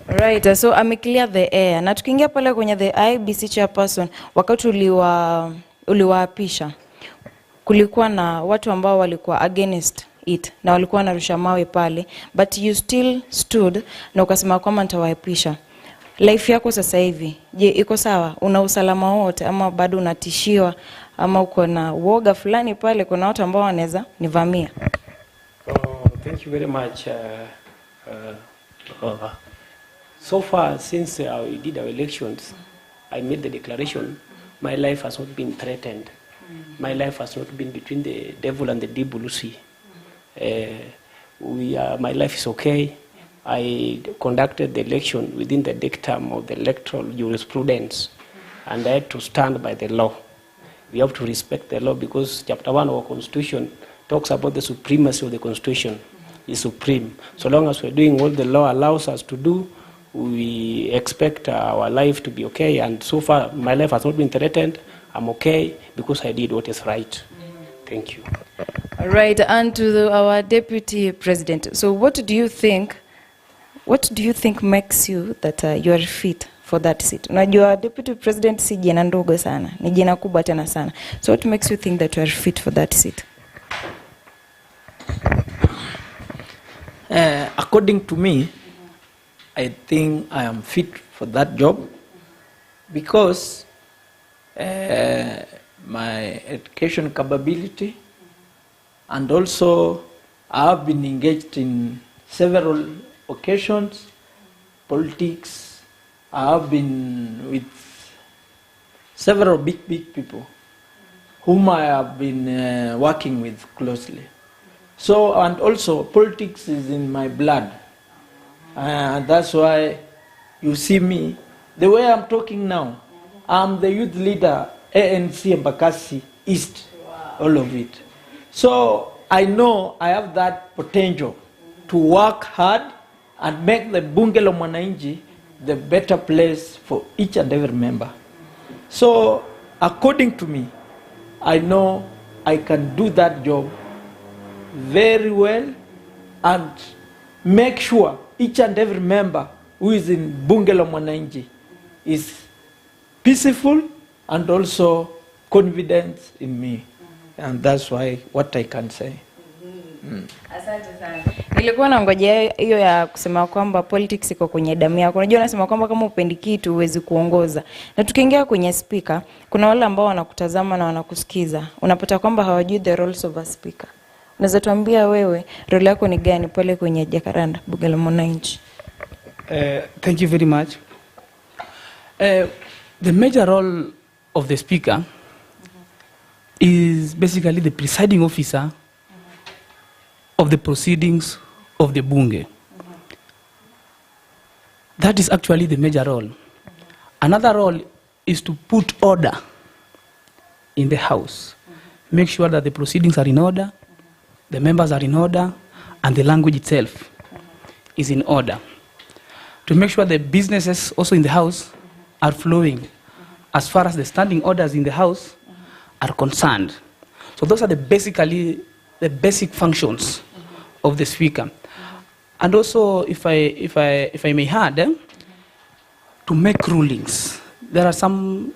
Right, so clear the air. Na tukiingia pale kwenye the IBC chairperson, wakati uliwaapisha, kulikuwa na watu ambao walikuwa against it na walikuwa narusha mawe pale, but you still stood na ukasema kwamba nitawaapisha. Life yako sasa hivi, je, iko sawa? Una usalama wote ama bado unatishiwa ama uko na uoga fulani pale, kuna watu ambao wanaweza nivamia? Thank you very much. So far, since we did our elections, I made the declaration, my life has not been threatened. My life has not been between the devil and the deep blue sea. My life is okay. I conducted the election within the dictum of the electoral jurisprudence, and I had to stand by the law. We have to respect the law because Chapter 1 of our Constitution talks about the supremacy of the Constitution. Is supreme. So long as we're doing what the law allows us to do, we expect our life to be okay. And so far, my life has not been threatened. I'm okay because I did what is right. Thank you. All right, and to our Deputy President. So what do you think What do you think makes you that you are fit for that seat? Unajua deputy president si jina ndogo sana, ni jina kubwa tena sana. So what makes you think that you are fit for that seat? According to me, I think I am fit for that job because my education capability, and also I have been engaged in several occasions, politics. I have been with several big people whom I have been working with closely. So, and also politics is in my blood. That's why you see me, the way I'm talking now, I'm the youth leader, ANC Embakasi East, all of it. So I know I have that potential to work hard and make the Bunge la Mwananchi the better place for each and every member. So according to me, I know I can do that job very well and make sure each and every member who is in Bunge la Mwananchi is peaceful and also confident in me. And that's why what I can say. Asante sana. Nilikuwa nangojea hiyo ya kusema kwamba politics iko kwenye damu yako. Unajua nasema kwamba kama upendi kitu huwezi kuongoza. Na tukiingia kwenye speaker, kuna wale ambao wanakutazama na wanakusikiza. Unapata kwamba hawajui the roles of a speaker. Unaweza tuambia wewe role yako ni gani pale kwenye Jacaranda Bunge la Mwananchi? Thank you very much. The major role of the speaker is basically the presiding officer of the proceedings of the Bunge. That is actually the major role. Another role is to put order in the House. Make sure that the proceedings are in order, the members are in order, and the language itself is in order. To make sure the businesses also in the House are flowing as far as the standing orders in the House are concerned. So those are basically the basic functions of the speaker. And also, if I may add, to make rulings. There are some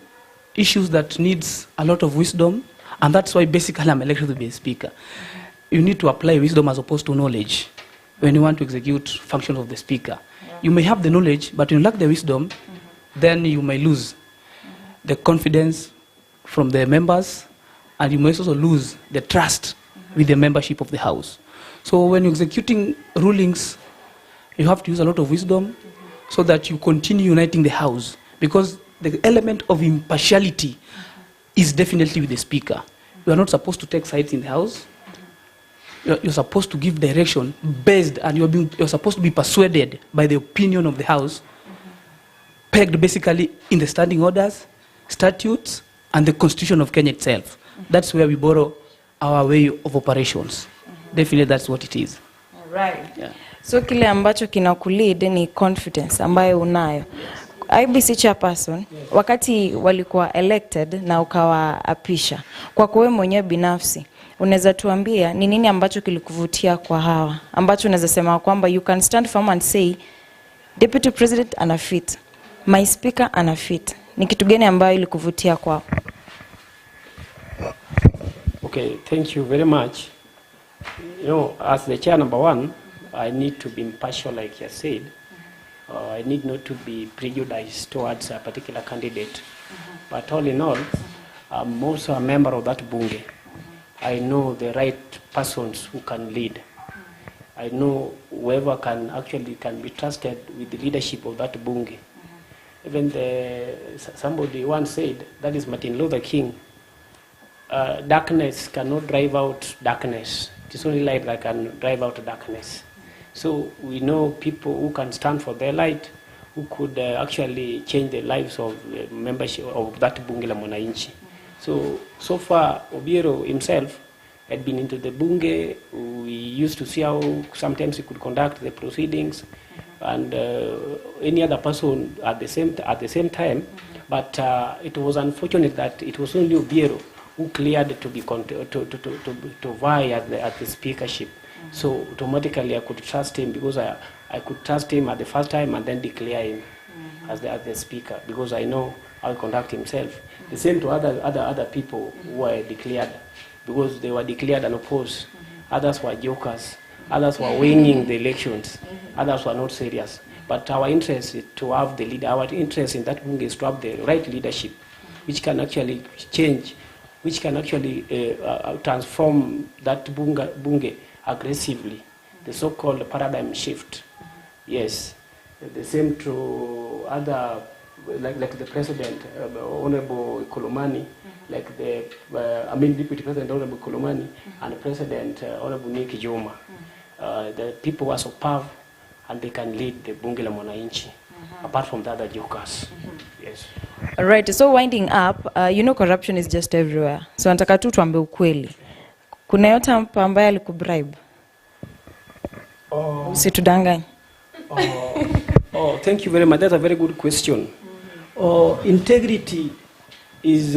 issues that needs a lot of wisdom, and that's why basically I'm elected to be a speaker. You need to apply wisdom as opposed to knowledge when you want to execute functions of the speaker. You may have the knowledge, but you lack the wisdom, then you may lose the confidence from the members, and you may also lose the trust with the membership of the House. So when you're executing rulings, you have to use a lot of wisdom so that you continue uniting the House, because the element of impartiality is definitely with the speaker. You are not supposed to take sides in the House. You're supposed to give direction based, and you're supposed to be persuaded by the opinion of the House, pegged basically in the standing orders, statutes, and the Constitution of Kenya itself. That's where we borrow our way of operations. Definitely that's what it is. All right. Yeah. So kile ambacho kinakulead ni confidence ambayo unayo. IBC chairperson, wakati walikuwa elected na ukawaapisha, kwa wewe mwenyewe binafsi, unaweza tuambia ni nini ambacho kilikuvutia kwa hawa, ambacho unaweza sema kwamba you can stand firm and say deputy president ana fit, my speaker ana fit. Ni kitu gani ambayo ilikuvutia kwao? Okay, thank you very much. You know, as the chair number one, I need to be impartial, like you said. I need not to be prejudiced towards a particular candidate. But all in all, I'm also a member of that Bunge. I know the right persons who can lead. I know whoever can be trusted with the leadership of that Bunge. Even somebody once said, that is Martin Luther King, darkness cannot drive out darkness. It is only light that can drive out darkness. So we know people who can stand for their light, who could actually change the lives of the membership of that Bunge la Mwananchi. So far, Obiero himself had been into the Bunge. We used to see how sometimes he could conduct the proceedings, and any other person at the same time. But it was unfortunate that it was only Obiero who cleared to vie at the speakership. So automatically I could trust him because I could trust him at the first time and then declare him as the speaker, because I know how he conduct himself. The same to other people who were declared, because they were declared and opposed. Others were jokers. Others were winging the elections. Others were not serious. But our interest is to have the leader. Our interest in that Bunge is to have the right leadership, which can actually change, which can actually transform that Bunge aggressively. The so-called paradigm shift. Yes. The same to other, like the president, Honorable Kolomani, like the, Deputy President Honorable Kolomani, and President Honorable Nick Joma. The people were superb, and they can lead the Bunge la Mwananchi, apart from the other jokers. Yes. All right, so winding up, you know corruption is just everywhere. So nataka tu tuambie ukweli. Kuna yote ambaye alikubribe? Usitudanganye. Thank you very much. That's a very good question. Integrity is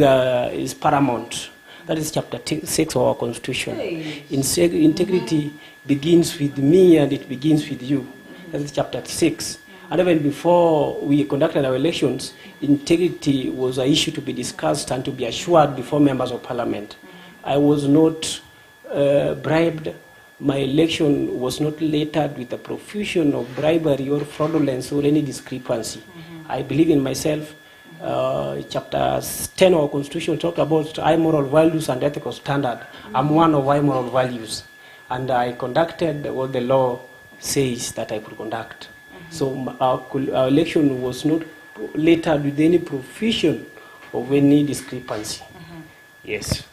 paramount. That is chapter 6 of our constitution. Integrity begins with me and it begins with you. That is chapter 6. And even before we conducted our elections, integrity was an issue to be discussed and to be assured before members of parliament. I was not bribed. My election was not lettered with a profusion of bribery or fraudulence or any discrepancy. I believe in myself. Chapter 10 of our constitution talk about high moral values and ethical standard. I'm one of high moral values. And I conducted what the law says that I could conduct. So our election was not lettered with any profusion of any discrepancy. Yes.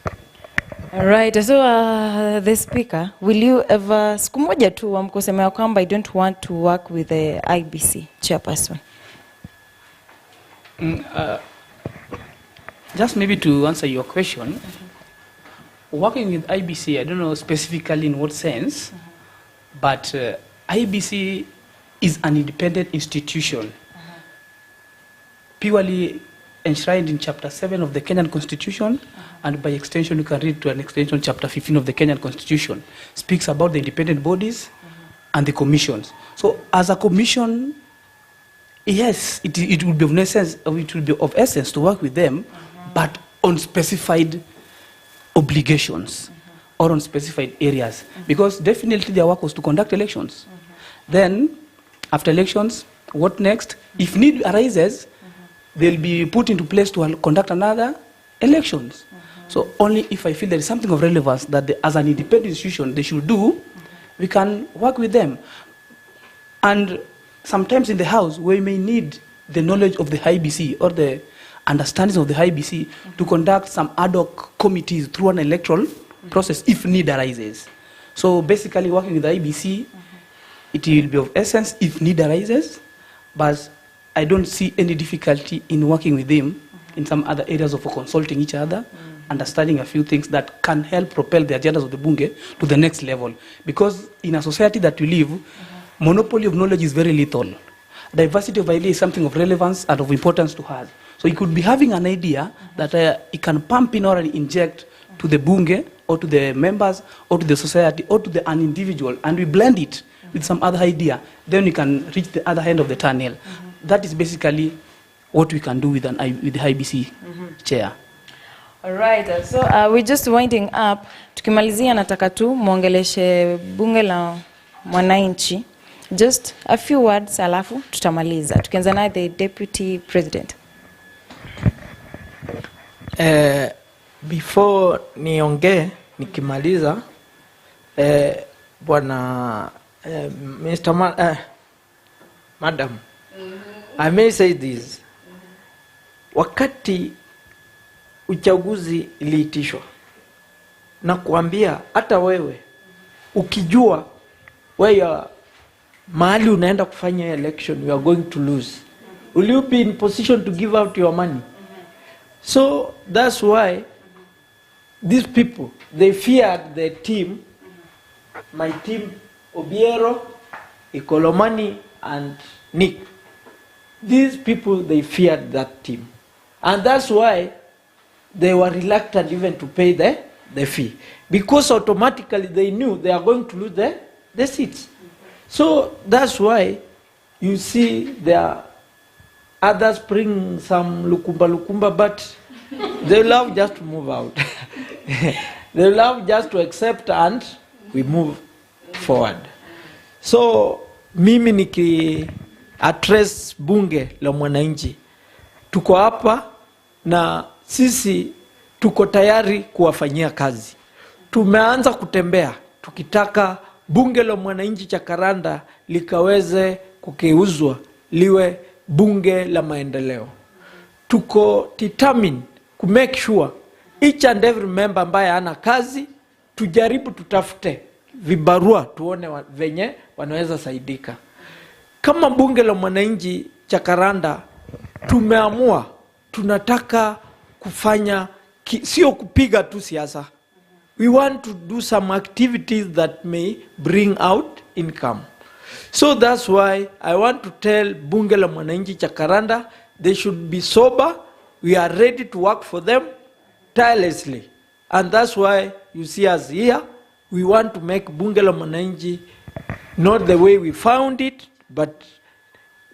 All right, so the speaker, will you ever, siku moja tu wamkusema kwamba I don't want to work with the IBC chairperson? Just maybe to answer your question, working with IBC, I don't know specifically in what sense, but IBC is an independent institution, purely enshrined in Chapter 7 of the Kenyan Constitution, and by extension you can read to an extension Chapter 15 of the Kenyan Constitution, speaks about the independent bodies and the commissions. So as a commission, yes, it would be of essence, to work with them, but on specified obligations or on specified areas, because definitely their work was to conduct elections. Then, after elections, what next? If need arises, they'll be put into place to conduct another elections. So only if I feel there is something of relevance that as an independent institution they should do, we can work with them. And sometimes in the House, we may need the knowledge of the IBC or the understanding of the IBC to conduct some ad hoc committees through an electoral process if need arises. So basically working with the IBC, it will be of essence if need arises, but I don't see any difficulty in working with them in some other areas of consulting each other, understanding a few things that can help propel the agendas of the Bunge to the next level. Because in a society that we live, monopoly of knowledge is very little. Diversity of ideas is something of relevance and of importance to us. So you could be having an idea that it can pump in or inject to the Bunge or to the members or to the society or to an individual, and we blend it with some other idea, then we can reach the other end of the tunnel. That is basically what we can do with the IBC chair. All right, so we're just winding up. Tukimalizia nataka tu muongeleshe Bunge la Mwananchi. Just a few words alafu tutamaliza. Tukianza na the Deputy President. Before niongee nikimaliza bwana Madam, I may say this. Wakati uchaguzi iliitishwa na kuambia hata wewe ukijua wewe mahali unaenda kufanya election you are going to lose, will you be in position to give out your money? So that's why these people, they feared the team, my team, Obiero, Ikolomani and Nick. These people, they feared that team. And that's why they were reluctant even to pay the fee. Because automatically they knew they are going to lose the seats. So that's why you see there others bring some lukumba, but they love just to move out. They love just to accept and we move forward. So mimi niki address bunge la mwananchi, tuko hapa na sisi tuko tayari kuwafanyia kazi. Tumeanza kutembea tukitaka bunge la mwananchi Jakaranda likaweze kugeuzwa liwe bunge la maendeleo. Tuko determined to make sure each and every member ambaye ana kazi, tujaribu tutafute vibarua tuone venye wanaweza saidika. Kama bunge la mwananchi Jakaranda tumeamua tunataka kufanya sio kupiga tu siasa. We want to do some activities that may bring out income. So that's why I want to tell bunge la mwananchi Jakaranda they should be sober. We are ready to work for them tirelessly. And that's why you see us here. We want to make bunge la mwananchi not the way we found it, but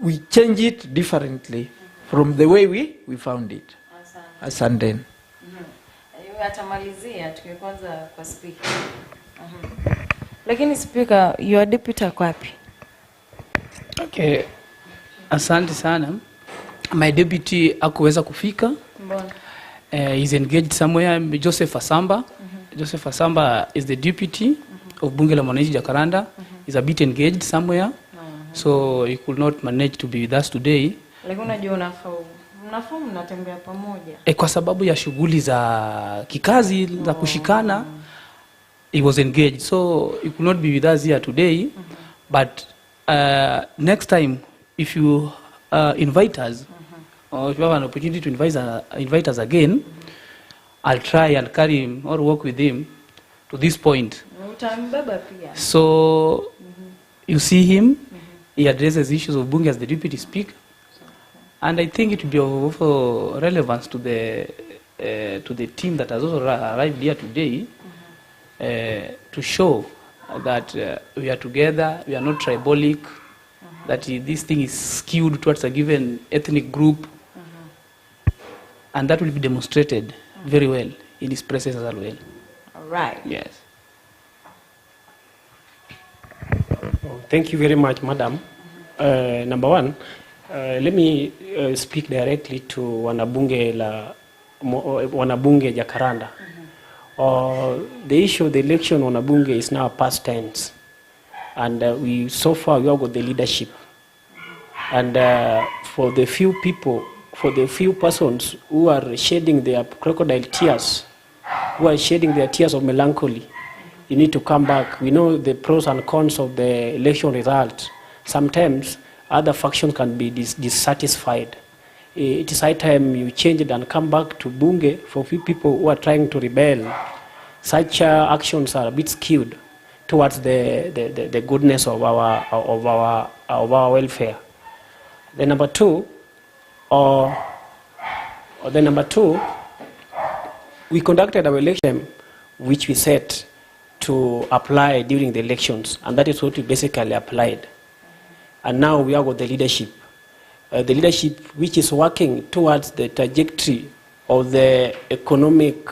we change it differently from the way we found it. Asante. Atamalizia tukikwanza kwa speaker. Lakini speaker, your deputy ako wapi? Okay. Asante sana. My deputy hakuweza kufika. Mbona? He's engaged somewhere. Joseph Asamba. Joseph Asamba is the deputy of Bunge la Mwananchi Jakaranda. He's a bit engaged somewhere. So he could not manage to be with us today. Lakini unajua mnafaa mnatembea pamoja. Kwa sababu ya shughuli za kikazi za kushikana, he was engaged. So he could not be with us here today. But next time, if you invite us, or if you have an opportunity to invite us again, I'll try and carry him or work with him to this point. So you see him, he addresses issues of Bunge as the deputy speaker. And I think it will be of relevance to the team that has also arrived here today to show that we are together, we are not tribalic, that this thing is skewed towards a given ethnic group, and that will be demonstrated very well in his presence as well. All right. Yes. Thank you very much, Madam. Number one, let me speak directly to wanabunge Jakaranda. The issue of the election wanabunge is now past tense, and so far we have got the leadership. And for the few people, for the few persons who are shedding their crocodile tears, who are shedding their tears of melancholy, you need to come back. We know the pros and cons of the election result. Sometimes other factions can be dissatisfied. It is high time you change it and come back to Bunge for few people who are trying to rebel. Such actions are a bit skewed towards the goodness of our welfare. Then number two, we conducted our election, which we set to apply during the elections, and that is what we basically applied. And now we have got the leadership which is working towards the trajectory of the economic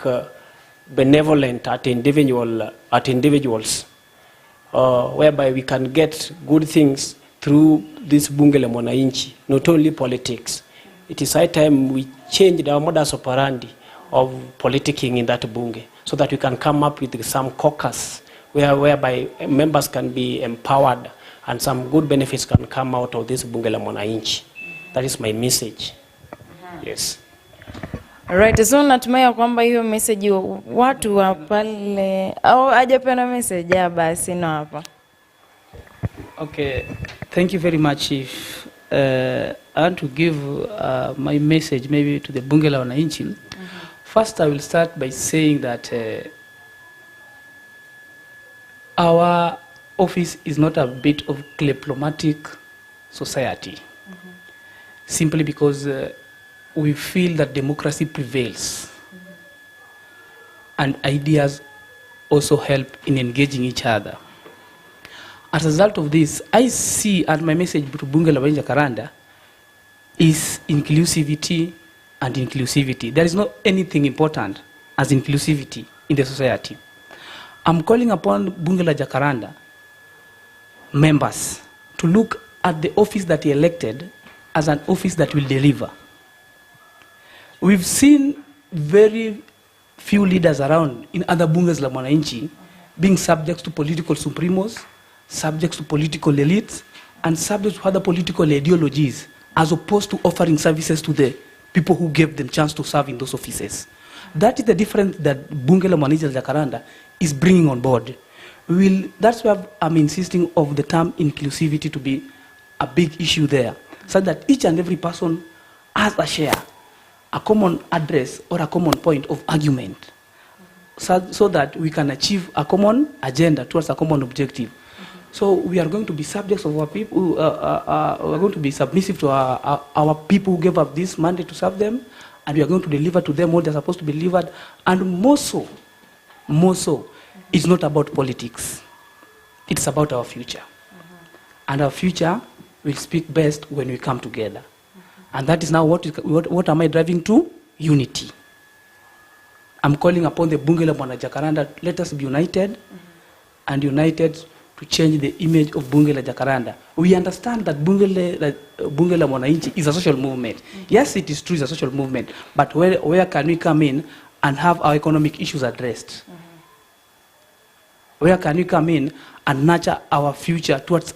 benevolent at individuals, whereby we can get good things through this Bunge la Mwananchi, not only politics. It is high time we changed our modus operandi of politicking in that Bunge, so that we can come up with some caucus whereby members can be empowered and some good benefits can come out of this Bunge la Mwananchi. That is my message. Yes. Alright, so natumai kwamba hiyo message watu wa pale au hajapenda message ya basi na hapa. Okay, thank you very much, Chief. I want to give my message maybe to the Bunge la Mwananchi. First, I will start by saying that our office is not a bit of diplomatic society, simply because we feel that democracy prevails, and ideas also help in engaging each other. as a result of this, I see, and my message to Bunge la Wananchi Jacaranda is inclusivity and inclusivity. There is not anything important as inclusivity in the society. I'm calling upon Bunge la Jacaranda members to look at the office that he elected as an office that will deliver. We've seen very few leaders around in other bunges la Mwananchi being subject to political supremos, subject to political elites, and subject to other political ideologies, as opposed to offering services to the people who gave them chance to serve in those offices. That is the difference that Bunge la Mwananchi Jacaranda is bringing on board. That's why I'm insisting of the term inclusivity to be a big issue there, so that each and every person has a share, a common address or a common point of argument, so that we can achieve a common agenda towards a common objective. So we are going to be subjects of our people, we are going to be submissive to our people who gave up this mandate to serve them, and we are going to deliver to them what they're supposed to be delivered. And more so, it's not about politics. It's about our future. And our future will speak best when we come together. And that is now what am I driving to? Unity. I'm calling upon the Bunge la Mwananchi Jacaranda, let us be united, and united to change the image of Bunge la Jacaranda. We understand that Bunge la Mwananchi is a social movement. Yes, it is true, it's a social movement, but where can we come in and have our economic issues addressed? Where can we come in and nurture our future towards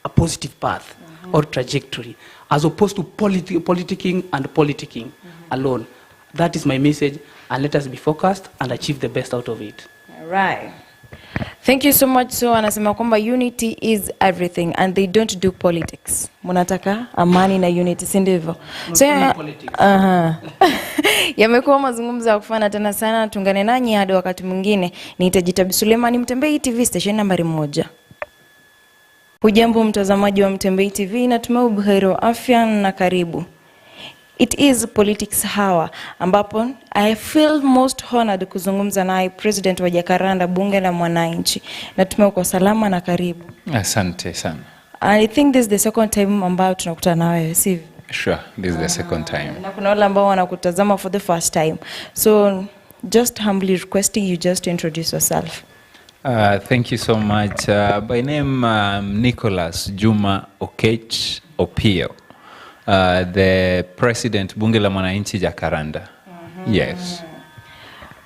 a positive path or trajectory, as opposed to politicking alone? That is my message, and let us be focused and achieve the best out of it. All right. Thank you so much. So anasema kwamba unity is everything and they don't do politics. Munataka amani na unity, si ndivyo? So yamekuwa mazungumzo ya kufana tena sana. Tungane nanyi hadi wakati mwingine. Nitajitabi Suleiman, Mutembei TV station nambari 1. Hujambo mtazamaji wa Mutembei TV, natumai buheri wa afya na karibu. It is politics hour, ambapo I feel most honored kuzungumza naye President wa Jacaranda, Bunge la Mwananchi. Natumai uko salama na karibu. Asante sana. I think this is the second time ambao tunakutana nawe, sivyo? Sure, this is the second time. Na kuna wale ambao wanakutazama for the first time. So just humbly requesting you just to introduce yourself. Thank you so much. By name Nicholas Juma Okech Opio. The President Bunge la Mwananchi Jacaranda. Yes.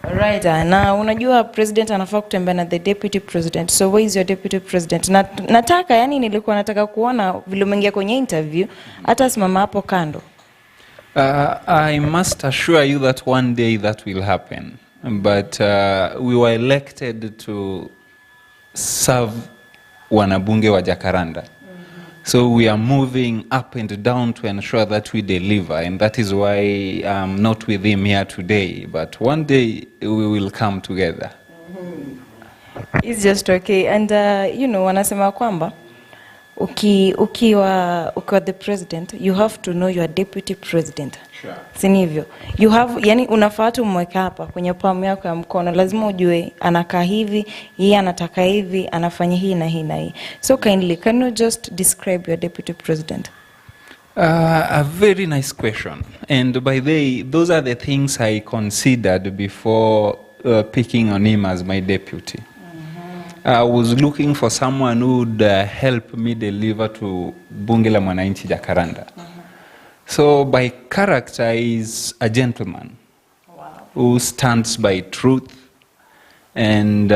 Right. Na unajua president anafaa kutembea na the deputy president. So where is your deputy president? Nataka nilikuwa nataka kuona vile umeingia kwenye interview hata simama hapo kando. I must assure you that one day that will happen. But we were elected to serve wanabunge wa Jacaranda. So we are moving up and down to ensure that we deliver, and that is why I'm not with him here today. But one day we will come together. It's just okay. And wanasema kwamba ukiwa the president, you have to know your deputy president. Sure. Sinivyo. You have, unafaa tu mweka hapa kwenye palmu yako ya mkono, lazima ujue anakaa hivi, yeye anataka hivi, anafanya hii na hii na hii. So kindly, can you just describe your deputy president? A very nice question. And by the way, those are the things I considered before picking on him as my deputy. I was looking for someone who would help me deliver to Bunge la Mwananchi Jacaranda. So by character, he's a gentleman. Wow. Who stands by truth, and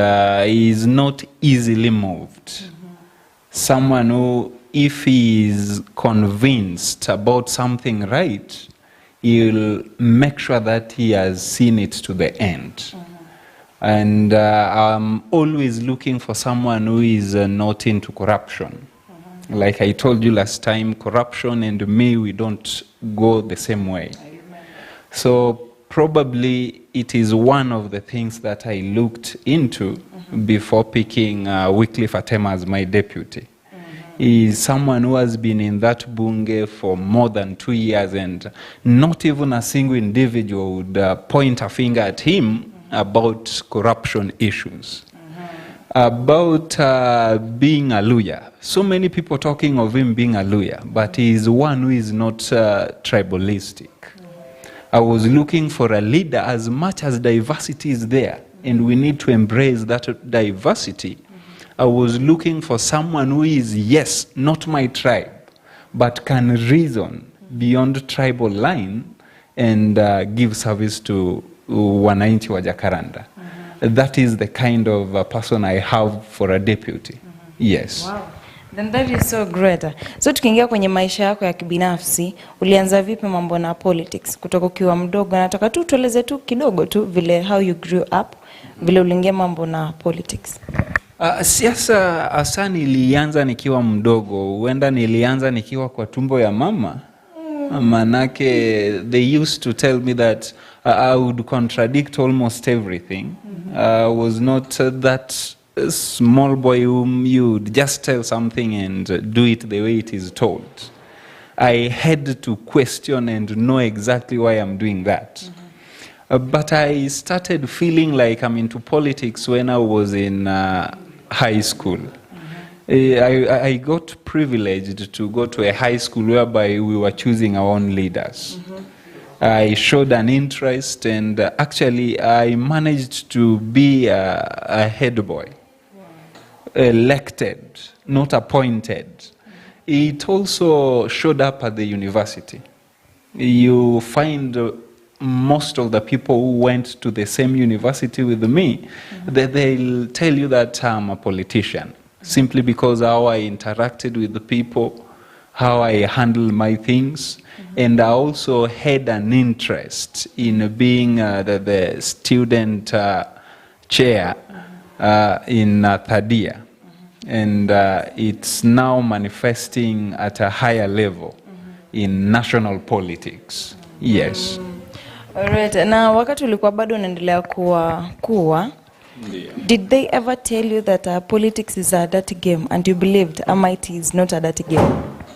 is not easily moved. Someone who, if he is convinced about something right, he'll make sure that he has seen it to the end. And I'm always looking for someone who is not into corruption. Like I told you last time, corruption and me, we don't go the same way. Amen. So probably it is one of the things that I looked into before picking Wycliffe Atema as my deputy. He is someone who has been in that bunge for more than 2 years, and not even a single individual would point a finger at him about corruption issues. About being a Luya. So many people talking of him being a Luya, but he is one who is not tribalistic. I was looking for a leader as much as diversity is there, and we need to embrace that diversity. I was looking for someone who is, yes, not my tribe, but can reason beyond tribal line and give service to wananchi wa Jacaranda. That is the kind of person I have for a deputy. Yes. Wow. Then that is so great. So tukiingia kwenye maisha yako ya kibinafsi, ulianza vipi mambo na politics? Kutoka ukiwa mdogo, nataka tu tueleze tu kidogo tu vile how you grew up, vile uliingia mambo na politics. Siasa hasa nilianza nikiwa mdogo, huenda nilianza nikiwa kwa tumbo ya mama. Manake they used to tell me that I would contradict almost everything. I was not that small boy whom you just tell something and do it the way it is told. I had to question and know exactly why I'm doing that. But I started feeling like I'm into politics when I was in high school. I got privileged to go to a high school whereby we were choosing our own leaders. I showed an interest, and actually I managed to be a head boy. Elected, not appointed. It also showed up at the university. You find most of the people who went to the same university with me, that they'll tell you that I'm a politician, simply because how I interacted with the people, how I handle my things, and I also had an interest in being the student chair in third year. And it's now manifesting at a higher level in national politics. Yes. Alright. Na wakati ulikuwa bado unaendelea kuwa did they ever tell you that politics is a dirty game, and you believed it is not a dirty game?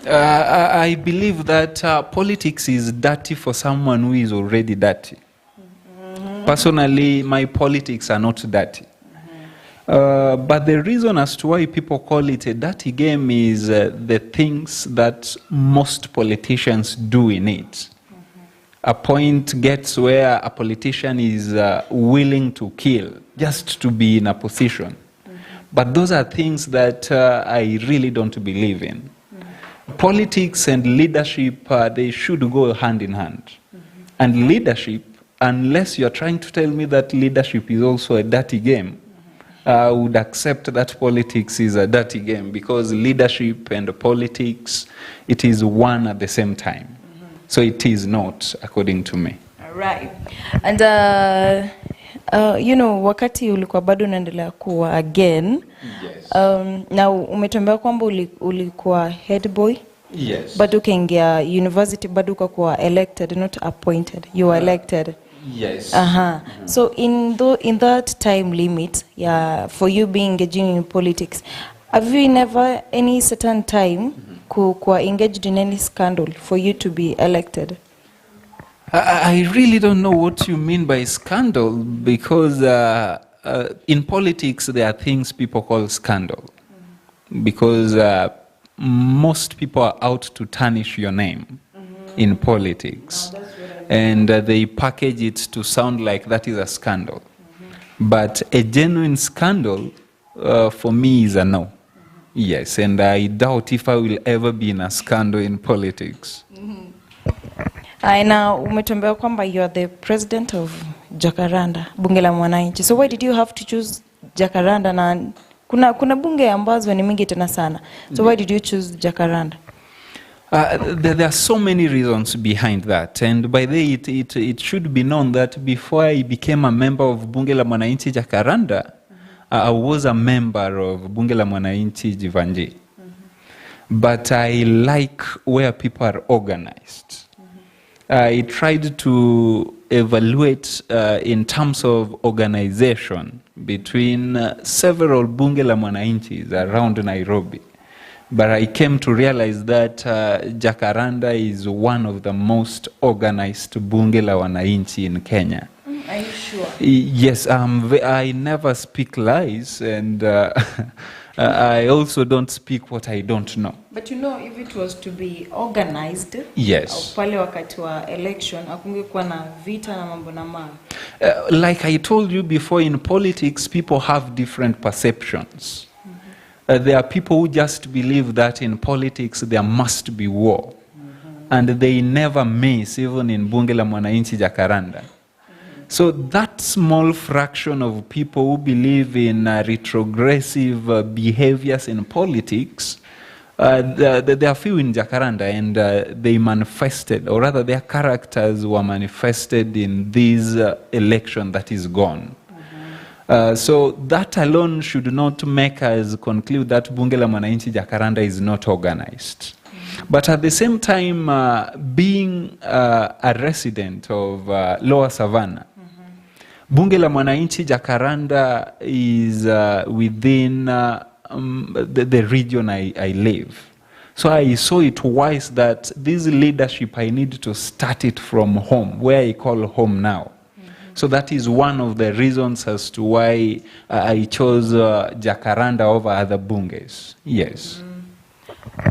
I believe that politics is dirty for someone who is already dirty. Personally, my politics are not dirty. But the reason as to why people call it a dirty game is the things that most politicians do in it. A point gets where a politician is willing to kill just to be in a position. But those are things that I really don't believe in. Politics and leadership, they should go hand in hand. And leadership, unless you're trying to tell me that leadership is also a dirty game, I would accept that politics is a dirty game, because leadership and politics, it is one at the same time. So it is not, according to me. Right. And, you know, wakati ulikuwa bado unaendelea kuwa again, Yes. na umetuambia kwamba ulikuwa head boy. Yes. But ukaingia university bado ukakuwa elected, not appointed. You were elected. Yes. So in that time limit, for you being engaging in politics, have you never any certain time engaged in any scandal for you to be elected? I really don't know what you mean by scandal, because in politics there are things people call scandal, because most people are out to tarnish your name in politics, and they package it to sound like that is a scandal. But a genuine scandal for me is a no. Yes, and I doubt if I will ever be in a scandal in politics. Now, umetuambia kwamba you are the president of Jacaranda, Bunge la Mwananchi. So why did you have to choose Jacaranda? Na kuna bunge ambazo ni mingi tena sana. So why did you choose Jacaranda? There are so many reasons behind that, and by the way, it should be known that before I became a member of Bunge la Mwananchi Jacaranda, I was a member of Bunge la Mwananchi Jivanji. But I like where people are organized. I tried to evaluate in terms of organization between several Bunge la Mwananchis around Nairobi. But I came to realize that Jacaranda is one of the most organized Bunge la Wananchi in Kenya. Are you sure? Yes, I never speak lies, and I also don't speak what I don't know. But you know, if it was to be organized, Yes. pale wakati wa election, hakungekuwa na vita na mambo na mawe. Like I told you before, in politics, people have different perceptions. There are people who just believe that in politics there must be war. And they never miss, even in Bunge la Mwananchi Jacaranda. So that small fraction of people who believe in retrogressive behaviors in politics, there are few in Jacaranda, and they manifested, or rather their characters were manifested in this election that is gone. So that alone should not make us conclude that Bunge la Mwananchi Jacaranda is not organized. But at the same time, being a resident of Lower Savannah, Bunge la Mwananchi Jacaranda is within the region I live. So I saw it wise that this leadership, I need to start it from home, where I call home now. So that is one of the reasons as to why I chose Jacaranda over other bunges. Yes.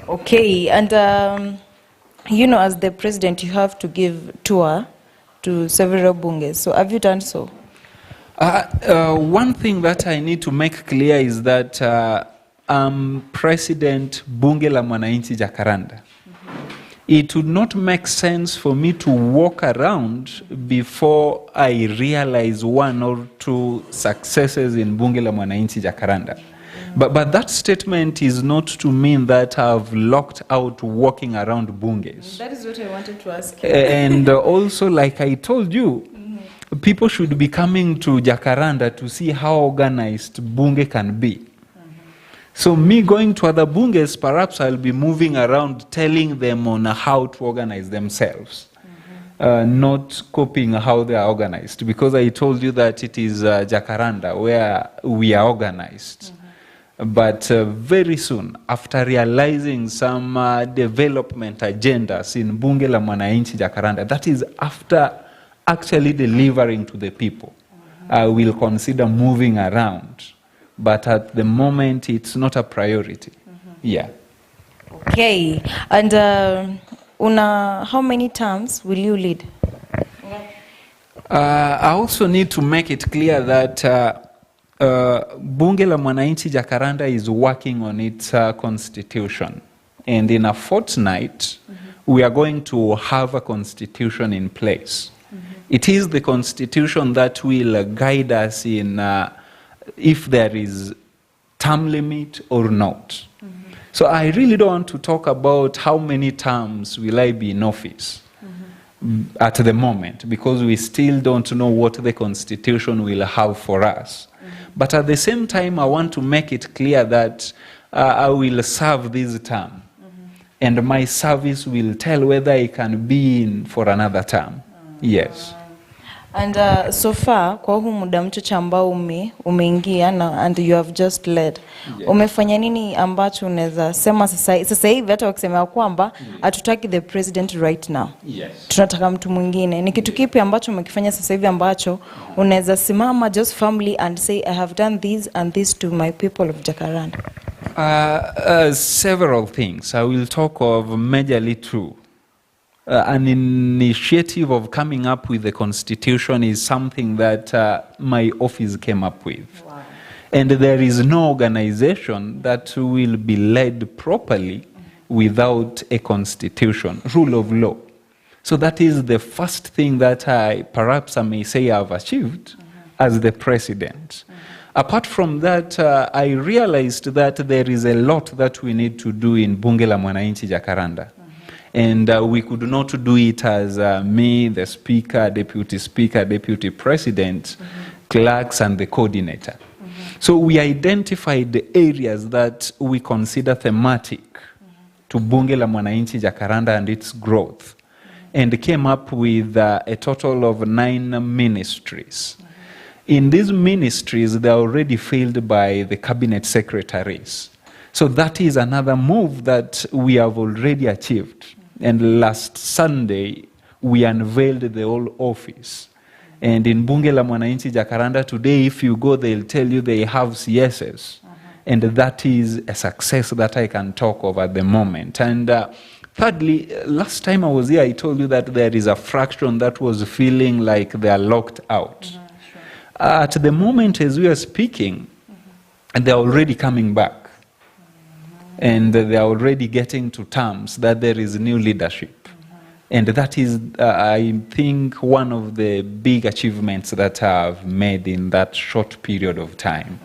Okay, and you know, as the president, you have to give tour to several bunges. So have you done so? One thing that I need to make clear is that I'm President Bunge la Mwananchi Jacaranda. It would not make sense for me to walk around before I realize one or two successes in Bunge la Mwananchi Jacaranda. But that statement is not to mean that I've locked out walking around bunges. That is what I wanted to ask you. And also, like I told you, people should be coming to Jacaranda to see how organized Bunge can be. So me going to other bunges, perhaps I'll be moving around telling them on how to organize themselves, not copying how they are organized. Because I told you that it is Jacaranda where we are organized. But very soon, after realizing some development agendas in Bunge la Mwananchi Jacaranda, that is after actually delivering to the people, I will consider moving around. But at the moment, it's not a priority. Yeah. Okay. And how many terms will you lead? I also need to make it clear that Bunge la Mwananchi Jacaranda is working on its constitution. And in a fortnight, we are going to have a constitution in place. It is the constitution that will guide us in if there is term limit or not. So I really don't want to talk about how many terms will I be in office at the moment, because we still don't know what the constitution will have for us. But at the same time, I want to make it clear that I will serve this term. And my service will tell whether I can be in for another term. Yes. And so far, kwa huu muda mchache ambao umeingia and you have just led, umefanya nini ambacho unaweza sema sasa hivi hata wakisema kwamba hatutaki the president right now, tunataka mtu mwingine? Ni kitu kipi ambacho umekifanya sasa hivi ambacho unaweza simama just firmly and say I have done this and this to my people of Jacaranda? Several things. I will talk of majorly two. An initiative of coming up with the constitution is something that my office came up with. Wow. And there is no organization that will be led properly without a constitution, rule of law. So that is the first thing that perhaps I may say I've achieved as the president. Apart from that, I realized that there is a lot that we need to do in Bunge la Mwananchi Jacaranda. And we could not do it as me, the speaker, deputy president, clerks, and the coordinator. So we identified the areas that we consider thematic to Bunge la Mwananchi Jacaranda and its growth, and came up with a total of 9 ministries. In these ministries, they are already filled by the cabinet secretaries. So that is another move that we have already achieved. And last Sunday, we unveiled the whole office. And in Bunge la Mwananchi Jacaranda today, if you go, they'll tell you they have CSs. And that is a success that I can talk of at the moment. And thirdly, last time I was here, I told you that there is a fraction that was feeling like they are locked out. At the moment, as we are speaking, they're already coming back. And they are already getting to terms that there is new leadership. And that is, I think, one of the big achievements that I've made in that short period of time.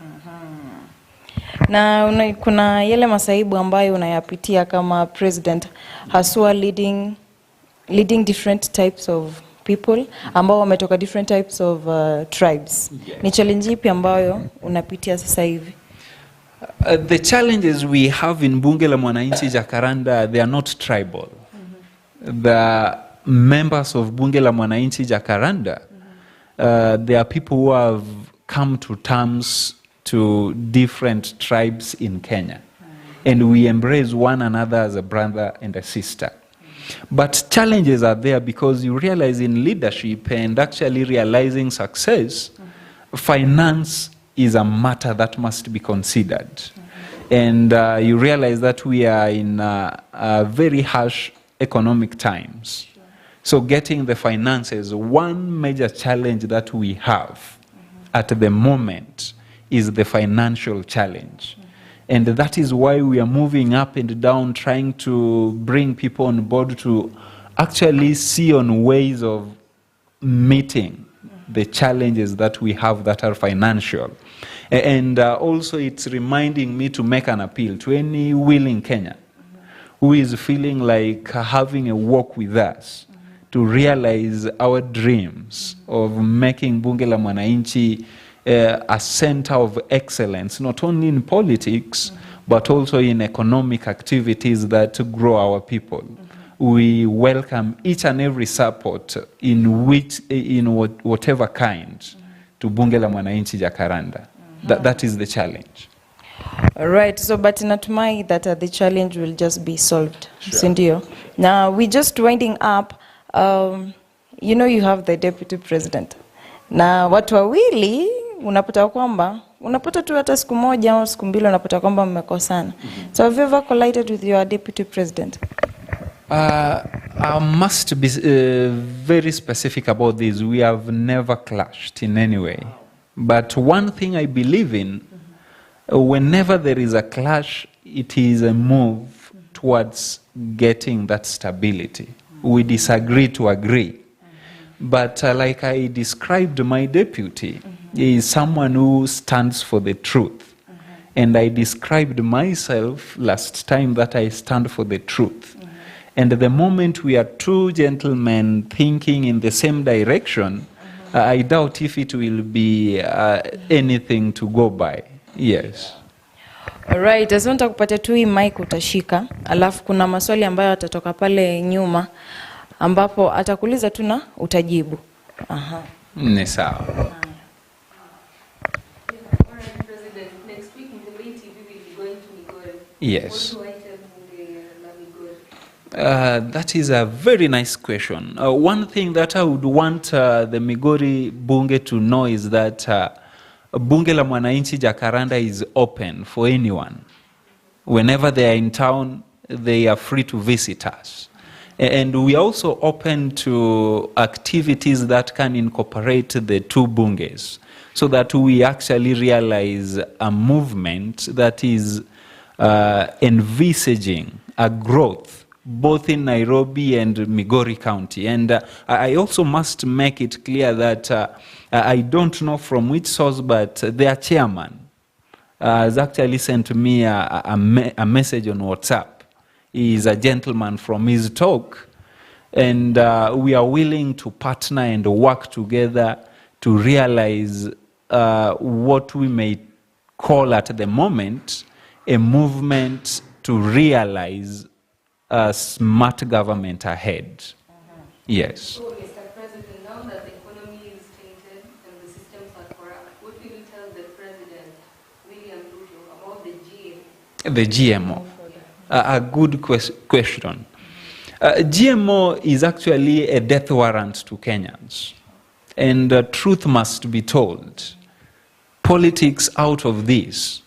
Na kuna yale masaibu ambayo unayapitia kama president, haswa leading different types of people ambao wametoka different types of tribes. Yes. Ni challenge ipi ambayo unapitia sasa hivi? The challenges we have in Bunge la Mwananchi Jacaranda, they are not tribal. The members of Bunge la Mwananchi Jacaranda, they are people who have come to terms to different tribes in Kenya. And we embrace one another as a brother and a sister. But challenges are there because you realize in leadership and actually realizing success, finance is a matter that must be considered. And you realize that we are in very harsh economic times. So getting the finances, one major challenge that we have at the moment is the financial challenge. And that is why we are moving up and down, trying to bring people on board to actually see on ways of meeting the challenges that we have that are financial. And also it's reminding me to make an appeal to any willing Kenyan who is feeling like having a walk with us to realize our dreams of making Bunge la Mwananchi a center of excellence, not only in politics, but also in economic activities that grow our people. We welcome each and every support in whatever kind to Bunge la Mwananchi Jacaranda. That is the challenge. All right, so but natumai that the challenge will just be solved. Sure. Sindio. Now we just winding up. You know you have the deputy president. Na watu wawili unapata tu hata siku moja au siku mbili unapata kwamba mmekosana. So have you ever collided with your deputy president? I must be very specific about this. We have never clashed in any way. But one thing I believe in, whenever there is a clash, it is a move towards getting that stability. We disagree to agree. But like I described, my deputy is someone who stands for the truth. And I described myself last time that I stand for the truth. And the moment we are two gentlemen thinking in the same direction, I doubt if it will be anything to go by. Yes. Alright, asante kupata tu hii mic utashika. Alafu kuna maswali ambayo atatoka pale nyuma ambapo atakuuliza tu na utajibu. Aha. Ni sawa. Alright, President, next week Mutembei TV will be going to Migori. Yes. What do I tell Bunge la Migori? That is a very nice question. One thing that I would want the Migori Bunge to know is that Bunge la Mwananchi Jacaranda is open for anyone. Whenever they are in town, they are free to visit us. And we are also open to activities that can incorporate the two bunges so that we actually realize a movement that is envisaging a growth both in Nairobi and Migori County. And I also must make it clear that I don't know from which source, but their chairman has actually sent me a message on WhatsApp. He is a gentleman from his talk, and we are willing to partner and work together to realize what we may call at the moment a movement to realize a smart government ahead. Yes. So, Mr. President, now that the economy is tainted and the systems are corrupt, what will you tell the President, William Ruto, about the GMO? The GMO. A good question. GMO is actually a death warrant to Kenyans. and truth must be told. Politics out of this.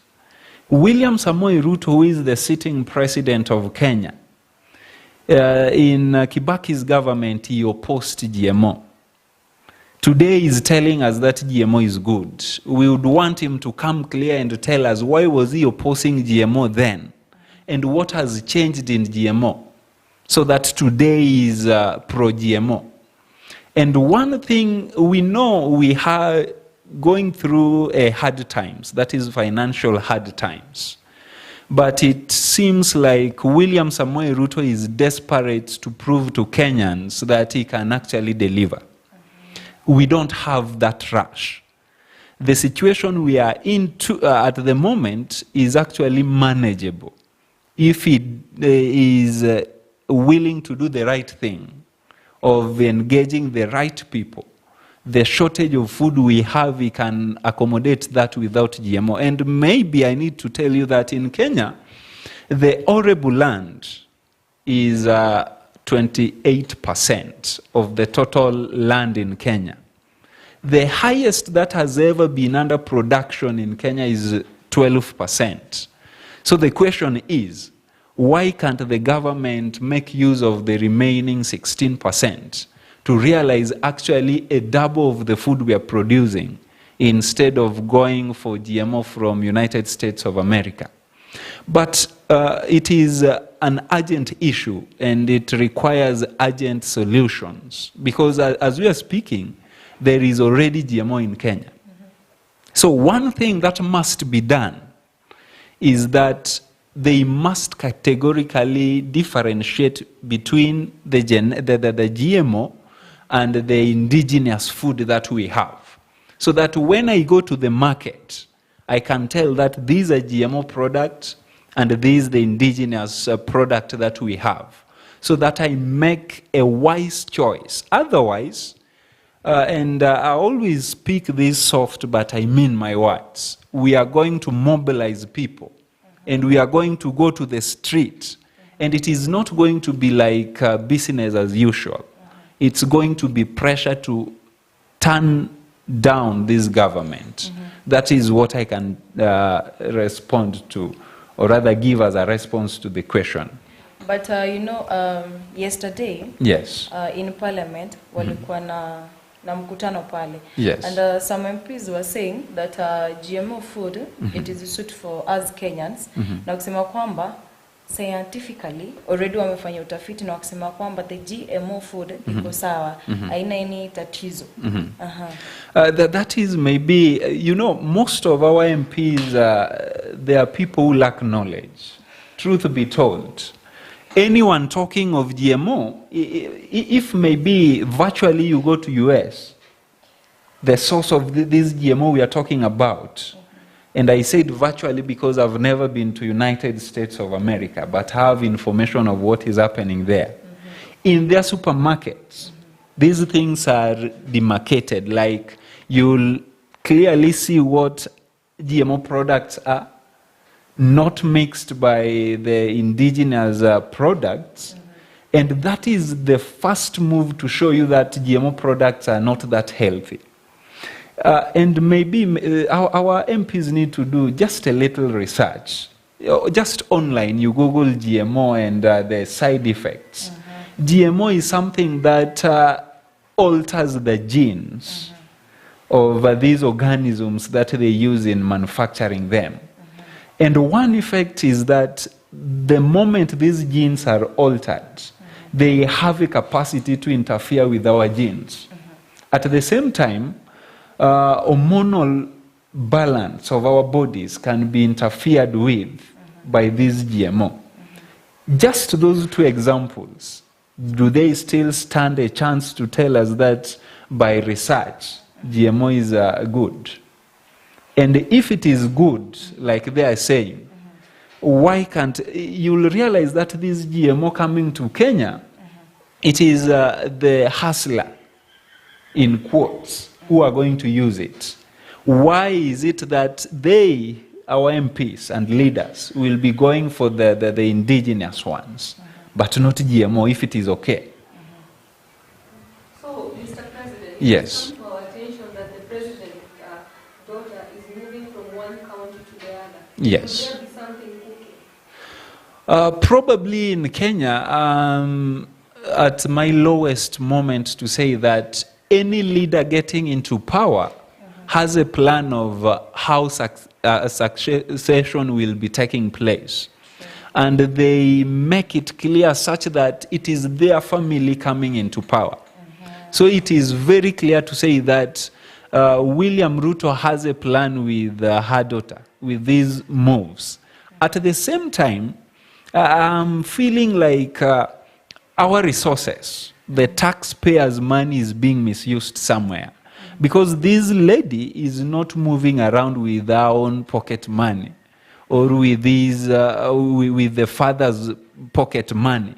William Samoei Ruto, who is the sitting president of Kenya, in Kibaki's government, he opposed GMO. Today he's telling us that GMO is good. We would want him to come clear and tell us why was he opposing GMO then, and what has changed in GMO, so that today is pro-GMO. And one thing we know, we are going through hard times, that is financial hard times. But it seems like William Samoei Ruto is desperate to prove to Kenyans that he can actually deliver. We don't have that rush. The situation we are in at the moment is actually manageable if he is willing to do the right thing of engaging the right people. The shortage of food we have, we can accommodate that without GMO. And maybe I need to tell you that in Kenya, the arable land is 28% of the total land in Kenya. The highest that has ever been under production in Kenya is 12%. So the question is, why can't the government make use of the remaining 16% to realize actually a double of the food we are producing instead of going for GMO from United States of America? But it is an urgent issue, and it requires urgent solutions, because as we are speaking, there is already GMO in Kenya. So one thing that must be done is that they must categorically differentiate between the GMO and the indigenous food that we have, so that when I go to the market, I can tell that these are GMO products and these are the indigenous product that we have, so that I make a wise choice. Otherwise, and I always speak this soft, but I mean my words, we are going to mobilize people, and we are going to go to the street, and it is not going to be like business as usual. It's going to be pressure to turn down this government. That is what I can respond to, or rather give as a response to the question. But yesterday, yes, in Parliament, walikuwa na mkutano pale. Yes. And some MPs were saying that GMO food, it is suitable for us Kenyans. Na kusema kwamba scientifically already wamefanya utafiti na kusema kwamba the GMO food iko sawa, haina any tatizo. That is maybe, most of our MPs, they are people who lack knowledge. Truth be told, anyone talking of GMO, if maybe virtually you go to US, the source of this GMO we are talking about, and I said virtually because I've never been to United States of America, but have information of what is happening there. In their supermarkets, these things are demarcated, like you'll clearly see what GMO products are, not mixed by the indigenous products, and that is the first move to show you that GMO products are not that healthy. And maybe our MPs need to do just a little research. Just online, you Google GMO and the side effects. GMO is something that alters the genes of these organisms that they use in manufacturing them. And one effect is that the moment these genes are altered, they have a capacity to interfere with our genes. At the same time, hormonal balance of our bodies can be interfered with by this GMO. Just those two examples, do they still stand a chance to tell us that by research, GMO is good? And if it is good, like they are saying, why can't, you'll realize that this GMO coming to Kenya, it is the hustler, in quotes, who are going to use it. Why is it that they, our MPs and leaders, will be going for the indigenous ones, but not GMO if it is okay? So, Mr. President, yes. for our Yes. Probably in Kenya, at my lowest moment to say that any leader getting into power has a plan of how succession will be taking place. And they make it clear such that it is their family coming into power. So it is very clear to say that William Ruto has a plan with her daughter, with these moves. At the same time, I'm feeling like our resources, the taxpayers' money is being misused somewhere. Because this lady is not moving around with her own pocket money or with, with the father's pocket money,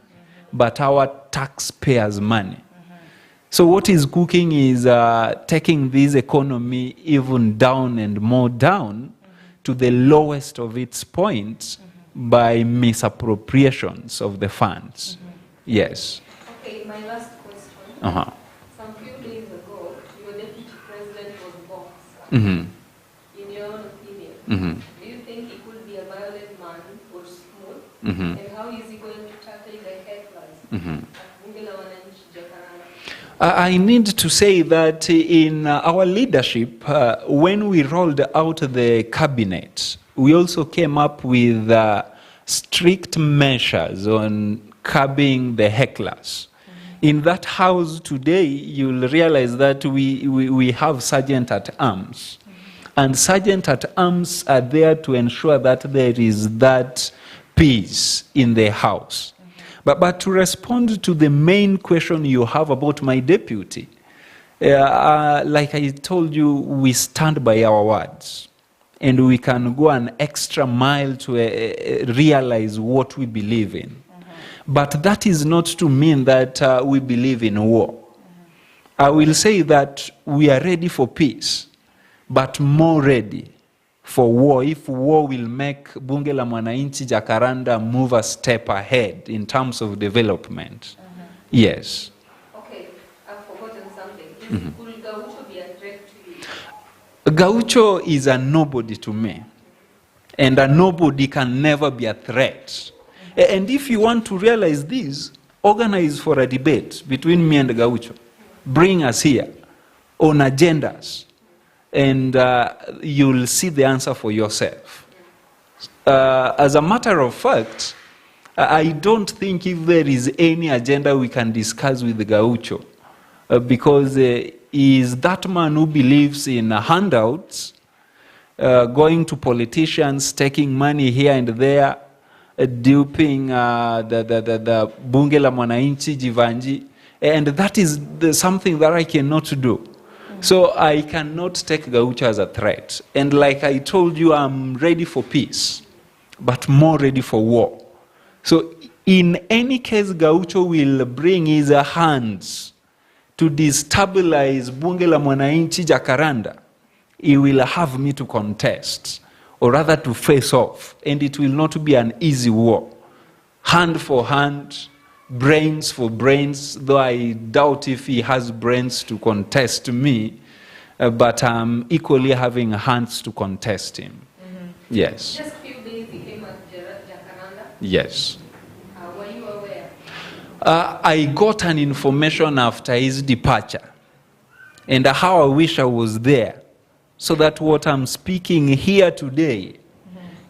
but our taxpayers' money. So what is cooking is taking this economy even down and more down to the lowest of its points by misappropriations of the funds. Yes. Okay, my last question. Some few days ago, your deputy president was boxed. In your own opinion, do you think he could be a violent man or smooth? And how is he going to tackle the hecklers at Bunge la Mwananchi Jakaranda? I need to say that in our leadership, when we rolled out the cabinet, we also came up with strict measures on curbing the hecklers. In that house today, you'll realize that we have sergeant at arms. And sergeant at arms are there to ensure that there is that peace in the house. But to respond to the main question you have about my deputy, like I told you, we stand by our words. And we can go an extra mile to realize what we believe in. But that is not to mean that we believe in war. I will say that we are ready for peace, but more ready for war if war will make Bunge la Mwananchi Jakaranda move a step ahead in terms of development. Yes. Okay, I've forgotten something. Will Gaucho be a threat to you? Gaucho is a nobody to me. And a nobody can never be a threat. And if you want to realize this, organize for a debate between me and Gaucho. Bring us here on agendas. And you'll see the answer for yourself. As a matter of fact, I don't think if there is any agenda we can discuss with the Gaucho, because he is that man who believes in handouts, going to politicians, taking money here and there, duping the Bunge la Mwananchi Jivanji, and that is something that I cannot do. So I cannot take Gaucho as a threat. And like I told you, I'm ready for peace, but more ready for war. So in any case, Gaucho will bring his hands to destabilize Bunge la Mwananchi Jakaranda. He will have me to contest, or rather to face off, and it will not be an easy war. Hand for hand, brains for brains, though I doubt if he has brains to contest me, but I'm equally having hands to contest him. Yes. Just a few days he came at Jakaranda. Yes. Were you aware? I got an information after his departure, and how I wish I was there, so that what I'm speaking here today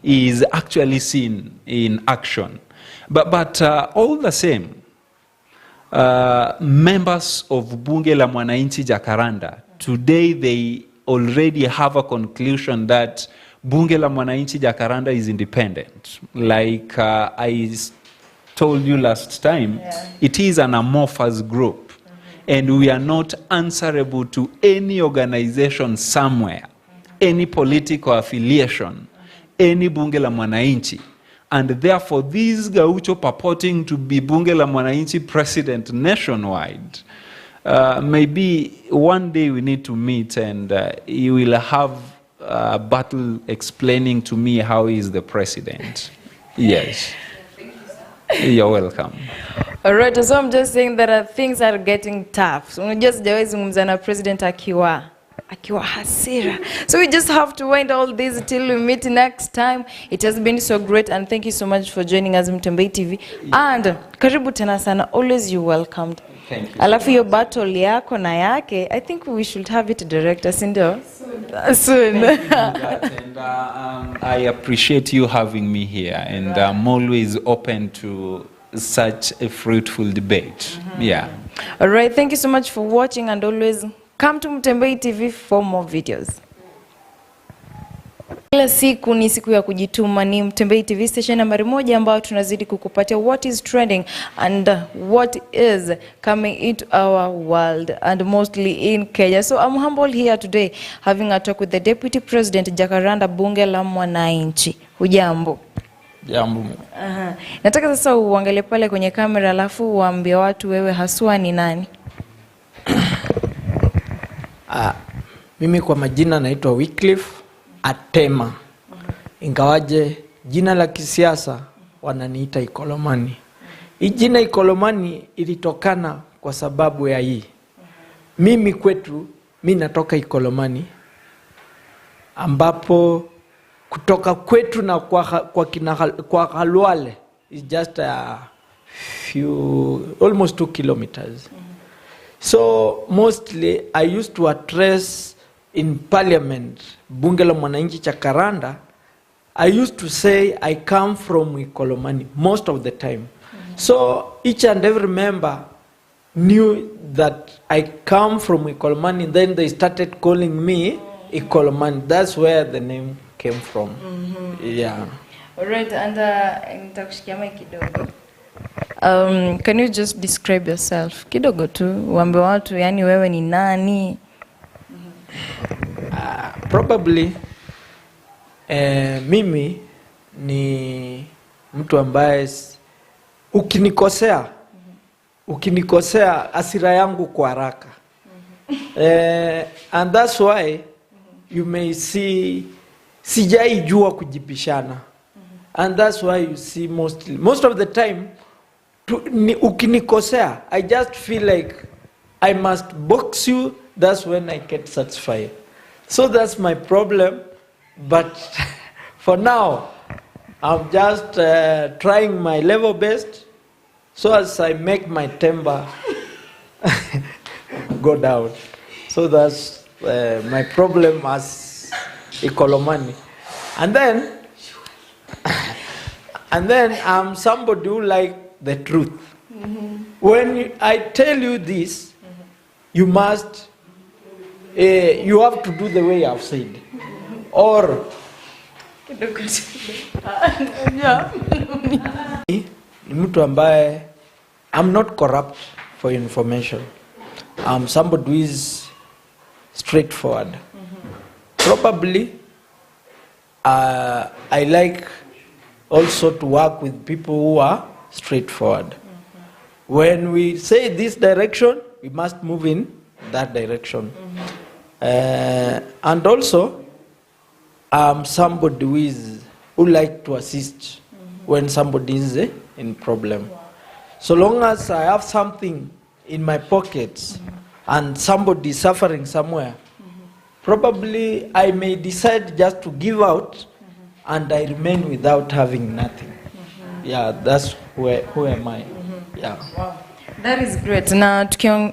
is actually seen in action. But all the same, members of Bunge la Mwananchi Jakaranda, today they already have a conclusion that Bunge la Mwananchi Jakaranda is independent. Like I told you last time, it is an amorphous group. And we are not answerable to any organization somewhere, any political affiliation, any Bunge la Mwananchi. And therefore, this Gaucho purporting to be Bunge la Mwananchi president nationwide, maybe one day we need to meet and he will have a battle explaining to me how he is the president. Yes. You're welcome. All right, so I'm just saying that things are getting tough. So unajua sijawahi zungumza na president akiwa akiwa hasira. So we just have to wind all this till we meet next time. It has been so great and thank you so much for joining us Mutembei TV. And karibu tena sana, always you welcomed. Thank you. Alafu your battle yako na yake, I think we should have it direct, sindio? Soon. And I appreciate you having me here, and I'm always open to such a fruitful debate. Yeah. All right, thank you so much for watching and always come to Mutembei TV for more videos. Kila siku ni siku ya kujituma, ni Mutembei TV station nambari 1 ambao tunazidi kukupatia what is trending and what is coming into our world and mostly in Kenya. So I'm humble here today having a talk with the Deputy President Jacaranda Bunge la Mwananchi. Hujambo? Jambo. Nataka sasa uangalie pale kwenye kamera alafu uambie watu wewe haswa ni nani? Mimi kwa majina naitwa Wycliffe Atema. Ingawaje jina la kisiasa wananiita Ikolomani. Hii jina Ikolomani ilitokana kwa sababu ya hii. Mimi kwetu, mimi natoka Ikolomani, ambapo kutoka kwetu na kwa Halwale is just a few, almost 2 kilometers. So mostly I used to address in parliament, Bunge la Mwananchi Jacaranda, I used to say I come from Ikolomani most of the time. So each and every member knew that I come from Ikolomani, then they started calling me Ikolomani. That's where the name came from. Yeah. All right, and nitakushikia mic kidogo. Can you just describe yourself kidogo tu, uambie watu yani wewe ni nani? Probably mimi ni mtu ambaye ukinikosea hasira yangu kwa haraka. And that's why you may see sijaijua kujipishana. And that's why you see most of the time ukinikosea, I just feel like I must box you. That's when I get satisfied. So that's my problem. But for now, I'm just trying my level best so as I make my temper go down. So that's my problem as Ikolomani. And then I'm somebody who like the truth. When I tell you this, you must, you have to do the way I've said. Or ni mtu ambaye I'm not corrupt for information. I'm somebody who is straightforward. Probably I like also to work with people who are straightforward. When we say this direction, we must move in that direction. And also, I'm somebody who like to assist when somebody is in problem. So long as I have something in my pockets and somebody is suffering somewhere, probably I may decide just to give out and I remain without having nothing. Yeah, that's who am I. Yeah. Wow. That is great. Na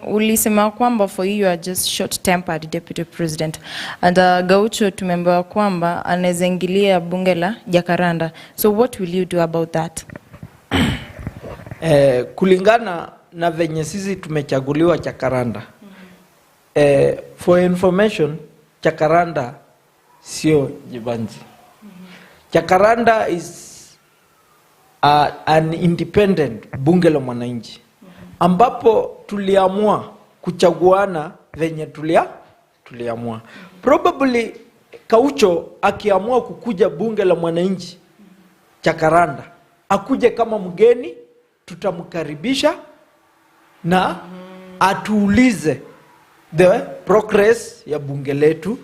ulisema kwamba for you are just short-tempered deputy president. And Gaucho tumeambiwa kwamba anaweza ingilia bunge la Jacaranda. So what will you do about that? Kulingana na venye sisi tumechaguliwa Jacaranda. For information, Jacaranda sio Jibanzi. Jacaranda is an independent bunge la Mwananchi, ambapo tuliamua kuchaguana venye tuliamua. Probably Kaucho akiamua kukuja bunge la Mwananchi Jacaranda, akuje kama mgeni, tutamkaribisha na atuulize the progress ya bunge letu,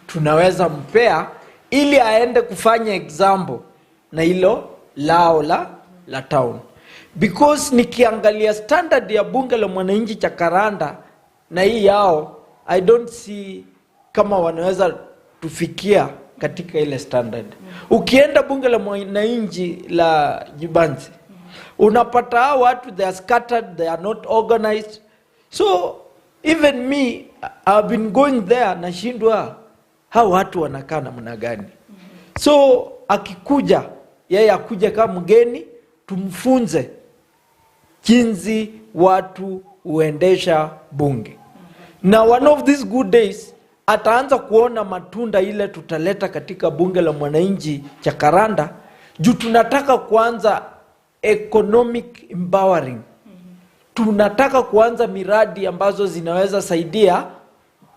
tunaweza mpea ili aende kufanya example na hilo lao la town. Because nikiangalia standard ya bunge la Mwananchi Jacaranda na hii yao, I don't see kama wanaweza tufikia katika ile standard. Ukienda bunge la mwananchi la Jibanzi, unapata hao watu, they are scattered, they are not organized. So even me, I've been going there, nashindwa hao watu wanakaa namna gani. So akikuja, yeye akuja kama mgeni, tumfunze jinsi watu huendesha bunge. Na one of these good days, ataanza kuona matunda ile tutaleta katika bunge la mwananchi cha Karanda, juu tunataka kuanza economic empowering. Tunataka kuanza miradi ambazo zinaweza saidia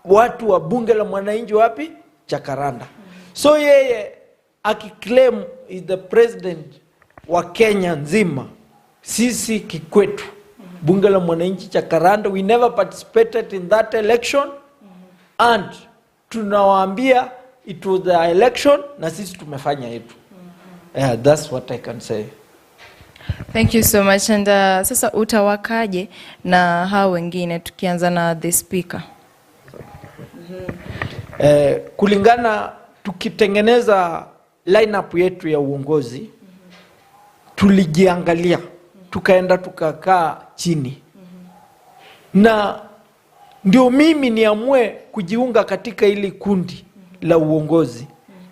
watu wa bunge la mwananchi wapi? Cha Karanda. So yeye akiclaim is the president wa Kenya nzima, sisi kikwetu bunge la mwananchi cha Karanda, we never participated in that election, and tunawaambia it was the election na sisi tumefanya yetu. Yeah, that's what I can say. Thank you so much. And sasa utawakaje na hao wengine, tukianza na the speaker? Kulingana tukitengeneza lineup yetu ya uongozi, tulijiangalia, tukaenda tukakaa chini. Na ndio mimi niamue kujiunga katika ili kundi la uongozi.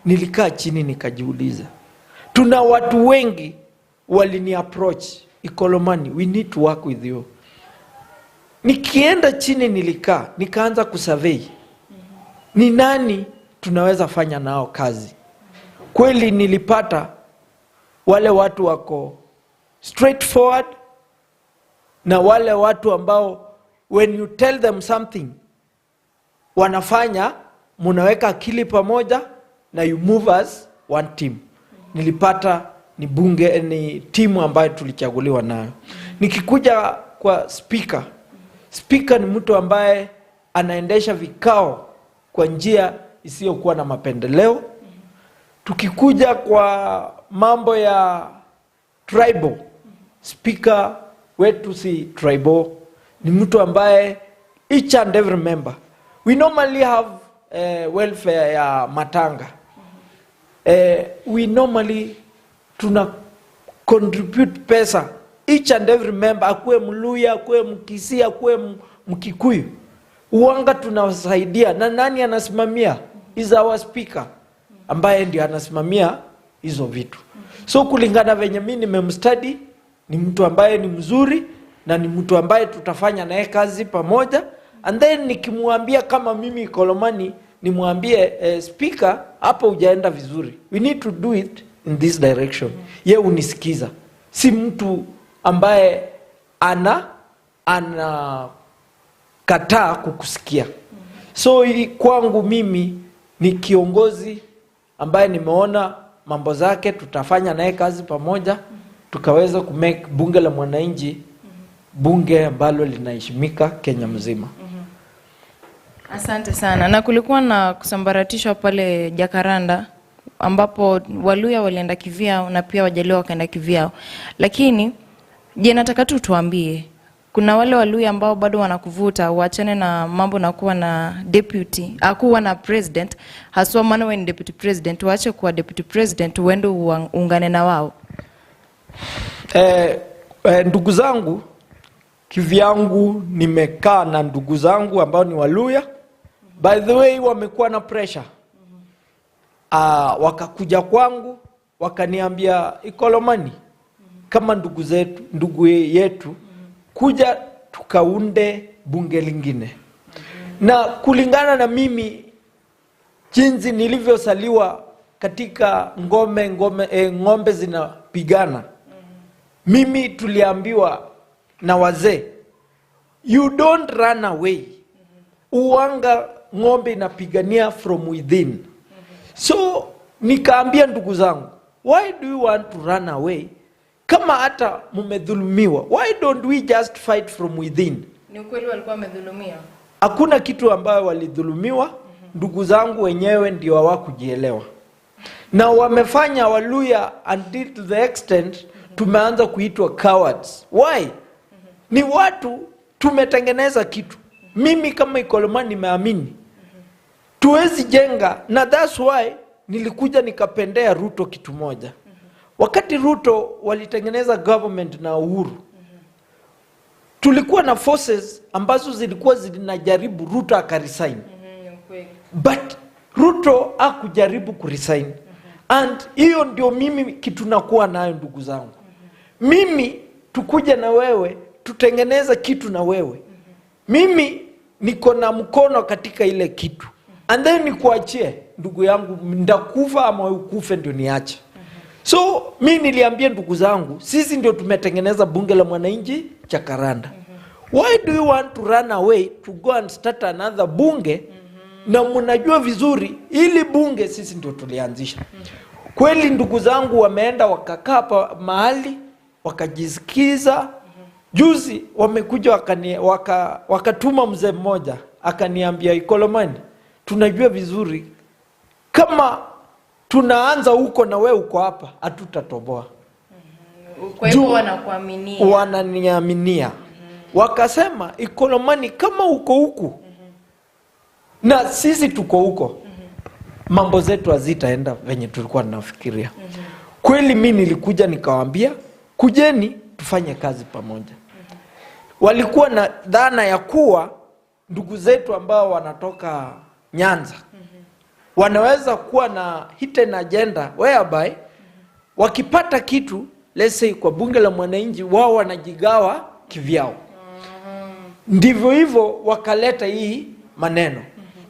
Nilikaa chini nikajiuliza, tuna watu wengi walini approach Ikolomani, we need to work with you. Nikienda chini nilikaa, nikaanza kusurvey ni nani tunaweza fanya nao kazi. Kweli nilipata wale watu wako straightforward, na wale watu ambao when you tell them something wanafanya, munaweka akili pamoja na you move as one team. Nilipata ni bunge, ni timu ambayo tulichaguliwa nayo. Nikikuja kwa speaker, speaker ni mtu ambaye anaendesha vikao kwa njia isiyokuwa na mapendeleo. Tukikuja kwa mambo ya tribal, speaker wetu si tribal, ni mtu ambaye each and every member, we normally have welfare ya matanga, we normally tuna contribute pesa, each and every member, akuwe Mluya, akuwe Mkisia, akuwe Mkikuyu, uanga tunawasaidia. Na nani anasimamia? Is our speaker, ambaye ndio anasimamia hizo vitu. So kulingana venye mimi nimemstudy, ni mtu ambaye ni mzuri na ni mtu ambaye tutafanya naye kazi pamoja. And then nikimuambia kama mimi Ikolomani, nimwambie speaker, hapo hujaenda vizuri, we need to do it in this direction. Ye unisikiza. Si mtu ambaye ana kataa kukusikia. So kwangu mimi ni kiongozi ambaye nimeona mambo zake, tutafanya naye kazi pamoja, tukaweza kumake bunge la mwananchi bunge ambalo linaheshimika Kenya mzima. Asante sana. Na kulikuwa na kusambaratishwa pale Jakaranda, ambapo Waluya walienda kivyao na pia Wajaluo wakaenda kivyao. Lakini je, nataka tu tuambie, kuna wale Waluya ambao bado wanakuvuta uachane na mambo na kuwa na deputy, akuwa na president, haswa maana wewe ni deputy president, waache kuwa deputy president uende uungane na wao. Ndugu zangu, kivyangu nimekaa na ndugu zangu ambao ni Waluya. By the way, wamekuwa na pressure. Wakakuja kwangu, wakaniambia, Ikolomani, kama ndugu yetu, kuja tukaunde bunge lingine. Na kulingana na mimi, jinsi nilivyosaliwa katika ngombe zinapigana, mimi tuliambiwa na wazee, you don't run away. Uanga ngombe inapigania from within. So nikaambia ndugu zangu, why do you want to run away? Kama hata mumedhulumiwa, why don't we just fight from within? Ni ukweli walikuwa wamedhulumiwa? Hakuna kitu ambayo walidhulumiwa. Ndugu zangu wenyewe ndio hawakujielewa. Na wamefanya Waluya until to the extent tumeanza kuitwa cowards. Why? Ni watu tumetengeneza kitu. Mimi kama Ikolomani nimeamini tuwezi jenga, na that's why nilikuja nikapendea Ruto kitu moja. Wakati Ruto walitengeneza government na Uhuru, tulikuwa na forces ambazo zilikuwa zinajaribu Ruto akaresign. But Ruto hakujaribu kuresign. And hiyo ndio mimi kitu nakuwa nayo ndugu zangu. Mimi tukuja na wewe, tutengeneza kitu na wewe. Mimi niko na mkono katika ile kitu. And then nikuachie ndugu yangu, ndakufa ama ukufe ndio niache. So mimi niliambia ndugu zangu, sisi ndio tumetengeneza bunge la mwananchi Jakaranda. Why do you want to run away to go and start another bunge? Na mnajua vizuri ili bunge sisi ndio tulianzisha. Kweli ndugu zangu wameenda wakakaa mahali wakajisikiza. Juzi wamekuja wakatuma mzee mmoja akaniambia, Ikolomani, tunajua vizuri kama tunaanza huko na wewe uko hapa hatutatoboa. Kwa hiyo wanakuaminia. Wananiaminia. Wakasema, Ikolomani, kama uko huku na sisi tuko huko, mambo zetu hazitaenda venye tulikuwa tunafikiria. Kweli mimi nilikuja nikawaambia, kujeni tufanye kazi pamoja. Walikuwa na dhana ya kuwa ndugu zetu ambao wanatoka Nyanza wanaweza kuwa na hidden agenda whereby wakipata kitu, let's say kwa bunge la mwananchi, wao wanajigawa kivyao. Ndivyo hivyo wakaleta hii maneno.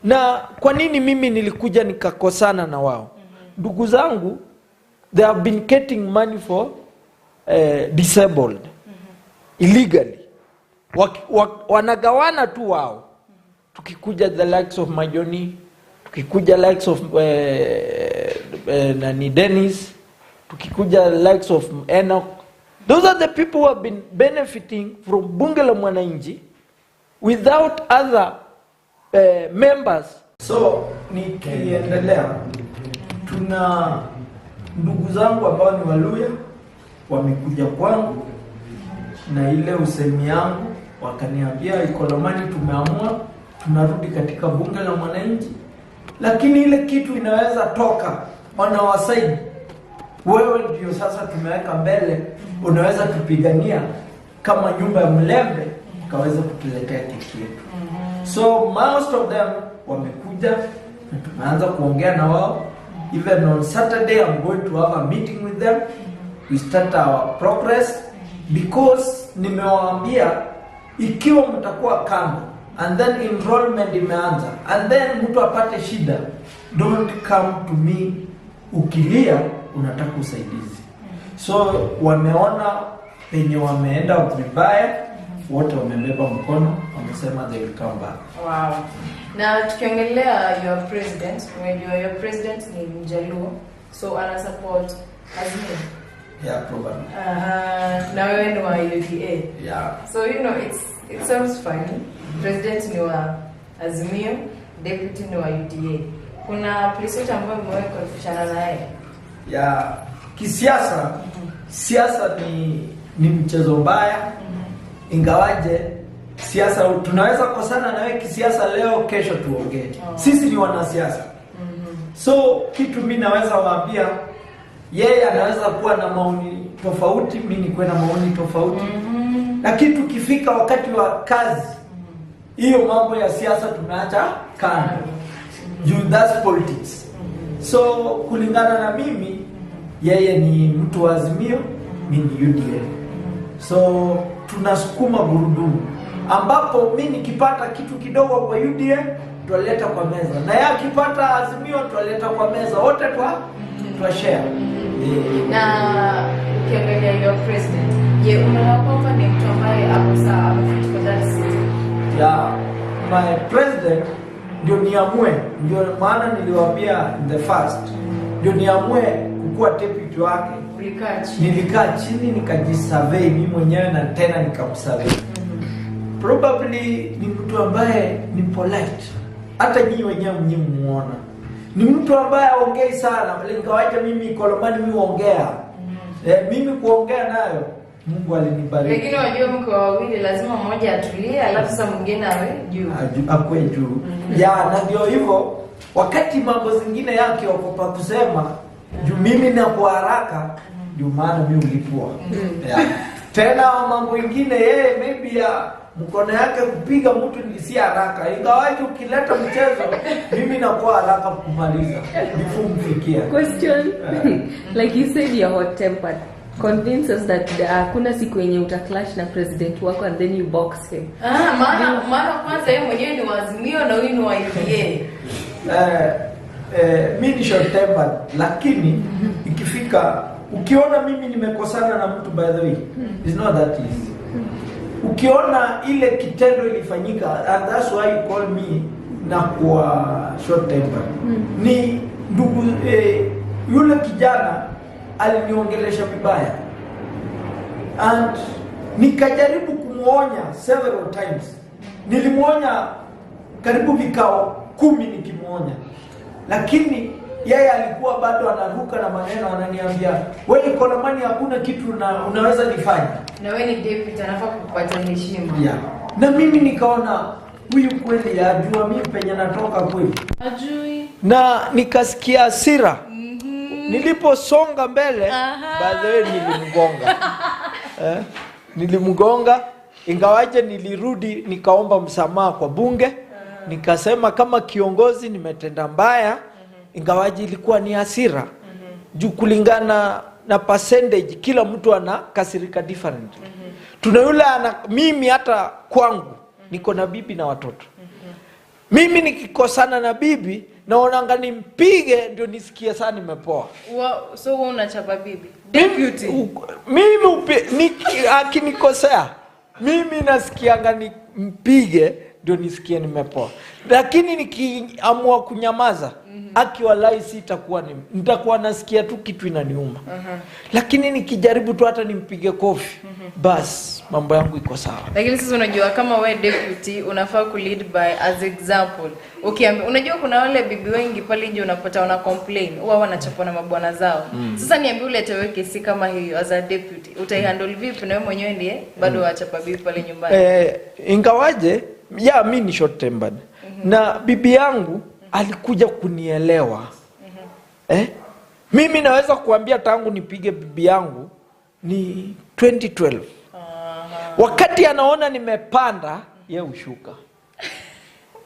Na kwa nini mimi nilikuja nikakosana na wao? Ndugu zangu, they have been getting money for disabled illegally. Wanagawana tu wao. Tukikuja the likes of Majoni, tukikuja likes of Dennis, tukikuja likes of Enoch. Those are the people who have been benefiting from bunge la mwananchi without other members. So nikiendelea, tuna ndugu zangu ambao ni Waluya wamekuja kwangu na ile usemi yangu, wakaniambia, Ikolomani, tumeamua tunarudi katika bunge la mwananchi, lakini ile kitu inaweza toka on our side. Wewe ndio sasa tumeweka mbele, unaweza tupigania kama nyumba ya Mlembe, ukaweza kutuletea keki yetu. So most of them wamekuja na tumeanza kuongea na wao. Even on Saturday I'm going to have a meeting with them. We start our progress because nimewaambia, ikiwa mtakuwa kando and then enrollment imeanza and then mtu apate shida, don't come to me ukilia unataka usaidizi. So wameona penye wameenda vibaya, wote wamebeba mkono, wamesema they will come back. Wow. Na tukiongelea your president, your president ni Mjaluo, so ana support Azimio. Yeah, probably. Na wewe ni wa UDA. Yeah. So it sounds funny. President ni wa Azimio, deputy ni wa UDA. Kuna place ambayo mmeweka kufushana naye? Yeah, kisiasa, siasa ni mchezo mbaya. Ingawaje siasa tunaweza kosana na wewe kisiasa leo, kesho tuongee. Sisi ni wanasiasa. So kitu mimi naweza waambia, yeye anaweza kuwa na maoni tofauti, mimi niko na maoni tofauti. Lakini tukifika wakati wa kazi, hiyo mambo ya siasa tunaacha kando. That's politics. So kulingana na mimi, yeye ni mtu wa Azimio, mimi ni UDA. So tunasukuma gurudumu, ambapo mimi nikipata kitu kidogo kwa UDA tualeta kwa meza, na yeye akipata Azimio tualeta kwa meza, wote twa share. Na ukiangalia your president, je, unaona kwamba ni mtu ambaye hapo sawa amefika ndani? Yeah, my president ndio niamue, ndio maana niliwaambia the first, ndio niamue kukuwa deputy wake. Nilikaa chini nikajisurvey mimi mwenyewe na tena nikamsurvey. Probably ni mtu ambaye ni polite. Hata nyinyi wenyewe mmuona. Ni mtu ambaye aongei sana. Ingawaje mimi Ikolomani mimi huongea. Mimi kuongea nayo Mungu alinibariki. Lakini wajua mko wawili lazima mmoja atulie alafu sasa mwingine awe juu. Akwe juu. Ya, na ndio hivyo wakati mambo zingine yake wakopa kusema juu mimi na kwa haraka ndio maana mimi ulipua. Yeah. Tena mambo mengine yeye maybe ya mkono yake kupiga mtu ni si haraka. Ingawaje ukileta mchezo mimi na kwa haraka kumaliza before mfikia. Question. Like you said you're hot tempered. Convince us that kuna siku yenye utaclash na president wako and then you box him. Maana kwanza yeye mwenyewe ni wazimio na wewe ni wa UDA. Mimi ni short tempered, lakini ikifika ukiona mimi nimekosana na mtu, by the way, it's not that easy. Ukiona ile kitendo ilifanyika, and that's why you call me na kwa short tempered. Ni ndugu yule kijana aliniongelesha vibaya, and nikajaribu kumuonya several times. Nilimuonya karibu vikao 10 nikimuonya, lakini yeye alikuwa bado anaruka na maneno, ananiambia wewe uko na mani, hakuna kitu unaweza nifanya, na wewe ni deputy, anafaa kupata heshima. Yeah. Na mimi nikaona huyu kweli ajua mimi penye natoka kweli ajui, na nikasikia hasira. Niliposonga mbele, baadaye nilimgonga. Nilimgonga, ingawaje nilirudi nikaomba msamaha kwa bunge. Nikasema kama kiongozi nimetenda mbaya, ingawaje ilikuwa ni hasira. Juu kulingana na percentage kila mtu anakasirika different. Tuna yule mimi hata kwangu niko na bibi na watoto. Mimi nikikosana na bibi naonanga nimpige ndio nisikie sana nimepoa. So wewe unachapa bibi? Deputy. Mimi akinikosea mimi nasikianga nimpige ndio nisikie nimepoa. Lakini nikiamua kunyamaza, akiwalai nitakuwa nasikia tu kitu inaniuma. Lakini nikijaribu tu hata nimpige kofi, bas mambo yangu iko sawa. Lakini sasa unajua kama wewe deputy unafaa ku lead by as example. Unajua kuna wale bibi wengi pale nje unapata wana complain, huwa wanachapwa na mabwana zao. Sasa niambie uletewe kesi kama hiyo as a deputy, utaihandle vipi na wewe mwenyewe ndiye bado wachapa bibi pale nyumbani? Ingawaje mimi ni short tempered. Na bibi yangu alikuja kunielewa. Mimi naweza kuambia tangu nipige bibi yangu ni 2012. Wakati anaona nimepanda, yeye ushuka.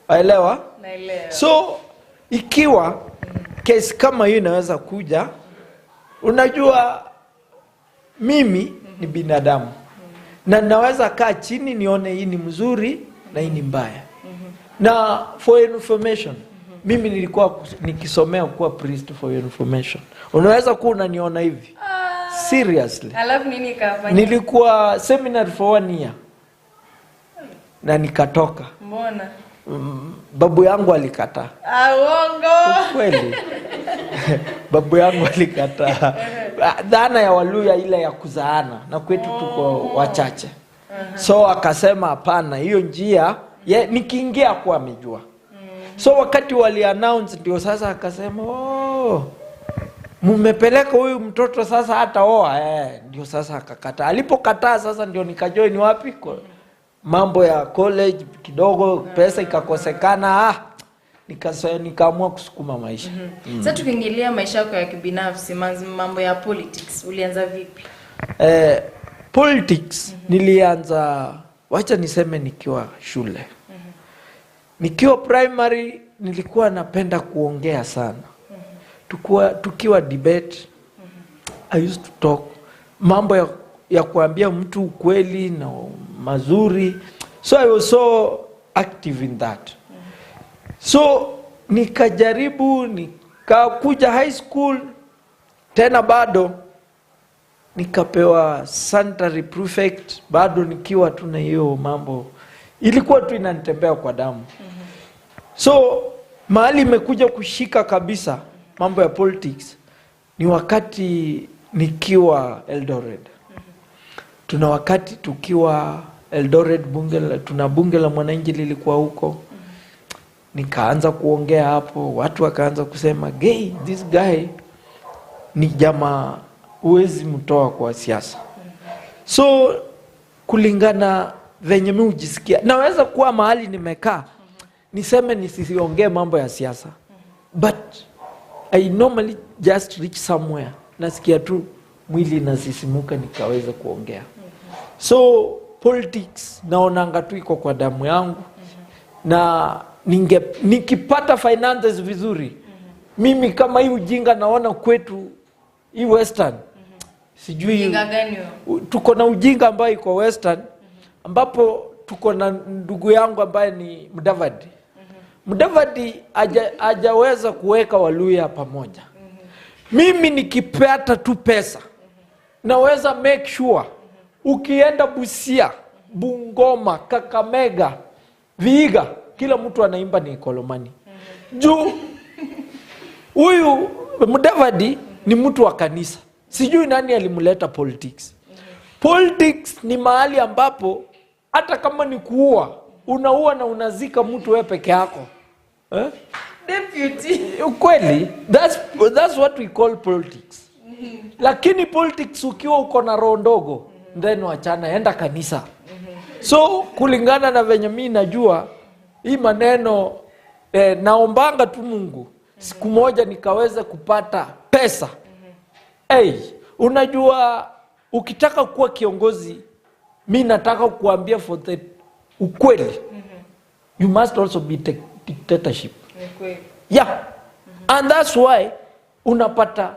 Waelewa? Naelewa. So ikiwa kesi kama hiyo inaweza kuja, unajua mimi ni binadamu. Na naweza kaa chini nione hii ni mzuri na hii ni mbaya. Na for information, mimi nilikuwa nikisomea kuwa priest for information. Unaweza kuwa unaniona hivi. Seriously. Alafu nini kafanya? Nilikuwa seminary for 1 year. Na nikatoka. Mbona? Babu yangu alikataa. Uongo. Kweli. Babu yangu alikataa. Dhana ya Waluya ile ya kuzaana, na kwetu tuko wachache. So akasema hapana, hiyo njia nikiingia kwa amejua. So wakati wali announce ndio sasa akasema mmepeleka huyu mtoto sasa hata ndio sasa akakataa. Alipokataa sasa ndio nikajoin wapi mambo ya college kidogo, pesa ikakosekana, nikaamua kusukuma maisha. Sasa tukiingilia maisha yako ya kibinafsi, mambo ya politics ulianza vipi? Politics nilianza, wacha niseme nikiwa shule. Nikiwa primary nilikuwa napenda kuongea sana. Tukiwa debate, I used to talk. Mambo ya kuambia mtu ukweli na mazuri. So I was so active in that. So nikajaribu, nikakuja high school, tena bado nikapewa sanitary prefect, bado nikiwa tuna hiyo mambo. Ilikuwa tu inanitembea kwa damu. So mahali imekuja kushika kabisa mambo ya politics ni wakati nikiwa Eldoret. Tuna wakati tukiwa Eldoret tuna bunge la mwananchi lilikuwa huko. Nikaanza kuongea hapo, watu wakaanza kusema, this guy ni jamaa huwezi mtoa kwa siasa. So kulingana venye mimi hujisikia, naweza kuwa mahali nimekaa niseme nisiongee mambo ya siasa. but I normally just reach somewhere, nasikia tu mwili nasisimuka nikaweza kuongea. So politics naonanga tu iko kwa damu yangu, na nikipata finances vizuri, mimi kama hii ujinga naona kwetu hii western, sijui tuko na ujinga ambayo iko western, ambapo tuko na ndugu yangu ambaye ni Mudavadi. Mudavadi hajaweza kuweka Waluya pamoja. Mimi nikipata tu pesa naweza make sure ukienda Busia, Bungoma, Kakamega, Vihiga, kila mtu anaimba ni Kolomani. Juu huyu Mudavadi ni mtu wa kanisa. Sijui nani alimuleta politics. Politics ni mahali ambapo hata kama ni kuua, unaua na unazika mtu wewe peke yako. Deputy. Kweli, that's what we call politics. Lakini politics ukiwa uko na roho ndogo, then wachana, enda kanisa. So kulingana na venye mimi najua hii maneno, naombanga tu Mungu siku moja nikaweza kupata pesa. Unajua ukitaka kuwa kiongozi, mimi nataka kuambia for the ukweli, you must also be dictatorship. Yeah. And that's why unapata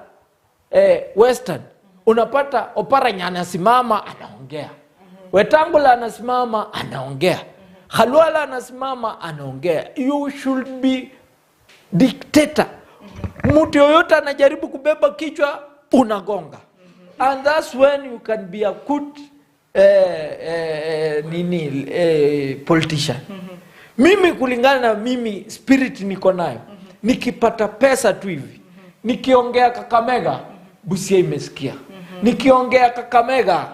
western, unapata Oparanya anasimama anaongea, Wetangula anasimama anaongea, Khalwala anasimama anaongea. You should be dictator. Mtu yoyote anajaribu kubeba kichwa unagonga. And that's when you can be a good politician. Mimi kulingana na mimi spirit niko nayo, nikipata pesa tu hivi, nikiongea Kakamega, Busia imesikia. Nikiongea Kakamega,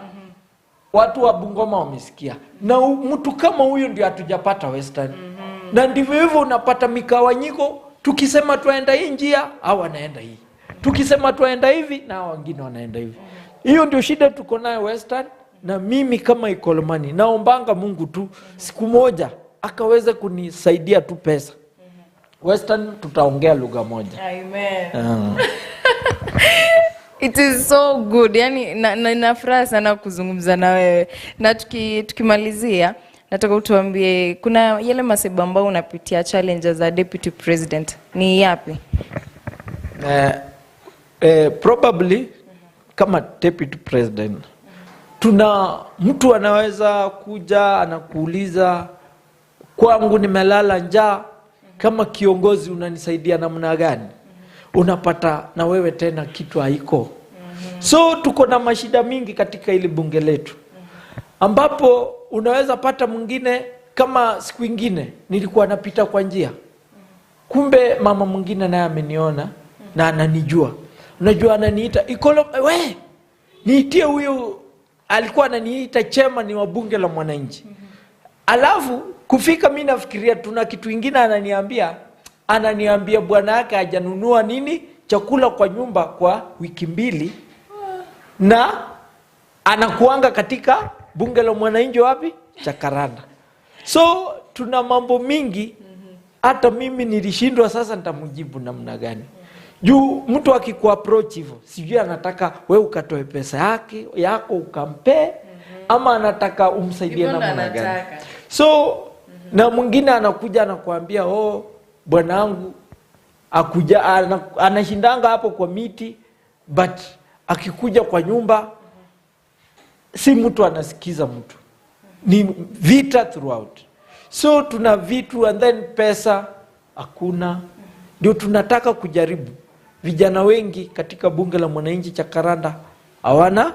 watu wa Bungoma wamesikia. Na mtu kama huyo ndio hatujapata western. Na ndivyo hivyo unapata mikawanyiko, tukisema tuenda hii njia au wanaenda hii. Tukisema tuenda hivi na wengine wanaenda hivi. Hiyo ndio shida tuko nayo western. Na mimi kama Ikolomani naombanga Mungu tu siku moja akaweza kunisaidia tu pesa. Western tutaongea lugha moja. Amen. It is so good. Yani nafurahi sana kuzungumza na wewe. Na tukimalizia nataka utuambie kuna yale masebo ambao unapitia challenges za deputy president ni yapi? Probably kama deputy president tuna mtu anaweza kuja anakuuliza, kwangu nimelala njaa, kama kiongozi unanisaidia namna gani? Unapata na wewe tena kitu haiko. So tuko na mashida mingi katika ile bunge letu, ambapo unaweza pata mwingine, kama siku nyingine nilikuwa napita kwa njia, kumbe mama mwingine naye ameniona na ananijua. Unajua ananiita, we niitie huyo, alikuwa ananiita chairman wa bunge la mwananchi. Alafu kufika mimi nafikiria tuna kitu kingine ananiambia bwana yake hajanunua nini chakula kwa nyumba kwa wiki 2 na anakuanga katika bunge la mwananchi wapi? Jakaranda. So tuna mambo mingi, hata mimi nilishindwa sasa nitamjibu namna gani. Juu mtu akikuapproach hivyo, sijui anataka wewe ukatoe pesa yako ukampe, ama anataka umsaidie namna gani. So na mwingine anakuja anakuambia, bwana wangu akuja anashindanga hapo kwa miti, but akikuja kwa nyumba si mtu anasikiza mtu. Ni vita throughout. So tuna vitu, and then pesa hakuna. Ndio tunataka kujaribu. Vijana wengi katika bunge la mwananchi Jakaranda hawana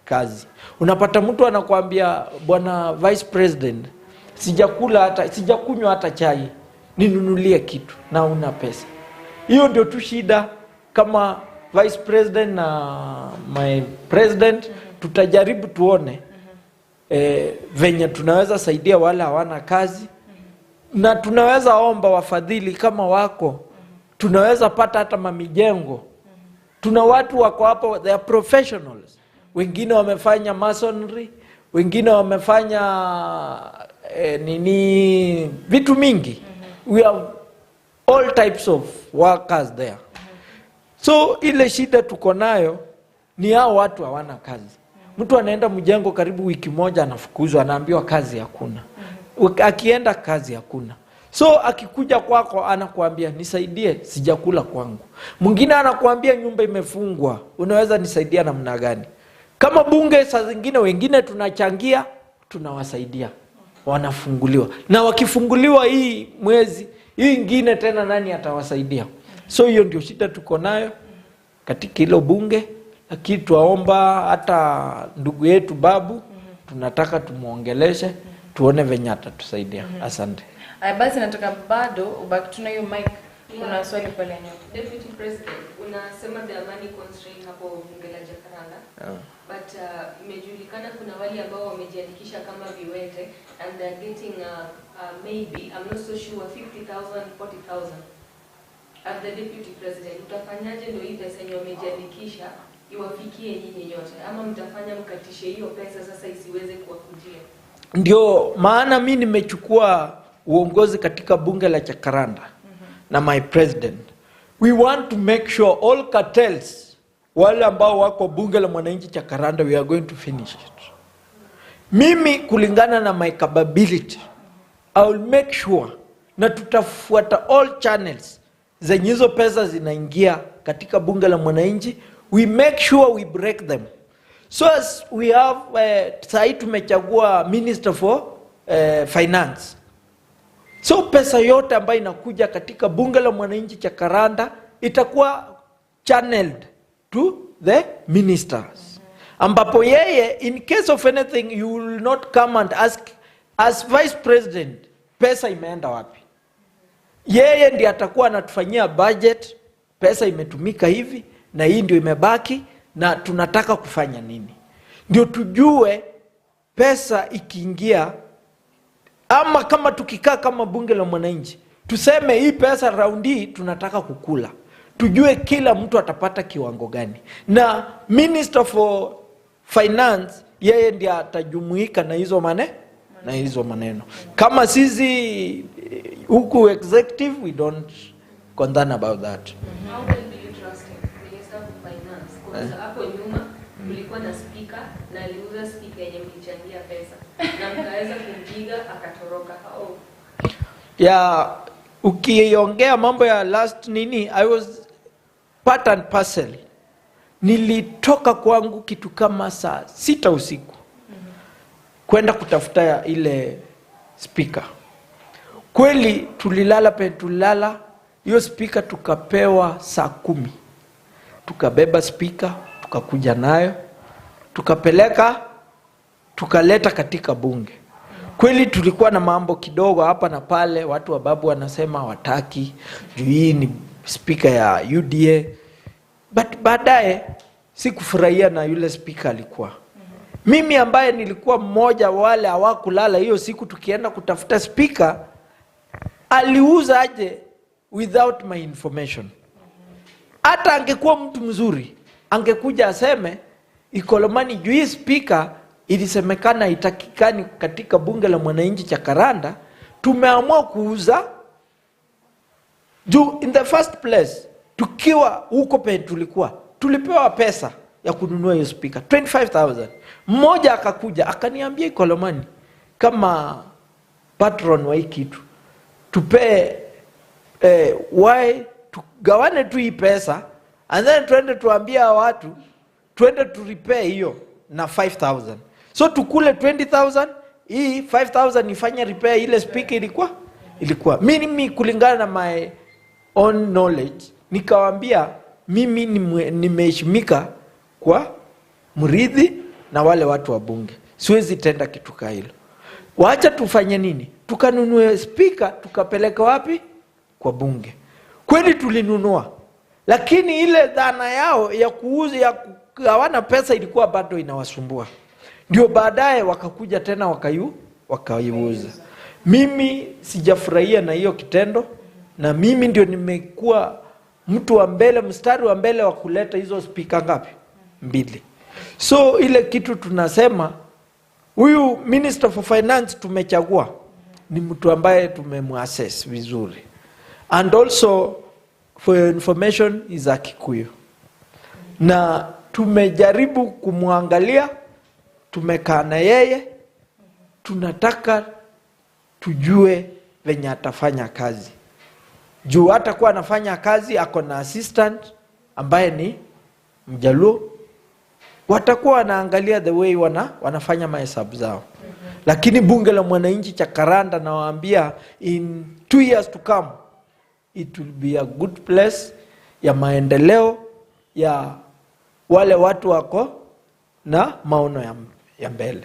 kazi. Unapata mtu anakuambia, bwana vice president, sijakunywa hata chai, ninunulie kitu, na una pesa. Hiyo ndio tu shida. Kama vice president na my president tutajaribu tuone venye tunaweza saidia wale hawana kazi, na tunaweza omba wafadhili kama wako, tunaweza pata hata mamijengo. Tuna watu wako hapo, they are professionals. Wengine wamefanya masonry, wengine wamefanya vitu mingi. We have all types of workers there. So ile shida tuko nayo ni hao watu hawana kazi. Mtu anaenda mjengo karibu wiki moja anafukuzwa, anaambiwa kazi hakuna. Akienda kazi hakuna. So akikuja kwako anakuambia nisaidie sijakula kwangu. Mwingine anakuambia nyumba imefungwa, unaweza nisaidia namna gani? Kama bunge saa zingine wengine tunachangia, tunawasaidia. Wanafunguliwa. Na wakifunguliwa hii mwezi, hii ingine tena nani atawasaidia? So hiyo ndio shida tuko nayo katika hilo bunge. Lakini tuwaomba hata ndugu yetu Babu, tunataka tumuongeleshe, tuone venye atatusaidia. Asante. Basi nataka bado ubaki tuna hiyo mic. Kuna swali pale nyuma. Deputy President, unasema the money constraint hapo bunge la Jakaranda. But imejulikana kuna wale ambao wamejiandikisha kama viwete and they're getting maybe, I'm not so sure, 50,000, 40,000. As the Deputy President, utafanyaje ndio hii pesa yenye wamejiandikisha iwafikie nyinyi nyote? Ama mtafanya mkatishe hiyo pesa sasa isiweze kuwakujia? Ndio maana mimi nimechukua uongozi katika bunge la Jakaranda na my president. We want to make sure all cartels wale ambao wako bunge la mwananchi Jakaranda, we are going to finish it. Mimi kulingana na my capability, I will make sure na tutafuata all channels zenye hizo pesa zinaingia katika bunge la mwananchi. We make sure we break them. So as we have sahi tumechagua minister for finance. So pesa yote ambayo inakuja katika bunge la mwananchi Jakaranda itakuwa channeled to the ministers. Ambapo yeye, in case of anything, you will not come and ask as vice president, pesa imeenda wapi? Yeye ndiye atakuwa anatufanyia budget, pesa imetumika hivi na hii ndio imebaki na tunataka kufanya nini. Ndio tujue pesa ikiingia, ama kama tukikaa kama bunge la mwananchi tuseme hii pesa raundi tunataka kukula, tujue kila mtu atapata kiwango gani. Na minister for finance yeye ndiye atajumuika na hizo maneno. Kama sisi huku executive, we don't condone about that. How well do you trust him, Minister of Finance? Kwa hapo nyuma kulikuwa na speaker na aliuza speaker yenye mlichangia pesa na mkaweza kumpiga akatoroka. Ukiongea mambo ya last nini, I was part and parcel. Nilitoka kwangu kitu kama saa 6 usiku kwenda kutafuta ile speaker. Kweli tulilala hiyo speaker tukapewa saa 10. Tukabeba speaker, tukakuja nayo, tukapeleka, tukaleta katika bunge. Kweli tulikuwa na mambo kidogo hapa na pale, watu wa Babu wanasema wataki, juu hii ni speaker ya UDA. But baadaye sikufurahia na yule speaker alikuwa. Mimi ambaye nilikuwa mmoja wale hawakulala hiyo siku tukienda kutafuta speaker, aliuza aje without my information. Hata angekuwa mtu mzuri, angekuja aseme Ikolomani juu hii speaker ilisemekana itakikani katika bunge la mwananchi Jakaranda, tumeamua kuuza. Juu in the first place tukiwa huko tulipewa pesa ya kununua hiyo speaker 25,000. Mmoja akakuja akaniambia Ikolomani kama patron wa hii kitu, tupe tugawane tu hii pesa and then tuende tuambia watu tuende tu repair hiyo na 5,000. So tukule 20,000, hii 5,000 ifanye repair ile speaker ilikuwa. Mimi kulingana na my own knowledge nikawaambia mimi nimeheshimika kwa mridhi na wale watu wa bunge, siwezi tenda kitu kama hilo. Waacha tufanye nini? Tukanunue speaker, tukapeleka wapi? Kwa bunge. Kweli tulinunua, lakini ile dhana yao ya kuuza ya hawana pesa ilikuwa bado inawasumbua. Ndio baadaye wakakuja tena wakaiuza. Mimi sijafurahia na hiyo kitendo, na mimi ndio nimekuwa mtu wa mbele, mstari wa mbele wa kuleta hizo speaker ngapi? 2. So ile kitu tunasema huyu Minister for Finance tumechagua ni mtu ambaye tumemuassess vizuri. and also for your information is a Kikuyu. Na tumejaribu kumwangalia, tumekaa na yeye, tunataka tujue venye atafanya kazi. Juu hata kuwa anafanya kazi ako na assistant ambaye ni Mjaluo, watakuwa wanaangalia the way wanafanya mahesabu zao. Lakini bunge la mwananchi cha Karanda nawaambia in 2 years to come it will be a good place ya maendeleo ya wale watu wako na maono ya mbele.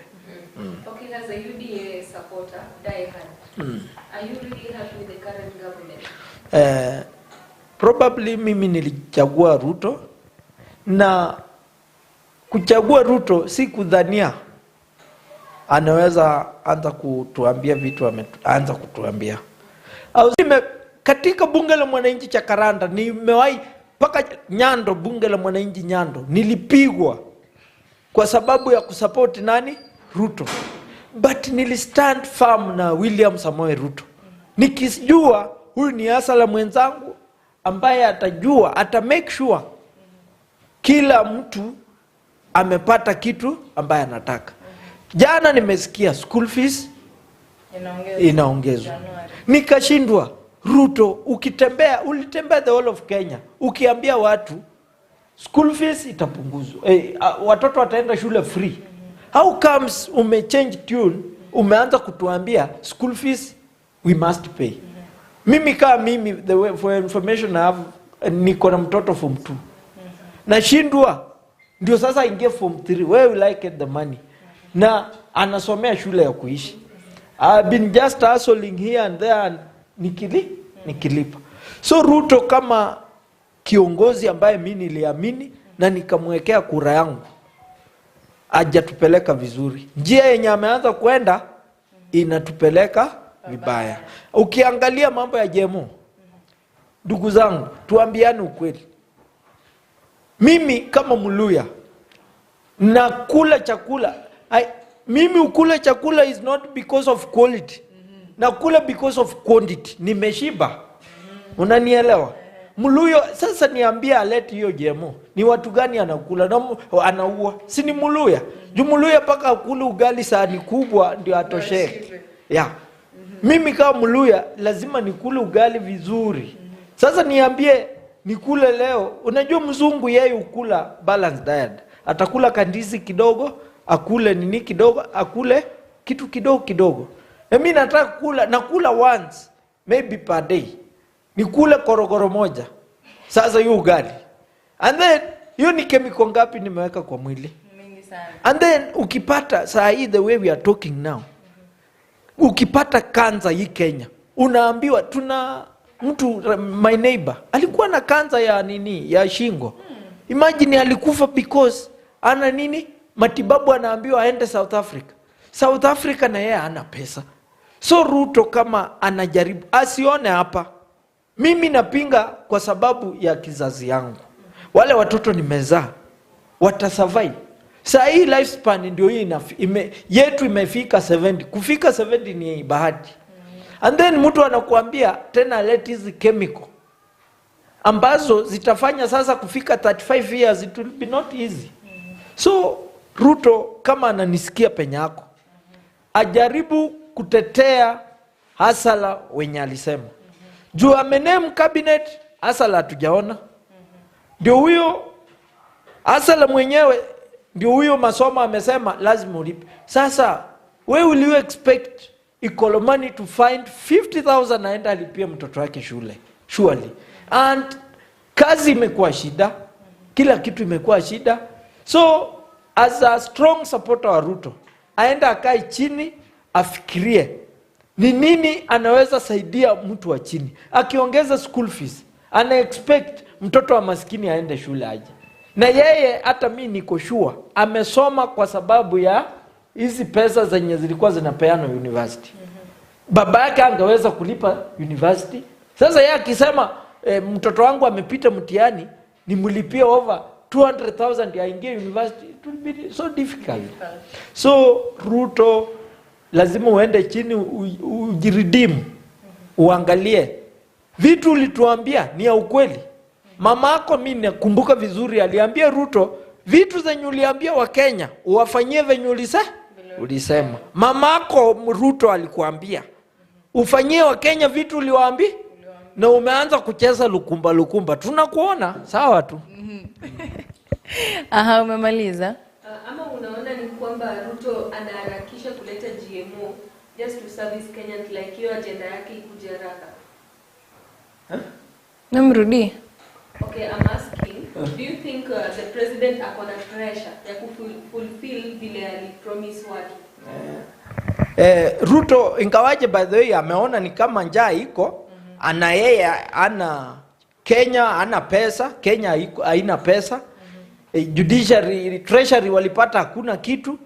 Okay, as a UDA supporter, diehard, are you really happy with the current government? Probably mimi nilichagua Ruto, na kuchagua Ruto si kudhania anaweza anza kutuambia vitu anza kutuambia. Katika bunge la mwananchi cha Karanda nimewahi paka Nyando, bunge la mwananchi Nyando, nilipigwa kwa sababu ya kusupport nani? Ruto. But nilistand firm na William Samoei Ruto, nikijua huyu ni asala mwenzangu ambaye atajua, make sure kila mtu amepata kitu ambaye anataka. Jana nimesikia school fees inaongezwa. Nikashindwa. Ruto, ulitembea the whole of Kenya ukiambia watu school fees itapunguzwa, watoto wataenda shule free. How comes change tune, umeanza kutuambia school fees we must pay? Mimi the way for information I have, niko na mtoto form 2. Nashindwa ndio sasa ingie form 3, where will I get the money? Na anasomea shule ya kuishi. I've been just hustling here and there and nikilipa. So Ruto kama kiongozi ambaye mimi niliamini na nikamwekea kura yangu, hajatupeleka vizuri. Njia yenye ameanza kwenda inatupeleka vibaya. Ukiangalia mambo ya jemo, ndugu zangu, tuambiane ukweli. Mimi kama Mluya nakula chakula. Mimi ukula chakula is not because of quality. Nakula because of quantity. Nimeshiba. Unanielewa? Mluya sasa niambie alete hiyo jemo. Ni watu gani anakula na anaua? Si ni Mluya. Juu Mluya paka akule ugali sahani kubwa ndio atosheke. Yeah. Mimi kama Mluya lazima nikule ugali vizuri. Sasa niambie nikule leo. Unajua mzungu yeye ukula balanced diet. Atakula kandizi kidogo, akule nini kidogo, akule kitu kidogo. Mimi nataka nakula once maybe per day. Nikule korogoro moja. Sasa hiyo ugali. And then hiyo ni chemical ngapi nimeweka kwa mwili? Mingi sana. And then ukipata saa hii the way we are talking now. Ukipata kanza hii Kenya, unaambiwa tuna mtu my neighbor alikuwa na kanza ya nini? Ya shingo. Imagine alikufa because ana nini? Matibabu anaambiwa aende South Africa. South Africa na yeye hana pesa. So Ruto kama anajaribu asione hapa. Mimi napinga kwa sababu ya kizazi yangu. Wale watoto nimezaa watasurvive. Saa hii lifespan ndio hii yetu imefika 70. Kufika 70 ni bahati. And then mtu anakuambia tena let hizi chemical ambazo zitafanya sasa kufika 35 years it will be not easy. So Ruto kama ananisikia penyako, ajaribu kutetea hasala wenye alisema. Juu amenem cabinet hasala hatujaona. Ndio huyo hasala mwenyewe, ndio huyo masomo amesema lazima ulipe. Sasa where will you expect Ikolomani to find 50,000 naenda alipia mtoto wake shule? Surely. And kazi imekuwa shida, kila kitu imekuwa shida. So as a strong supporter wa Ruto, aenda akae chini afikirie ni nini anaweza saidia mtu wa chini. Akiongeza school fees, ana expect mtoto wa maskini aende shule aje. Na yeye hata mimi niko sure amesoma kwa sababu ya hizi pesa zenye zilikuwa zinapeana university. Baba yake angeweza kulipa university. Sasa yeye akisema mtoto wangu amepita mtihani nimlipie over 200,000 ya ingie university, it will be so difficult. So Ruto lazima uende chini ujiridimu, uangalie Vitu ulituambia ni ya ukweli. Mama yako mimi nakumbuka vizuri aliambia Ruto, vitu zenye uliambia wa Kenya uwafanyie venye ulisema. Mama yako Ruto alikuambia ufanyie wa Kenya vitu uliwaambia, na umeanza kucheza lukumba. Tunakuona sawa tu. Aha, umemaliza? Ama unaona ni kwamba Ruto anaharakisha kuleta GMO just to service Kenyans, like hiyo agenda yake ikuje haraka? Namrudi. Okay, I'm asking, do you think the president akona pressure ya fulfill vile alipromise watu? Ruto ingawaje by the way ameona ni kama njaa iko, ana yeye ana Kenya ana pesa, Kenya haina pesa. Judiciary, treasury walipata hakuna kitu,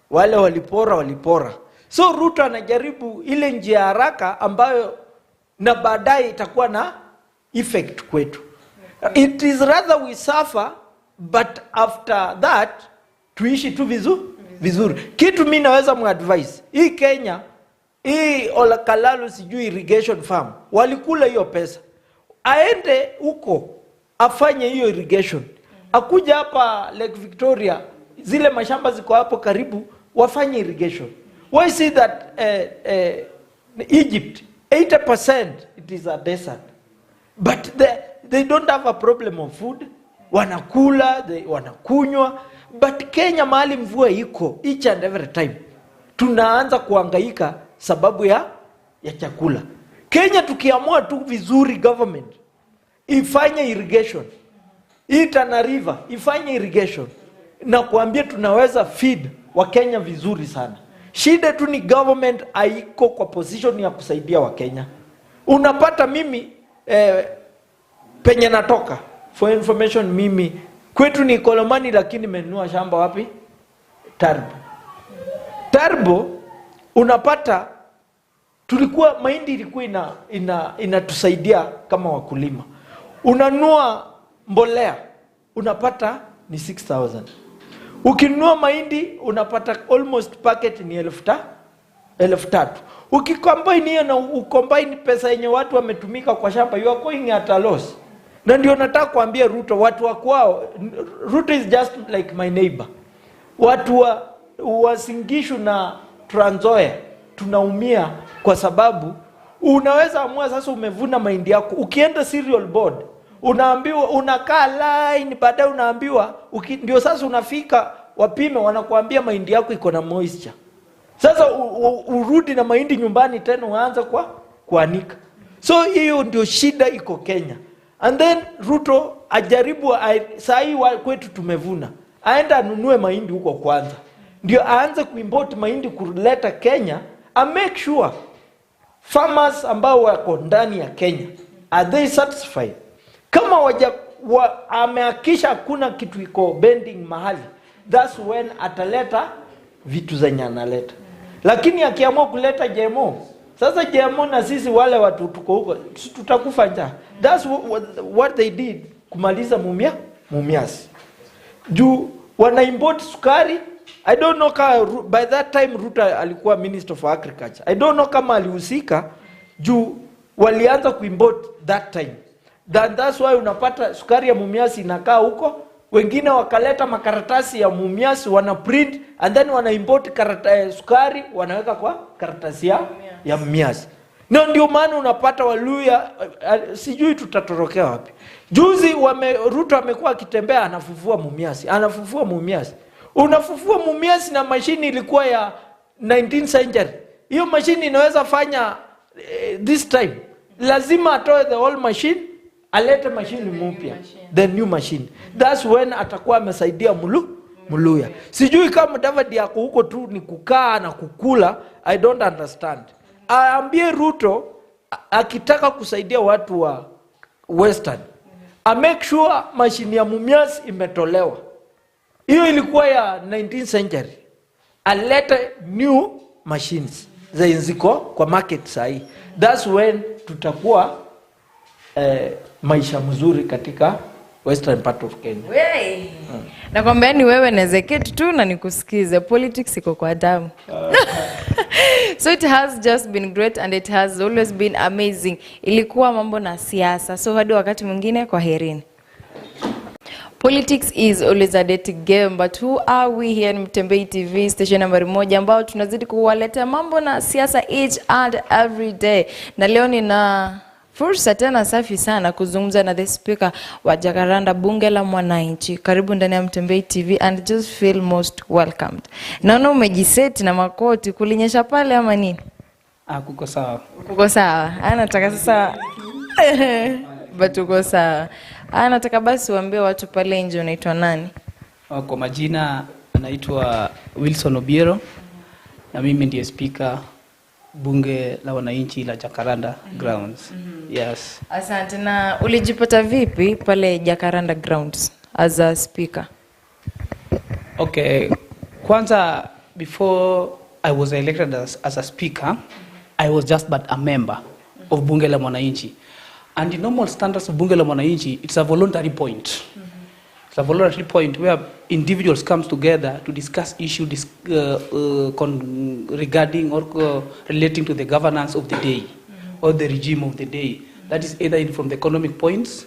wale walipora. So Ruto anajaribu ile njia haraka ambayo na baadaye itakuwa na effect kwetu. It is rather we suffer, but after that tuishi tu vizuri. Kitu mimi naweza muadvise, hii Kenya, hii Olakalalu sijui irrigation farm, walikula hiyo pesa. Aende huko afanye hiyo irrigation. Akuja hapa Lake Victoria, zile mashamba ziko hapo karibu, wafanye irrigation. Why see that Egypt 80% it is a desert, but they don't have a problem of food. Wanakula, wanakunywa. But Kenya mahali mvua iko each and every time, tunaanza kuhangaika sababu ya chakula. Kenya tukiamua tu vizuri, government ifanye irrigation, Tana River ifanye irrigation, na kuambia tunaweza feed wa Kenya vizuri sana. Shida tu ni government haiko kwa position ya kusaidia wa Kenya. Unapata mimi penye natoka, for information, mimi kwetu ni Kolomani, lakini nimenunua shamba wapi? Tarbo unapata tulikuwa mahindi ilikuwa inatusaidia kama wakulima. Unanunua mbolea unapata ni 6,000. Ukinunua mahindi unapata almost packet ni 1,300. Ukicombine hiyo na ucombine pesa yenye watu wametumika kwa shamba, you are going at a loss. Na ndio nataka kuambia Ruto, watu wa kwao, Ruto is just like my neighbor. Watu wa Singishu na Trans Nzoia tunaumia kwa sababu unaweza amua sasa umevuna mahindi yako, ukienda cereal board unaambiwa unakaa line, baadaye unaambiwa ndio sasa unafika wapime, wanakuambia mahindi yako iko na moisture. Sasa urudi na mahindi nyumbani tena uanze kuanika. So hiyo ndio shida iko Kenya. And then Ruto ajaribu sahi kwetu tumevuna, aenda anunue mahindi huko kwanza, ndio aanze kuimport mahindi kuleta Kenya. Make sure farmers ambao wako ndani ya Kenya are they satisfied. Kama amehakisha hakuna kitu iko bending mahali, that's when ataleta vitu zenye analeta. Lakini akiamua kuleta GMO, sasa GMO na sisi wale watu tuko huko tutakufa njaa. That's what they did kumaliza mumias. Juu wana import sukari. I don't know by that time Ruto alikuwa Minister for Agriculture. I don't know kama alihusika juu walianza kuimport that time. That's why unapata sukari ya mumiasi inakaa huko. Wengine wakaleta makaratasi ya mumiasi wana print and then wana import sukari wanaweka kwa karatasi ya mumiasi. Ndio maana unapata Waluya sijui tutatorokea wapi. Juzi Ruto amekuwa akitembea anafufua mumiasi. Unafufua mumiasi na mashini ilikuwa ya 19th century. Hiyo mashini inaweza fanya this time. Lazima atoe the old machine, alete machine mpya, the new machine. That's when atakuwa amesaidia Muluya. Sijui kama David yako huko tu ni kukaa na kukula, I don't understand. Aambie Ruto akitaka kusaidia watu wa Western, make sure machine ya mumias imetolewa. Hiyo ilikuwa ya 19th century. Alete new machines ziko kwa market sahi. That's when tutakuwa maisha mzuri katika western part of Kenya. Nakwambia ni wewe na Zeketi tu na nikusikize. Politics iko kwa damu. So it has just been great and it has always been amazing. Ilikuwa mambo na siasa. So hadi wakati mwingine, kwa herini. Politics is always a dirty game, but who are we here in Mutembei TV station nambari 1 ambao tunazidi kuwaletea mambo na siasa each and every day. Na leo nina fursa tena safi sana kuzungumza na the speaker wa Jakaranda, bunge la Mwananchi. Karibu ndani ya Mutembei TV and just feel most welcomed. Naona umejiseti na makoti, kulinyesha pale ama nini? Kuko sawa. Kuko sawa. Anataka sasa but uko sawa. Nataka basi uambie watu pale nje unaitwa nani? Kwa majina anaitwa Wilson Obiero na mimi ndiye speaker bunge la wananchi la Jakaranda grounds. Yes. Asante. Na ulijipata vipi pale Jakaranda grounds as a speaker? Okay. Kwanza, before I was elected as a speaker, I was just but a member of bunge la wananchi. And the normal standards of bunge la wananchi, it's a voluntary point. It's a voluntary point where individuals come together to discuss issues regarding or relating to the governance of the day or the regime of the day. That is either from the economic points,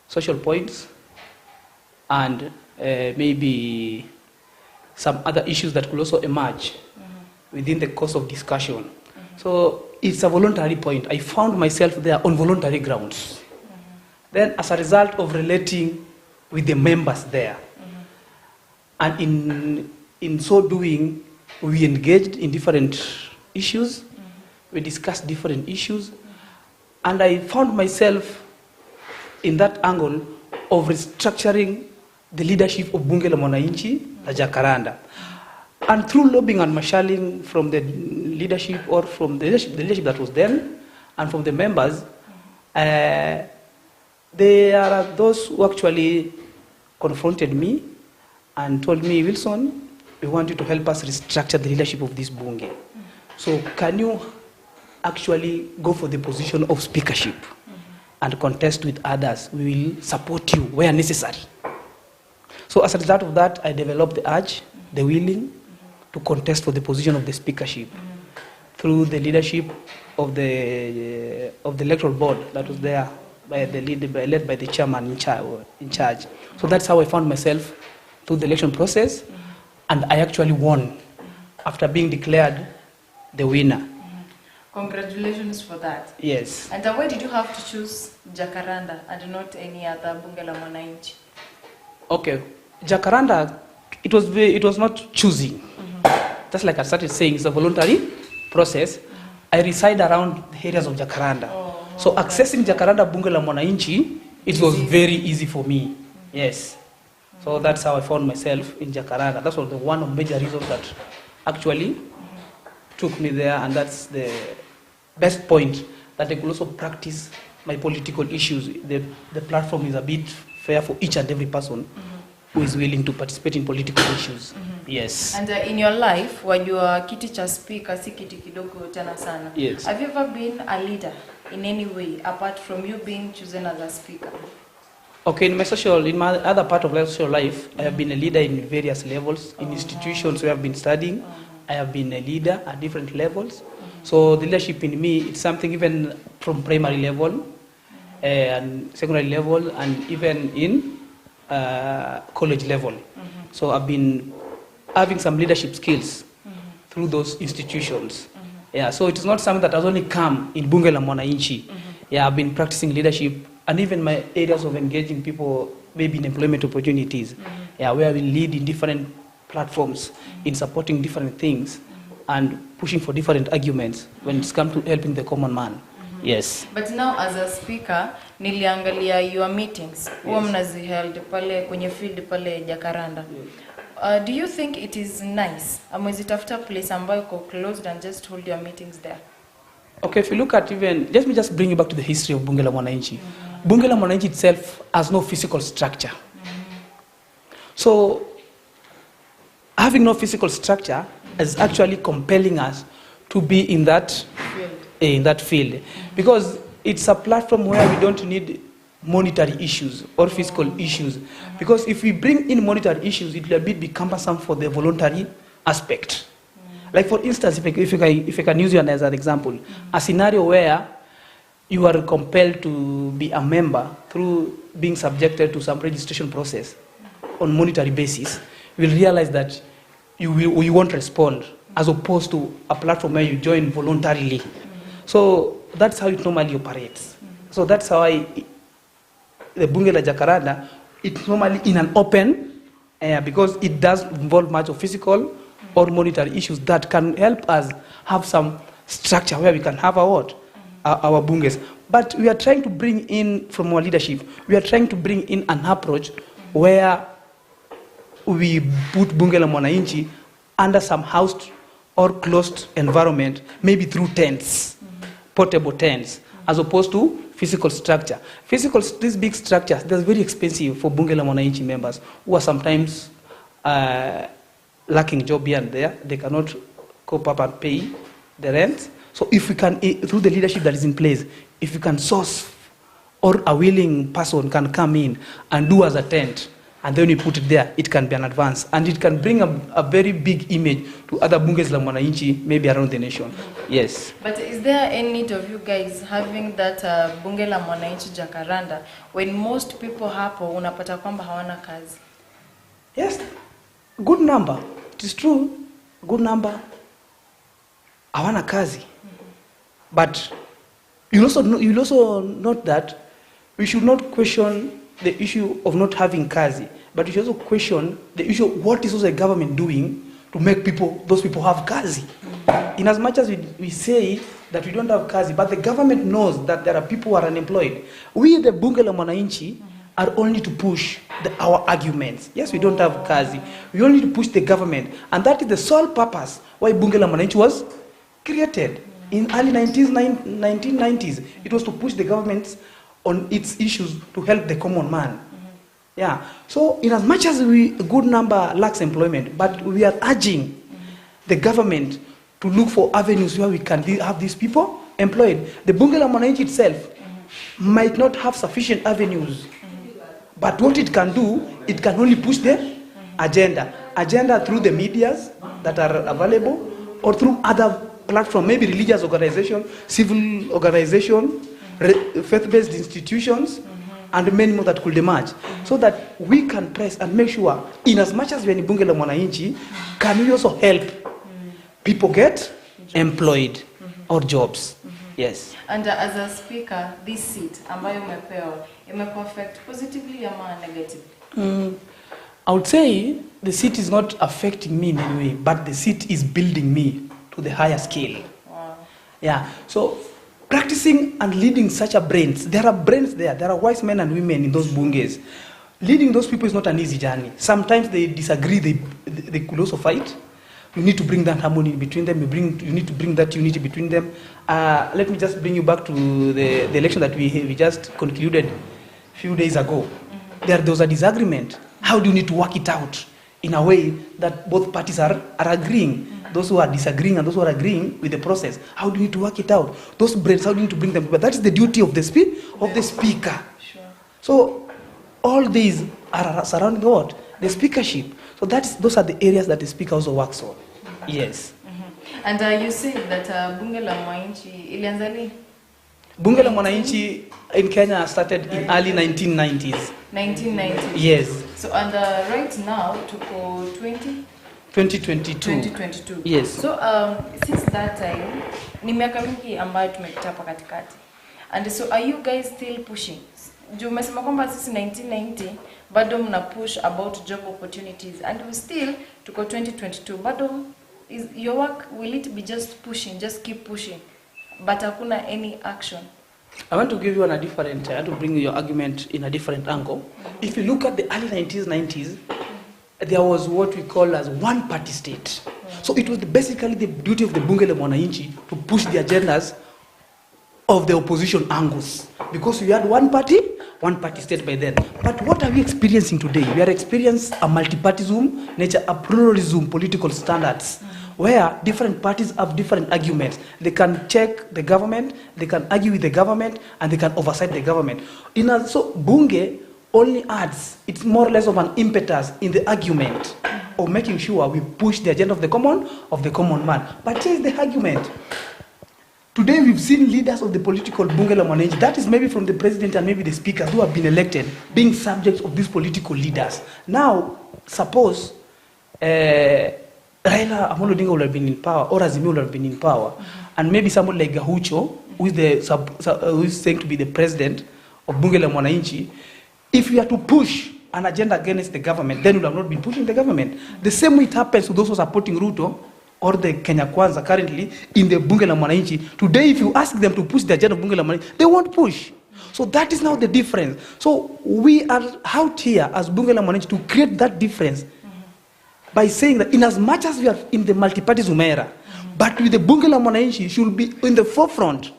social points, and maybe some other issues that could also emerge within the course of discussion. So it's a voluntary point. I found myself there on voluntary grounds. Then as a result of relating with the members there, and in so doing, we engaged in different issues, we discussed different issues, and I found myself in that angle of restructuring the leadership of Bunge la Mwananchi la Jakaranda. And through lobbying and marshalling from the leadership or from the leadership that was then and from the members, there are those who actually confronted me and told me, Wilson, we want you to help us restructure the leadership of this Bunge. So can you actually go for the position of speakership and contest with others? We will support you where necessary. So as a result of that, I developed the urge, the willing to contest for the position of the speakership through the leadership of the electoral board that was there led by the chairman in charge. So that's how I found myself through the election process, and I actually won after being declared the winner. Congratulations for that. Yes. And why did you have to choose Jakaranda and not any other bunge la Mwananchi? Okay, Jakaranda, it was not choosing. Just like I started saying, it's a voluntary process. I reside around the areas of Jakaranda. So accessing Jakaranda bunge la Mwananchi, it was very easy for me. Yes. So that's how I found myself in Jakaranda. That's one of the major reasons that actually took me there, and that's the best point that I could also practice my political issues. The platform is a bit fair for each and every person who is willing to participate in political issues. Yes. And in your life, when you are kiti cha speaker, si kiti kidogo tena sana. Yes. Have you ever been a leader in any way apart from you being chosen as a speaker? Okay, in my other part of my social life, I have been a leader in various levels. In institutions where I've been studying, I have been a leader at different levels. So the leadership in me, it's something even from primary level and secondary level, and even in college level. So I've been having some leadership skills through those institutions. Yeah, so it's not something that has only come in Bunge la Mwananchi. Yeah, I've been practicing leadership, and even my areas of engaging people, maybe in employment opportunities, yeah, where we lead in different platforms, in supporting different things, and pushing for different arguments when it's come to helping the common man. Yes. But now as a speaker, niliangalia your meetings. Huwa mnaziheld pale kwenye field pale Jakaranda. Do you think it is nice? Amwezitafuta place ambayo iko closed and just hold your meetings there? Okay, if you look at let me just bring you back to the history of Bunge la Mwananchi. Bunge la Mwananchi itself has no physical structure. So, having no physical structure is actually compelling us to be in that field. Because it's a platform where we don't need monetary issues or fiscal issues. Because if we bring in monetary issues, it will be cumbersome for the voluntary aspect. Like for instance, if I can use you as an example, a scenario where you are compelled to be a member through being subjected to some registration process on monetary basis, you will realize that you won't respond, as opposed to a platform where you join voluntarily. So that's how it normally operates. So that's how the Bunge la Jacaranda, it's normally in an open air, because it does involve much of physical or monetary issues that can help us have some structure where we can have our bunges. But we are trying to bring in, from our leadership, we are trying to bring in an approach where we put Bunge la Mwananchi under some housed or closed environment, maybe through tents, portable tents, as opposed to physical structure. These big structures, they're very expensive for Bunge la Mwananchi members who are sometimes lacking job here and there. They cannot cope up and pay the rent. So if we can, through the leadership that is in place, if we can source, or a willing person can come in and do as a tent, and then we put it there, it can be an advance. And it can bring a very big image to other bunges la Mwananchi, maybe around the nation. Yes. But is there any need of you guys having that Bunge la Mwananchi Jacaranda when most people hapo unapata kwamba hawana kazi? Yes. Good number. It is true. Good number. Hawana kazi. But you'll also note that we should not question the issue of not having kazi, but we should also question the issue of what is also the government doing to make those people have kazi. In as much as we say that we don't have kazi, but the government knows that there are people who are unemployed. We, the Bunge la Mwananchi, are only to push our arguments. Yes, we don't have kazi. We only to push the government. And that is the sole purpose why Bunge la Mwananchi was created. In early 1990s, it was to push the government on its issues to help the common man. Yeah. So in as much as a good number lacks employment, but we are urging the government to look for avenues where we can have these people employed. The Bunge la Mwananchi itself might not have sufficient avenues, but what it can do, it can only push the agenda through the medias that are available, or through other platforms, maybe religious organization, civil organization, faith-based institutions, and many more that could emerge, so that we can press and make sure, in as much as we are in Bunge la Mwananchi, can we also help people get employed or jobs. Yes. And as a speaker, this seat ambayo umepewa imekuwa affect positively ama negatively? I would say the seat is not affecting me in any way, but the seat is building me to the higher scale. Wow. Yeah. So practicing and leading such a brains, there are brains there. There are wise men and women in those bunges. Leading those people is not an easy journey. Sometimes they disagree. They could also fight. You need to bring that harmony between them. You need to bring that unity between them. Let me just bring you back to the election that we just concluded a few days ago. There was a disagreement. How do you need to work it out in a way that both parties are agreeing? Those who are disagreeing and those who are agreeing with the process. How do you need to work it out? Those brains, how do you need to bring them? But that is the duty of the speaker. Sure. So all these are surrounding what? The speakership. So those are the areas that the speaker also works on. Yes. And you said that Bunge la Mwananchi ilianza lini? Bunge la Mwananchi in Kenya started in early 1990s. 1990s. Yes. So and right now tuko 2022. 2022. Yes. So since that time ni miaka mingi ambayo tumepita hapa katikati. And so are you guys still pushing? Juu umesema kwamba sisi 1990 bado mna push about job opportunities, and we still tuko 2022. Bado is your work, will it be just pushing, just keep pushing, but hakuna any action? I want to give you I want to bring your argument in a different angle. If you look at the early 90s, there was what we call as one-party state. So it was basically the duty of the Bunge la Mwananchi to push the agendas of the opposition angles, because we had one party state by then. But what are we experiencing today? We are experiencing a multipartyism nature, a pluralism political standards, where different parties have different arguments. They can check the government, they can argue with the government, and they can oversight the government. So Bunge only adds, it's more or less of an impetus in the argument of making sure we push the agenda of the common man. But here's the argument. Today we've seen leaders of the political Bunge la Mwananchi, that is maybe from the president and maybe the speakers who have been elected, being subjects of these political leaders. Now, suppose Raila Amolo Odinga would have been in power, or Azimio would have been in power, and maybe someone like Gahucho, who is saying to be the president of Bunge la Mwananchi, if we are to push an agenda against the government, then we have not been pushing the government. The same way it happens to those who are supporting Ruto, or the Kenya Kwanza currently in the Bunge la Mwananchi. Today, if you ask them to push the agenda of Bunge la Mwananchi, they won't push. So that is now the difference. So we are out here as Bunge la Mwananchi to create that difference by saying that in as much as we are in the multi-party era, but with the Bunge la Mwananchi should be in the forefront,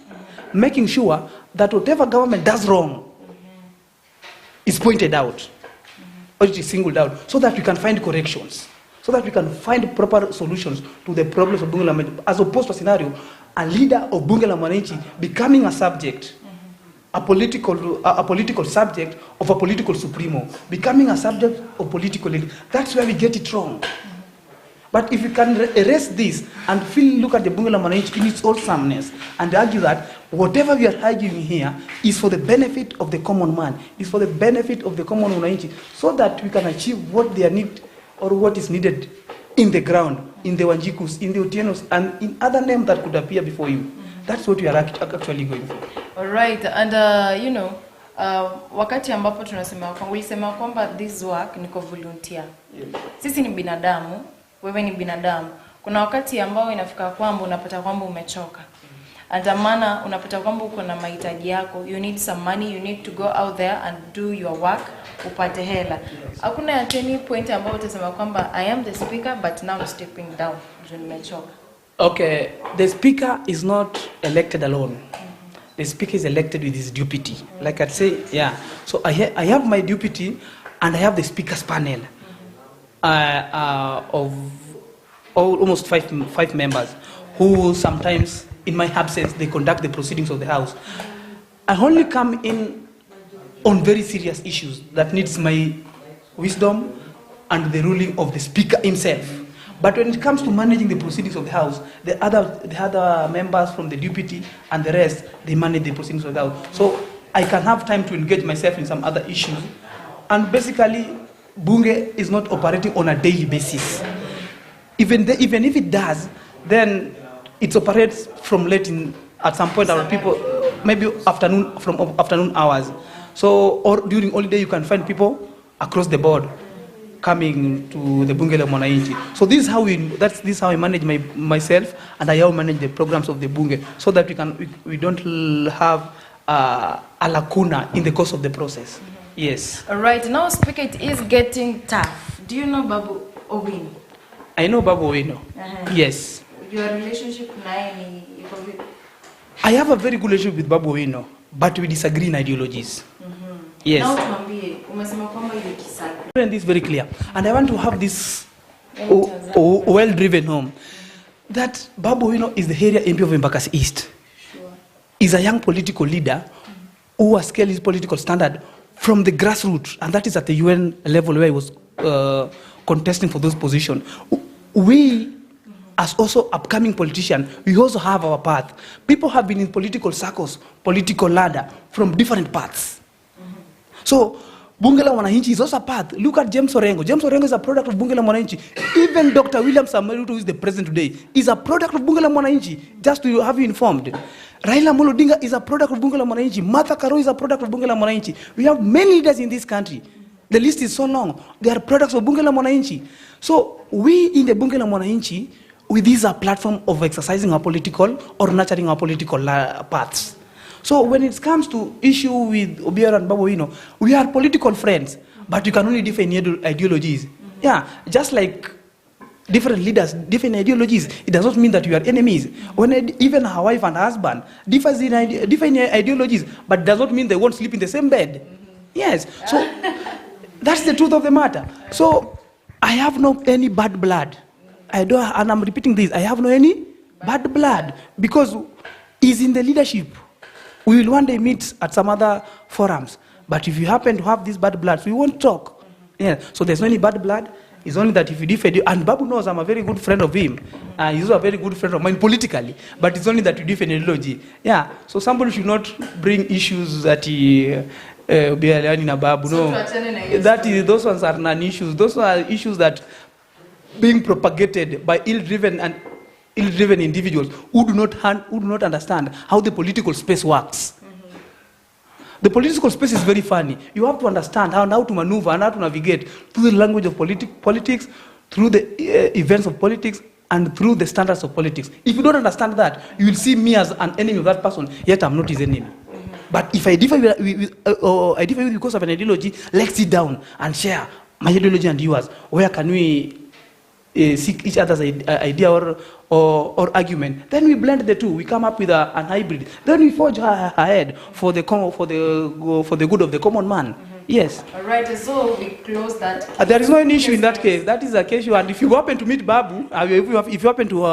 making sure that whatever government does wrong is pointed out, or it is singled out, so that we can find corrections, so that we can find proper solutions to the problems of Bunge la Mwananchi, as opposed to a scenario, a leader of Bunge la Mwananchi becoming a subject, a political subject of a political supremo, becoming a subject of political leader. That's where we get it wrong. But if we can erase this and look at the Bunge la Mwananchi in its wholesomeness and argue that whatever we are arguing here is for the benefit of the common man, is for the benefit of the common Mwananchi, so that we can achieve what they need or what is needed in the ground, in the Wanjikus, in the Otieno's, and in other names that could appear before you. That's what we are actually going for. All right, and wakati ambapo tunasema kwamba ulisema kwamba this work ni kwa volunteer. Sisi ni binadamu, wewe ni binadamu. Kuna wakati ambao inafika kwamba unapata kwamba umechoka. Andamana unapata kwamba uko na mahitaji yako, you need some money, you need to go out there and do your work, upate hela. Hakuna at any point ambao utasema kwamba I am the speaker but now I'm stepping down, ndio nimechoka. Okay, the speaker is not elected alone. The speaker is elected with his deputy. Like I'd say, yeah. So I have my deputy and I have the speaker's panel of almost five members who sometimes, in my absence, they conduct the proceedings of the House. I only come in on very serious issues that needs my wisdom and the ruling of the speaker himself. But when it comes to managing the proceedings of the House, the other members from the deputy and the rest, they manage the proceedings of the House. So I can have time to engage myself in some other issues. And basically, Bunge is not operating on a daily basis. Even if it does, then it operates from late at some point. Our people, maybe from afternoon hours. So, or during holiday, you can find people across the board coming to the Bunge la Mwananchi. So this is how I manage myself, and I how manage the programs of the Bunge, so that we don't have a lacuna in the course of the process. Yes. All right. Now, Speaker, it is getting tough. Do you know Babu Owino? I know Babu Owino. Yes. Your relationship naye ni iko vipi? I have a very good relationship with Babu Owino, but we disagree in ideologies. Yes. Now tuambie, umesema kwamba you disagree. And this is very clear. And I want to have this well-driven home. That Babu Owino is the area MP of Embakasi East. Sure. Is a young political leader who has scaled his political standard from the grassroots, and that is at the UN level where he was contesting for those positions. We, as also upcoming politicians, we also have our path. People have been in political circles, political ladder, from different paths. So, Bunge la Mwananchi is also a path. Look at James Orengo. James Orengo is a product of Bunge la Mwananchi. Even Dr. William Samoei Ruto, who is the president today, is a product of Bunge la Mwananchi, just to have you informed. Raila Amolo Odinga is a product of Bunge la Mwananchi. Martha Karua is a product of Bunge la Mwananchi. We have many leaders in this country. The list is so long. They are products of Bunge la Mwananchi. So, we in the Bunge la Mwananchi, with this a platform of exercising our political or nurturing our political paths. So when it comes to issue with Obiora and Babu Owino, we are political friends, but you can only differ in ideologies. Yeah, just like different leaders, different ideologies, it does not mean that you are enemies. When even a wife and husband differ in ideologies, but does not mean they won't sleep in the same bed. Yes, so that's the truth of the matter. So I have no any bad blood. and I'm repeating this, I have no any bad blood because he's in the leadership. We will one day meet at some other forums. But if you happen to have these bad bloods, we won't talk. Yeah. So there's no any bad blood. It's only that if you differ, and Babu knows I'm a very good friend of him. He's also a very good friend of mine politically. But it's only that you differ in ideology. Yeah. So somebody should not bring issues that Babu. No. Those ones are non-issues. Those are issues that being propagated by ill-driven individuals who do not understand how the political space works. The political space is very funny. You have to understand how to maneuver and how to navigate through the language of politics, through the events of politics, and through the standards of politics. If you don't understand that, you will see me as an enemy of that person, yet I'm not his enemy. But if I differ with you because of an ideology, let's sit down and share my ideology and yours. Where can we seek each other's idea or argument? Then we blend the two. We come up with an hybrid. Then we forge ahead for the good of the common man. Yes. All right. So we close that. There is no any issue in that case. That is a case. And if you happen to meet Babu, if you happen to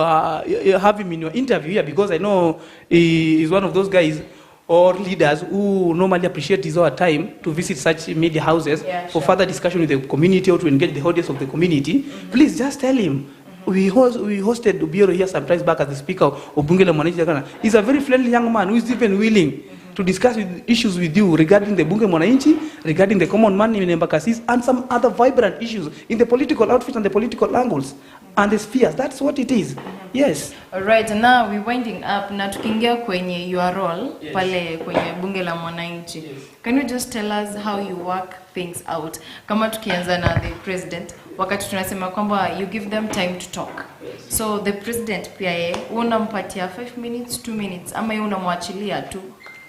have him in your interview here, because I know he is one of those guys or leaders who normally appreciate his own time to visit such media houses for further discussion with the community or to engage the audience of the community, please just tell him. We hosted Bureau here sometimes back as the speaker of Bunge la Mwananchi. He's a very friendly young man who is even willing to discuss issues with you regarding the Bunge Mwananchi, regarding the common man in Embakasis, and some other vibrant issues in the political outfit and the political angles and the spheres. That's what it is. Yes. All right, now we're winding up. Na tukiingia kwenye your role pale kwenye Bunge la Mwananchi. Can you just tell us how you work things out? Kama tukianza na the president, wakati tunasema kwamba you give them time to talk. So the president pia yeye unampatia 5 minutes, 2 minutes, ama yeye unamwachilia tu?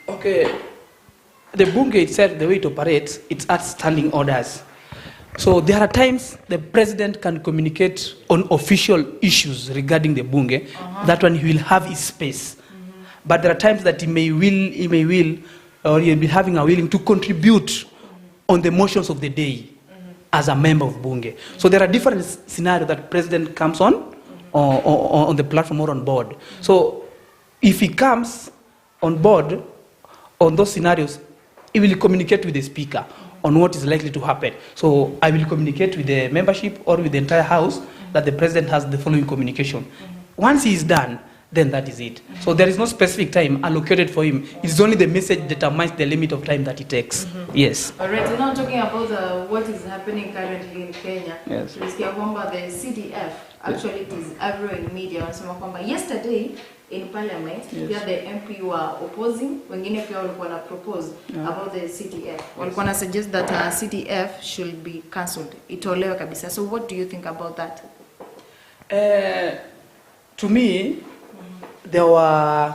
Okay. The Bunge itself, the way it operates, it's at standing orders. So there are times the president can communicate on official issues regarding the Bunge. That one he will have his space. But there are times that he may will, or he'll be having a willing to contribute on the motions of the day as a member of Bunge. So there are different scenarios that president comes on the platform or on board. So if he comes on board on those scenarios, he will communicate with the speaker on what is likely to happen. So I will communicate with the membership or with the entire house that the president has the following communication. Once he is done, then that is it. So there is no specific time allocated for him. It's only the message determines the limit of time that he takes. Yes. All right, now talking about what is happening currently in Kenya. Yes. The CDF, actually it is everywhere in media. Yesterday in parliament, yes, the MP were opposing, wengine pia walikuwa na propose about the CDF. Walikuwa na suggest that CDF should be cancelled. Itolewe kabisa. So what do you think about that? To me, there were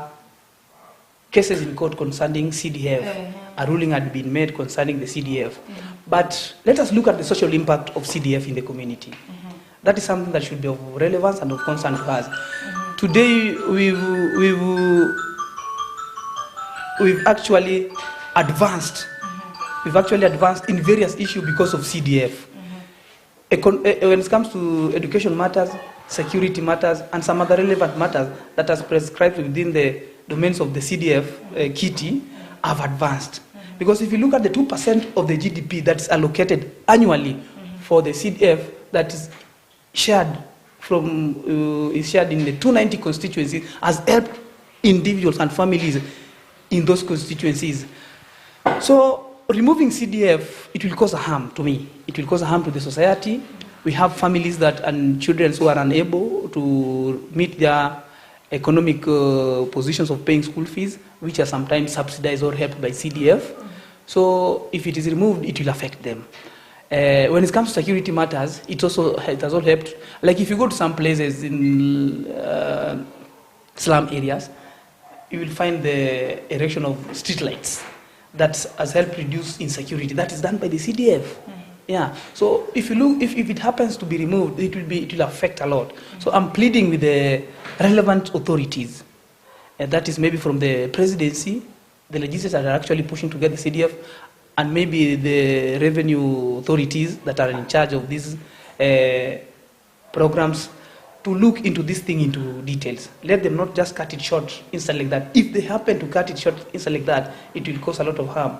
cases in court concerning CDF. A ruling had been made concerning the CDF. But let us look at the social impact of CDF in the community. That is something that should be of relevance and of concern to us. Today, we've actually advanced. We've actually advanced in various issues because of CDF. When it comes to education matters, security matters, and some other relevant matters that are prescribed within the domains of the CDF kitty, have advanced. Because if you look at the 2% of the GDP that's allocated annually for the CDF, that is shared is shared in the 290 constituencies, has helped individuals and families in those constituencies. So removing CDF, it will cause a harm to me. It will cause a harm to the society. We have families and children who are unable to meet their economic positions of paying school fees, which are sometimes subsidized or helped by CDF. So if it is removed, it will affect them. When it comes to security matters, it has also helped. Like if you go to some places in slum areas, you will find the erection of street lights that has helped reduce insecurity. That is done by the CDF. Yeah. So if you look, if it happens to be removed, it will affect a lot. So I'm pleading with the relevant authorities, and that is maybe from the presidency, the legislators that are actually pushing to get the CDF, and maybe the revenue authorities that are in charge of these programs, to look into this thing into details. Let them not just cut it short instantly like that. If they happen to cut it short instantly like that, it will cause a lot of harm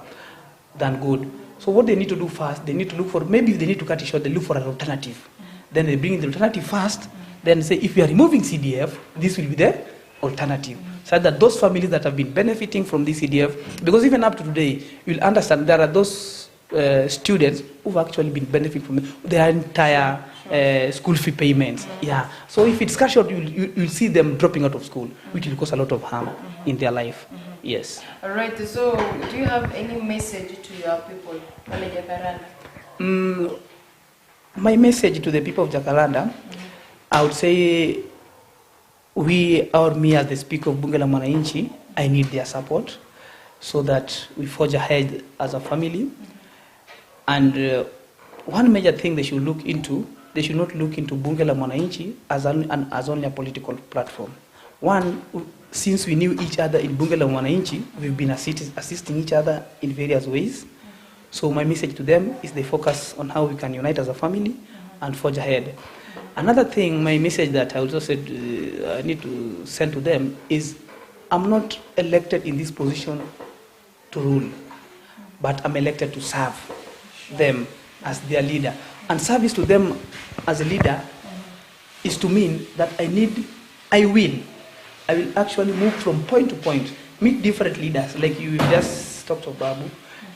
than good. So what they need to do first, they need to look for, maybe if they need to cut it short, they look for an alternative. Then they bring in the alternative first, then say, if we are removing CDF, this will be the alternative. So that those families that have been benefiting from this CDF, because even up to today, you'll understand there are those students who've actually been benefiting from their entire school fee payments. Yeah. So if it's cut short, you'll see them dropping out of school, which will cause a lot of harm in their life. Yes. All right. So do you have any message to your people, Jacaranda? My message to the people of Jacaranda, I would say me as the Speaker of Bunge la Mwananchi, I need their support so that we forge ahead as a family. And one major thing they should look into, they should not look into Bunge la Mwananchi as only a political platform. One, since we knew each other in Bunge la Mwananchi, we've been assisting each other in various ways. So my message to them is they focus on how we can unite as a family and forge ahead. Another thing, my message that I also said I need to send to them is I'm not elected in this position to rule, but I'm elected to serve them as their leader. And service to them as a leader is to mean that I will actually move from point to point, meet different leaders, like you just talked about,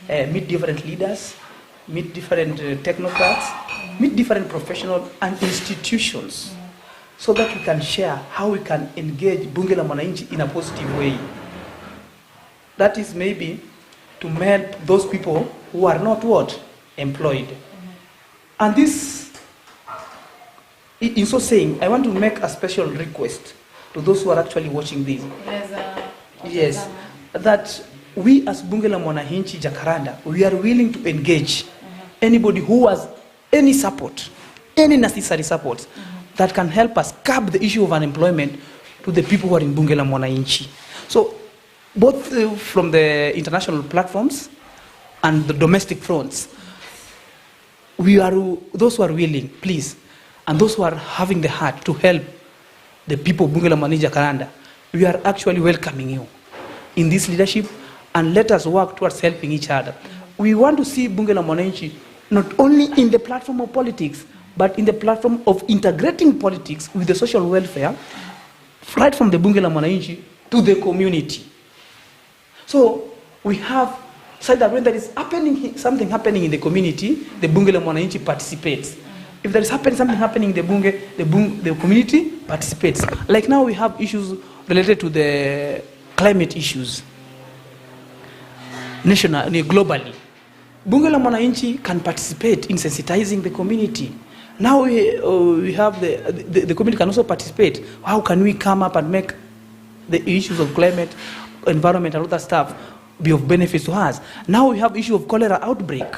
meet different leaders, meet different technocrats, meet different professionals and institutions, so that we can share how we can engage Bunge la Mwananchi in a positive way. That is maybe to help those people who are not what? Employed. And this, in so saying, I want to make a special request to those who are actually watching this. Yes, that we as Bunge la Mwananchi Jacaranda, we are willing to engage anybody who has any support, any necessary support that can help us curb the issue of unemployment to the people who are in Bunge la Mwananchi. So both from the international platforms and the domestic fronts, those who are willing, please, and those who are having the heart to help the people of Bunge la Mwananchi Jacaranda, we are actually welcoming you in this leadership, and let us work towards helping each other. We want to see Bunge la Mwananchi not only in the platform of politics, but in the platform of integrating politics with the social welfare, right from the Bunge la Mwananchi to the community. So we have said that when there is something happening in the community, the Bunge la Mwananchi participates. If there is something happening in the Bunge, the community participates. Like now we have issues related to the climate issues, globally. Bunge la Mwananchi can participate in sensitizing the community. Now we have the community can also participate. How can we come up and make the issues of climate, environment and other stuff be of benefit to us? Now we have issue of cholera outbreak.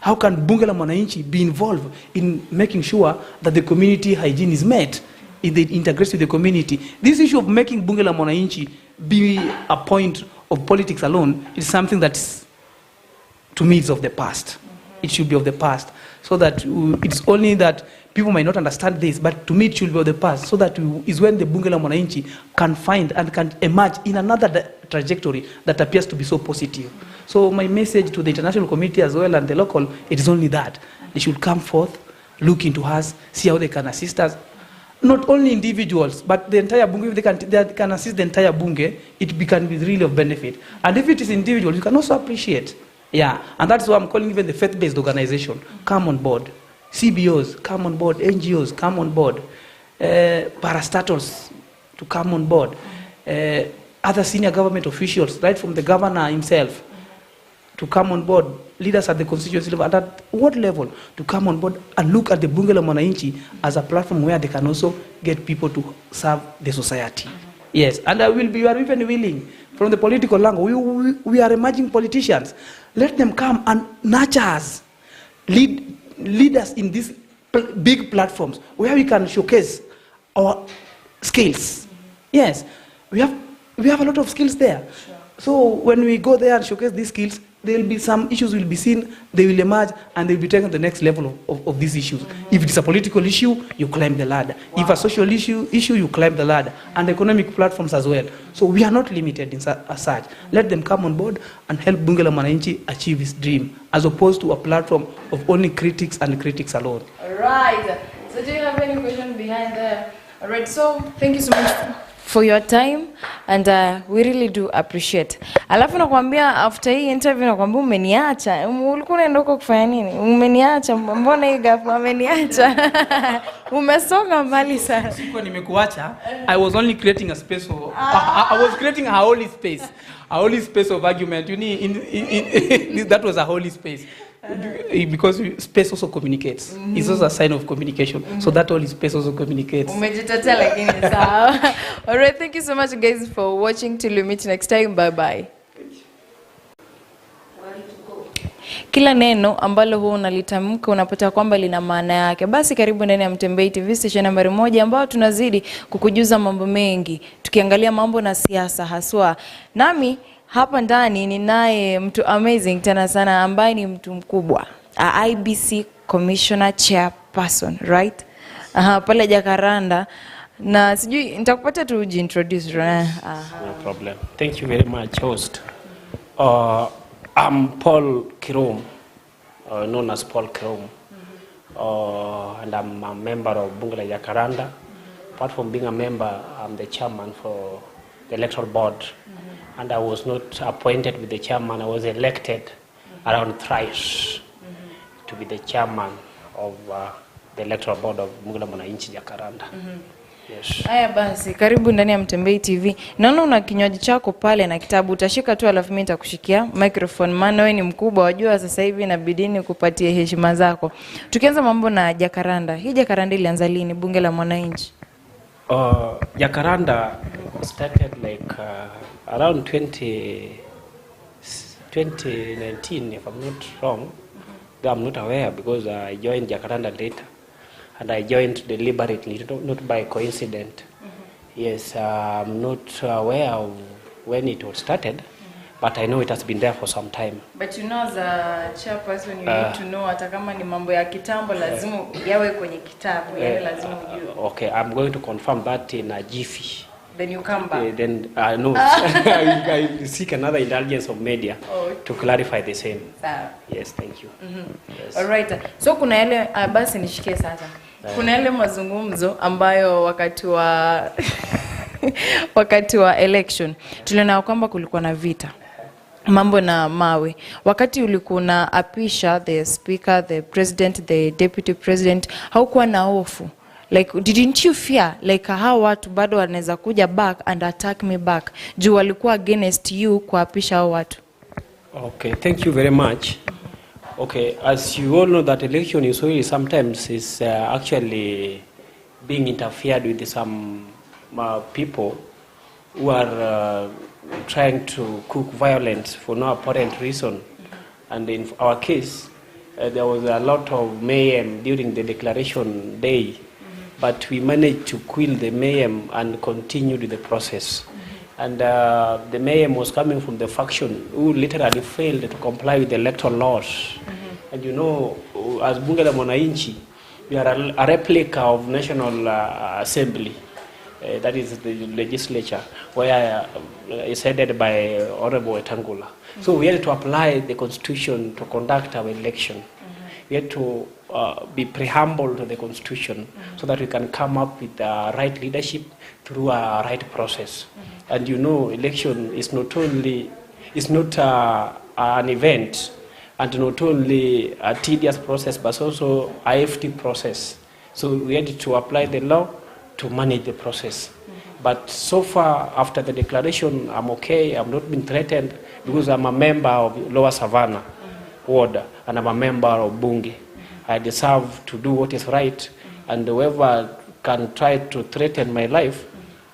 How can Bunge la Mwananchi be involved in making sure that the community hygiene is met, in the integration with the community? This issue of making Bunge la Mwananchi be a point of politics alone is something that's, to me, is of the past. It should be of the past. So that it's only that people might not understand this, but to me it should be of the past, so that is when the Bunge la Mwananchi can find and can emerge in another trajectory that appears to be so positive. So my message to the international community as well and the local, it is only that. They should come forth, look into us, see how they can assist us. Not only individuals, but the entire Bunge. If they can assist the entire Bunge, it can be really of benefit. And if it is individuals, you can also appreciate. Yeah, and that's why I'm calling even the faith-based organization, come on board. CBOs, come on board. NGOs, come on board. Parastatals, to come on board. Other senior government officials, right from the governor himself, to come on board. Leaders at the constituency level, at what level, to come on board and look at the Bunge la Mwananchi as a platform where they can also get people to serve the society. Yes, and we are even willing, from the political angle, we are emerging politicians. Let them come and nurture us, lead us in these big platforms where we can showcase our skills. Yes, we have a lot of skills there. Sure. So when we go there and showcase these skills, there will be some issues will be seen, they will emerge, and they will be taken to the next level of these issues. If it is a political issue, you climb the ladder. If a social issue, you climb the ladder, and economic platforms as well. So we are not limited in as such. Let them come on board and help Bunge la Mwananchi achieve his dream, as opposed to a platform of only critics and critics alone. All right. So do you have any question behind there? All right. So thank you so much for your time, and we really do appreciate. Alafu nakwambia after hii interview nakwambia umeniacha. Ulikuwa unaenda huko kufanya nini? Umeniacha. Mbona hii gafu umeniacha? Umesonga mbali sana. Sikuwa nimekuacha. I was only creating a space for I was creating a holy space. A holy space of argument. You need that was a holy space. Because space also communicates. It's also a sign of communication. So that all space also communicates. Umejitetea lakini sawa. All right, thank you so much guys for watching. Till we meet next time. Bye bye. Kila neno ambalo huwa unalitamka unapata kwamba lina maana yake. Basi karibu ndani ya Mutembei TV station nambari 1 ambao tunazidi kukujuza mambo mengi. Tukiangalia mambo na siasa haswa. Nami hapa ndani ninaye mtu amazing tena sana ambaye ni mtu mkubwa. IBC Commissioner Chairperson, right? Pale Jakaranda. Na sijui nitakupata tu ujiintroduce. No problem. Thank you very much, host. I'm Paul Kirom, known as Paul Kirom. And I'm a member of Bunge la Jakaranda. Apart from being a member, I'm the chairman for the Electoral Board. And I was not appointed with the chairman. I was elected around thrice to be the chairman of the Electoral Board of Bunge la Mwananchi Jakaranda. Yes. Haya basi, karibu ndani ya Mutembei TV. Naona una kinywaji chako pale na kitabu. Utashika tu alafu mimi nitakushikia microphone. Maana wewe ni mkubwa, wajua sasa hivi inabidi nikupatie heshima zako. Tukianza mambo na Jakaranda. Hii Jakaranda ilianza lini Bunge la Mwananchi? Jakaranda started like around 2019, if I'm not wrong. I'm not aware because I joined Jakaranda later. And I joined deliberately, not by coincidence. Yes, I'm not aware of when it was started, but I know it has been there for some time. But you know, as a chairperson, you need to know hata kama ni mambo ya kitambo lazima yawe kwenye kitabu, yani lazima ujue. Okay, I'm going to confirm that in a jiffy. Then you come back. Then no, I seek another intelligence of media to clarify the same. Yes, thank you. Yes. All right. So kuna yale basi nishikie sasa. Kuna yale mazungumzo ambayo wakati wa election tuliona kwamba kulikuwa na vita. Mambo na mawe. Wakati ulikuwa na apisha the speaker, the president, the deputy president, haukuwa na hofu. Like, didn't you fear like how watu bado wanaweza kuja back and attack me back? Juu walikuwa against you kuapisha hao watu. Okay, thank you very much. Okay, as you all know that election is really sometimes is actually being interfered with some people who are trying to cook violence for no apparent reason. And in our case, there was a lot of mayhem during the declaration day. But we managed to quell the mayhem and continued with the process. And the mayhem was coming from the faction who literally failed to comply with the electoral laws. And you know, as Bunge la Mwananchi, we are a replica of National Assembly. That is the legislature, where it's headed by Honorable Etangula. So we had to apply the constitution to conduct our election. We had to be preamble to the constitution so that we can come up with the right leadership through a right process. And you know, election is not only an event and not only a tedious process, but also a hefty process. So we had to apply the law to manage the process. But so far, after the declaration, I'm okay. I'm not been threatened because I'm a member of Lower Savannah Ward and I'm a member of Bunge. I deserve to do what is right, and whoever can try to threaten my life,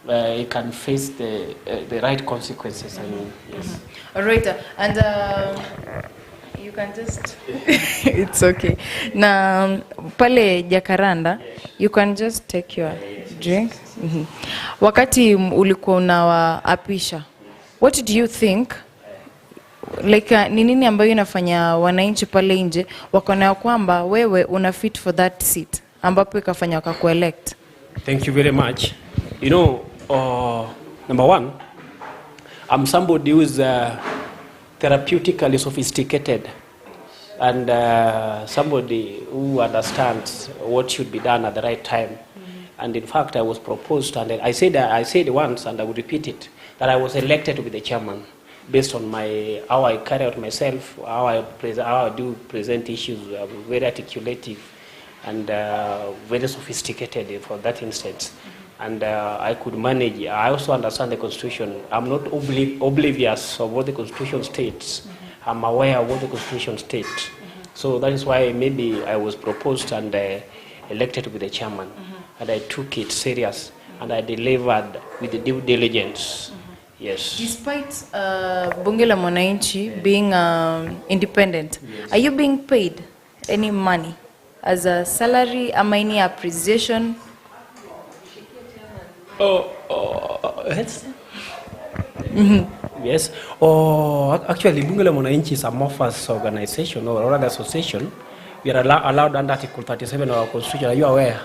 he can face the right consequences. I mean, yes. All right, and you can just it's okay. Na pale Jakaranda, you can just take your drink. Wakati ulikuwa unawaapisha, what do you think like ni nini ambayo inafanya wananchi pale nje wakaona kwamba wewe una fit for that seat ambapo ikafanya wakakuelect? Thank you very much. You know, number one, I'm somebody who is therapeutically sophisticated and somebody who understands what should be done at the right time. And in fact, I was proposed, and I said once, and I would repeat it, that I was elected to be the chairman based on how I carry out myself, how I do present issues, very articulative and very sophisticated for that instance. And I could manage. I also understand the Constitution. I'm not oblivious of what the Constitution states. I'm aware of what the Constitution states. So that is why maybe I was proposed and elected to be the chairman. And I took it serious, and I delivered with the due diligence. Yes. Despite Bunge la Mwananchi being independent, yes, are you being paid any money as a salary, any appreciation? Yes. Yes. Actually, Bunge la Mwananchi is a amorphous organization or rather association. We are allowed under Article 37 of our Constitution. Are you aware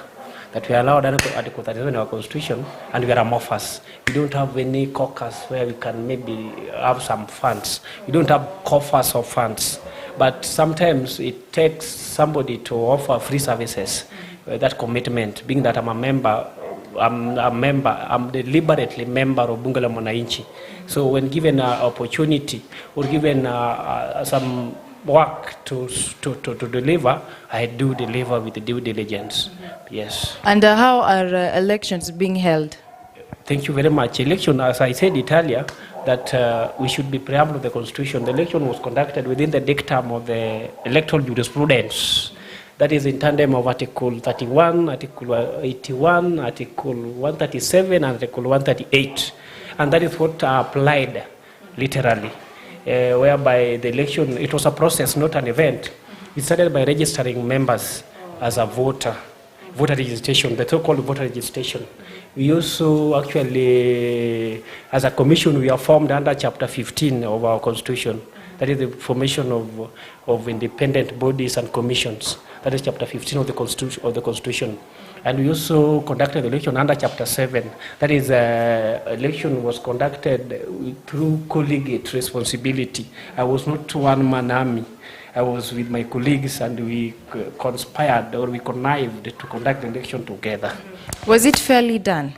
that we are allowed under Article 37 of our Constitution, and we are amorphous? We don't have any caucus where we can maybe have some funds. We don't have coffers of funds. But sometimes it takes somebody to offer free services, that commitment, being that I'm deliberately member of Bunge la Mwananchi. So when given an opportunity or given some work to deliver, I do deliver with the due diligence. Yes. And how are elections being held? Thank you very much. Election, as I said it earlier, that we should be preamble of the Constitution. The election was conducted within the dictum of the electoral jurisprudence. That is in tandem of Article 31, Article 81, Article 137, and Article 138. And that is what applied, literally, whereby the election, it was a process, not an event. It started by registering members as a voter registration, the so-called voter registration. We also actually, as a commission, we are formed under Chapter 15 of our Constitution. That is the formation of independent bodies and commissions. That is Chapter 15 of the Constitution. And we also conducted the election under Chapter 7. That is, election was conducted through collegiate responsibility. I was not one-man army. I was with my colleagues, and we conspired or we connived to conduct the election together. Was it fairly done?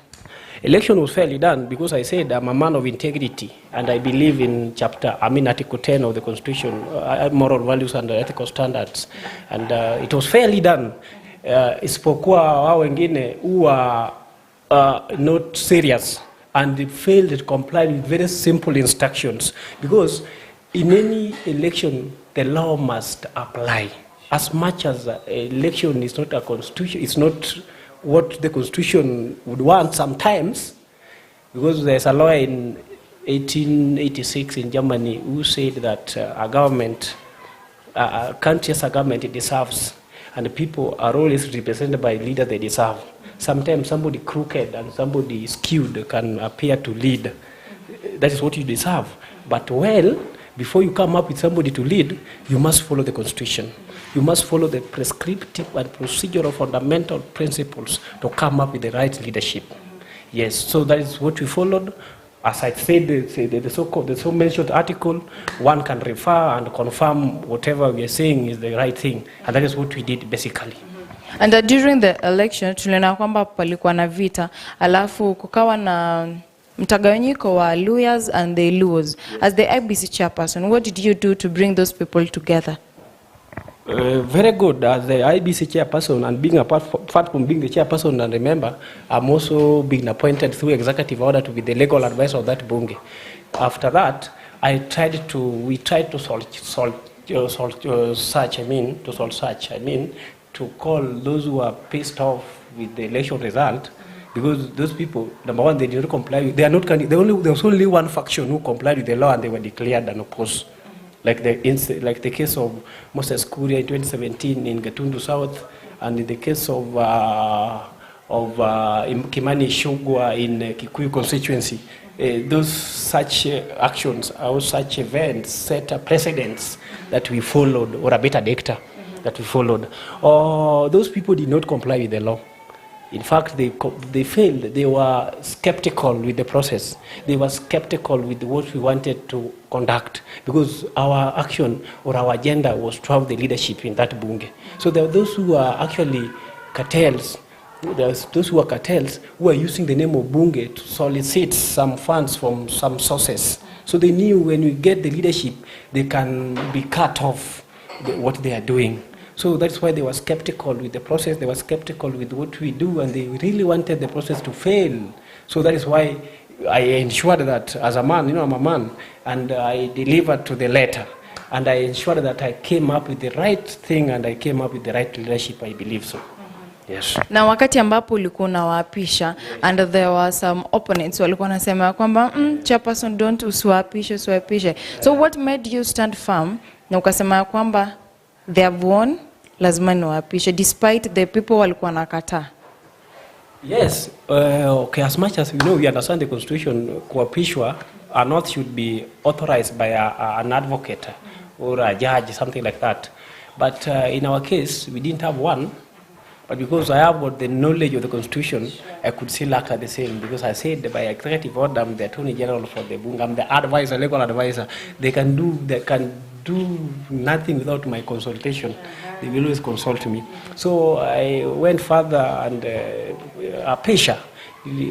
Election was fairly done because I said I'm a man of integrity, and I believe in Article 10 of the Constitution, moral values and ethical standards, and it was fairly done. Isipokuwa wao wengine who are not serious and failed to comply with very simple instructions, because in any election the law must apply. As much as election is not a constitution, it's not what the Constitution would want sometimes, because there's a law in 1886 in Germany who said that a government, a country as a government, it deserves, and the people are always represented by leaders they deserve. Sometimes somebody crooked and somebody skewed can appear to lead. That is what you deserve. But before you come up with somebody to lead, you must follow the Constitution. You must follow the prescriptive and procedural fundamental principles to come up with the right leadership. Yes, so that is what we followed. As I said, the so-mentioned article, one can refer and confirm whatever we are saying is the right thing. And that is what we did basically. And during the election, tuliona kwamba palikuwa na vita, alafu kukawa na mtagawanyiko wa Luyas and the Luos. As the IBC chairperson, what did you do to bring those people together? Very good. As the IBC chairperson, and being apart from being the chairperson and a member, I'm also being appointed through executive order to be the legal advisor of that Bunge. After that, we tried to to call those who are pissed off with the election result, because those people, number one, they did not comply. There was only one faction who complied with the law, and they were declared unopposed. Like the case of Moses Kuria in 2017 in Gatundu South, and in the case of Kimani Shugwa in Kikuyu constituency. those such actions or such events set a precedents that we followed, or a better dicta that we followed. Or those people did not comply with the law. In fact, they failed. They were skeptical with the process. They were skeptical with what we wanted to conduct, because our action or our agenda was to have the leadership in that Bunge. So there were those who were actually cartels. There's those who are cartels who are using the name of Bunge to solicit some funds from some sources. So they knew when we get the leadership, they can be cut off what they are doing. So that's why they were skeptical with the process, they were skeptical with what we do, and they really wanted the process to fail. So that is why I ensured that as a man, I'm a man, and I delivered to the letter. And I ensured that I came up with the right thing, and I came up with the right leadership, I believe so. Yes. Na wakati ambapo ulikuwa unawaapisha, and there were some opponents walikuwa nasema kwamba chairperson don't usiwapishe. So what made you stand firm na ukasema kwamba they have won, lazima niwaapishe despite the people walikuwa nakataa? Yes, okay, as much as we understand the constitution, kuapishwa an oath should be authorized by an advocate or a judge, something like that. But in our case, we didn't have one. But because I have got the knowledge of the constitution, I could still act the same. Because I said by executive order, I'm the Attorney General for the Bunge, I'm the advisor, legal advisor. They can do nothing without my consultation. They will always consult me. So I went further and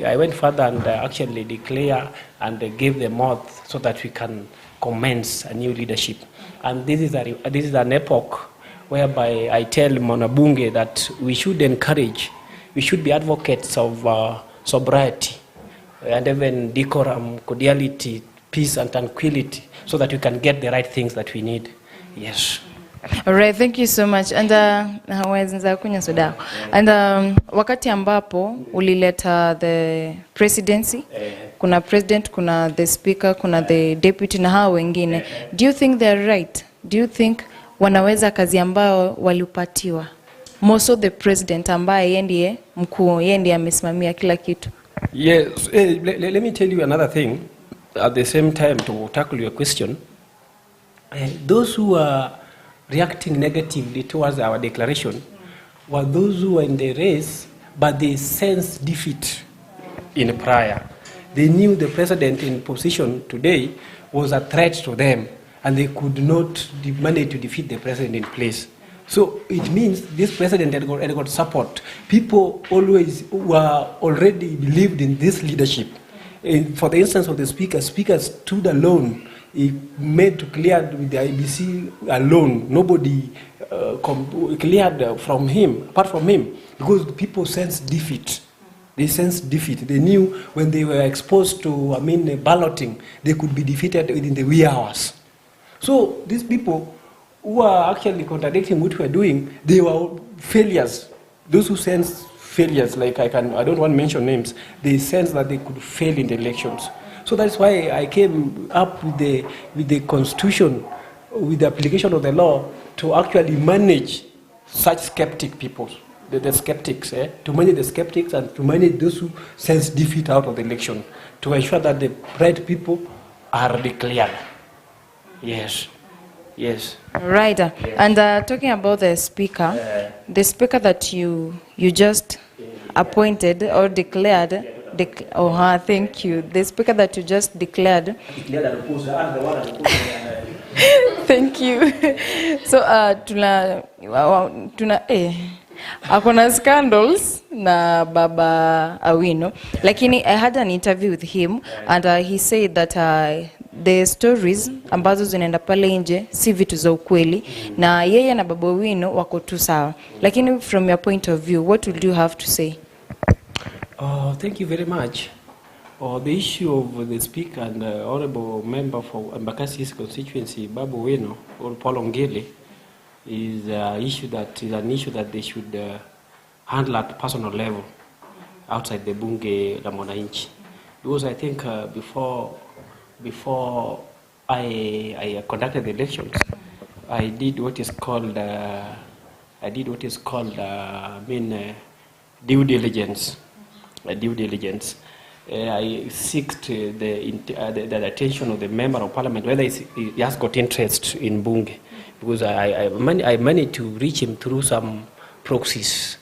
I went further and actually declare and gave them oath so that we can commence a new leadership. And this is an epoch whereby I tell Mwanabunge that we should encourage, we should be advocates of sobriety and even decorum, cordiality, peace and tranquility, so that we can get the right things that we need. Yes. All right, thank you so much. And wakati ambapo ulileta the presidency, kuna president, kuna the speaker, kuna the deputy na hao wengine. Do you think they're right? Do you think wanaweza kazi ambao walipatiwa? More so the president ambaye yeye ndiye mkuu, yeye ndiye amesimamia kila kitu. Yes, let me tell you another thing at the same time to tackle your question. Those who are reacting negatively towards our declaration were those who were in the race, but they sensed defeat in prior. They knew the president in position today was a threat to them, and they could not manage to defeat the president in place. So it means this president had got support. People always were already believed in this leadership. For the instance of the speaker stood alone. He made to clear with the IBC alone. Nobody cleared from him, apart from him, because the people sensed defeat. They sensed defeat. They knew when they were exposed to, balloting, they could be defeated within the wee hours. So these people who are actually contradicting what we are doing, they were failures. Those who sense failures, like I don't want to mention names, they sense that they could fail in the elections. So that's why I came up with the constitution, with the application of the law to actually manage such skeptic people, the skeptics, to manage the skeptics and to manage those who sense defeat out of the election, to ensure that the right people are declared. Yes. Yes. Right. Yeah. And talking about the speaker that you just appointed or declared, thank you. The speaker that you just declared. Thank you. So akona scandals na Baba Awino. Lakini I had an interview with him and he said that the stories ambazo zinaenda pale nje si vitu za ukweli na yeye na Baba Awino wako tu sawa. Lakini from your point of view, what would you have to say? Thank you very much. The issue of the speaker and the honorable member for Embakasi's constituency, Babu Awino or Paul Ongele, is an issue that they should handle at personal level outside the Bunge la Mwananchi. Because I think before I conducted the elections, I did what is called due diligence. I seeked the attention of the member of parliament whether he has got interest in Bunge, because I managed to reach him through some proxies,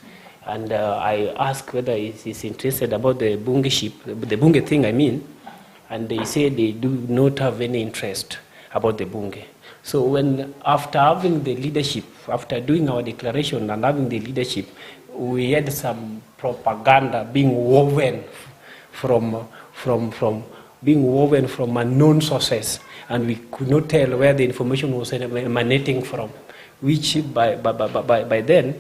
and I asked whether he's interested about the Bungeship, the Bunge thing I mean, and they said they do not have any interest about the Bunge. So when, after having the leadership, after doing our declaration and having the leadership, we had some propaganda being woven from unknown sources, and we could not tell where the information was emanating from, which by then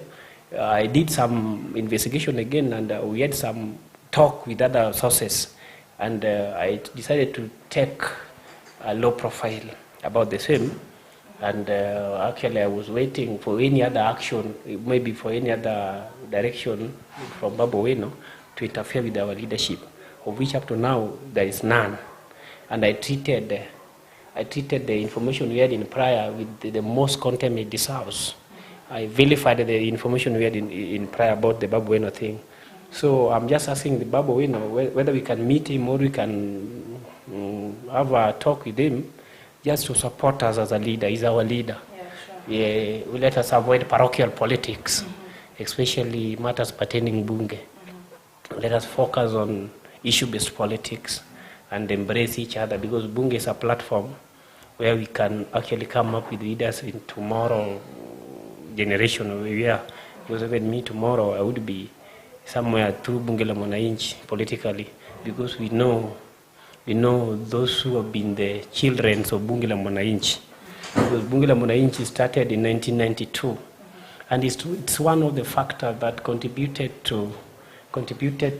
I did some investigation again, and we had some talk with other sources, and I decided to take a low profile about the same. And actually, I was waiting for any other action, maybe for any other direction from Babu Owino to interfere with our leadership, of which up to now there is none. And I treated the information we had in prior with the most contempt it deserves. I vilified the information we had in prior about the Babu Owino thing. So I'm just asking the Babu Owino whether we can meet him or we can have a talk with him, just to support us as a leader. He's our leader. Yeah, sure. Let us avoid parochial politics, especially matters pertaining Bunge. Let us focus on issue-based politics and embrace each other, because Bunge is a platform where we can actually come up with leaders in tomorrow generation. Because even me tomorrow, I would be somewhere through Bunge la Mwananchi politically, because we know those who have been the children of Bunge la Mwananchi. Because Bunge la Mwananchi started in 1992, and it's one of the factors that contributed to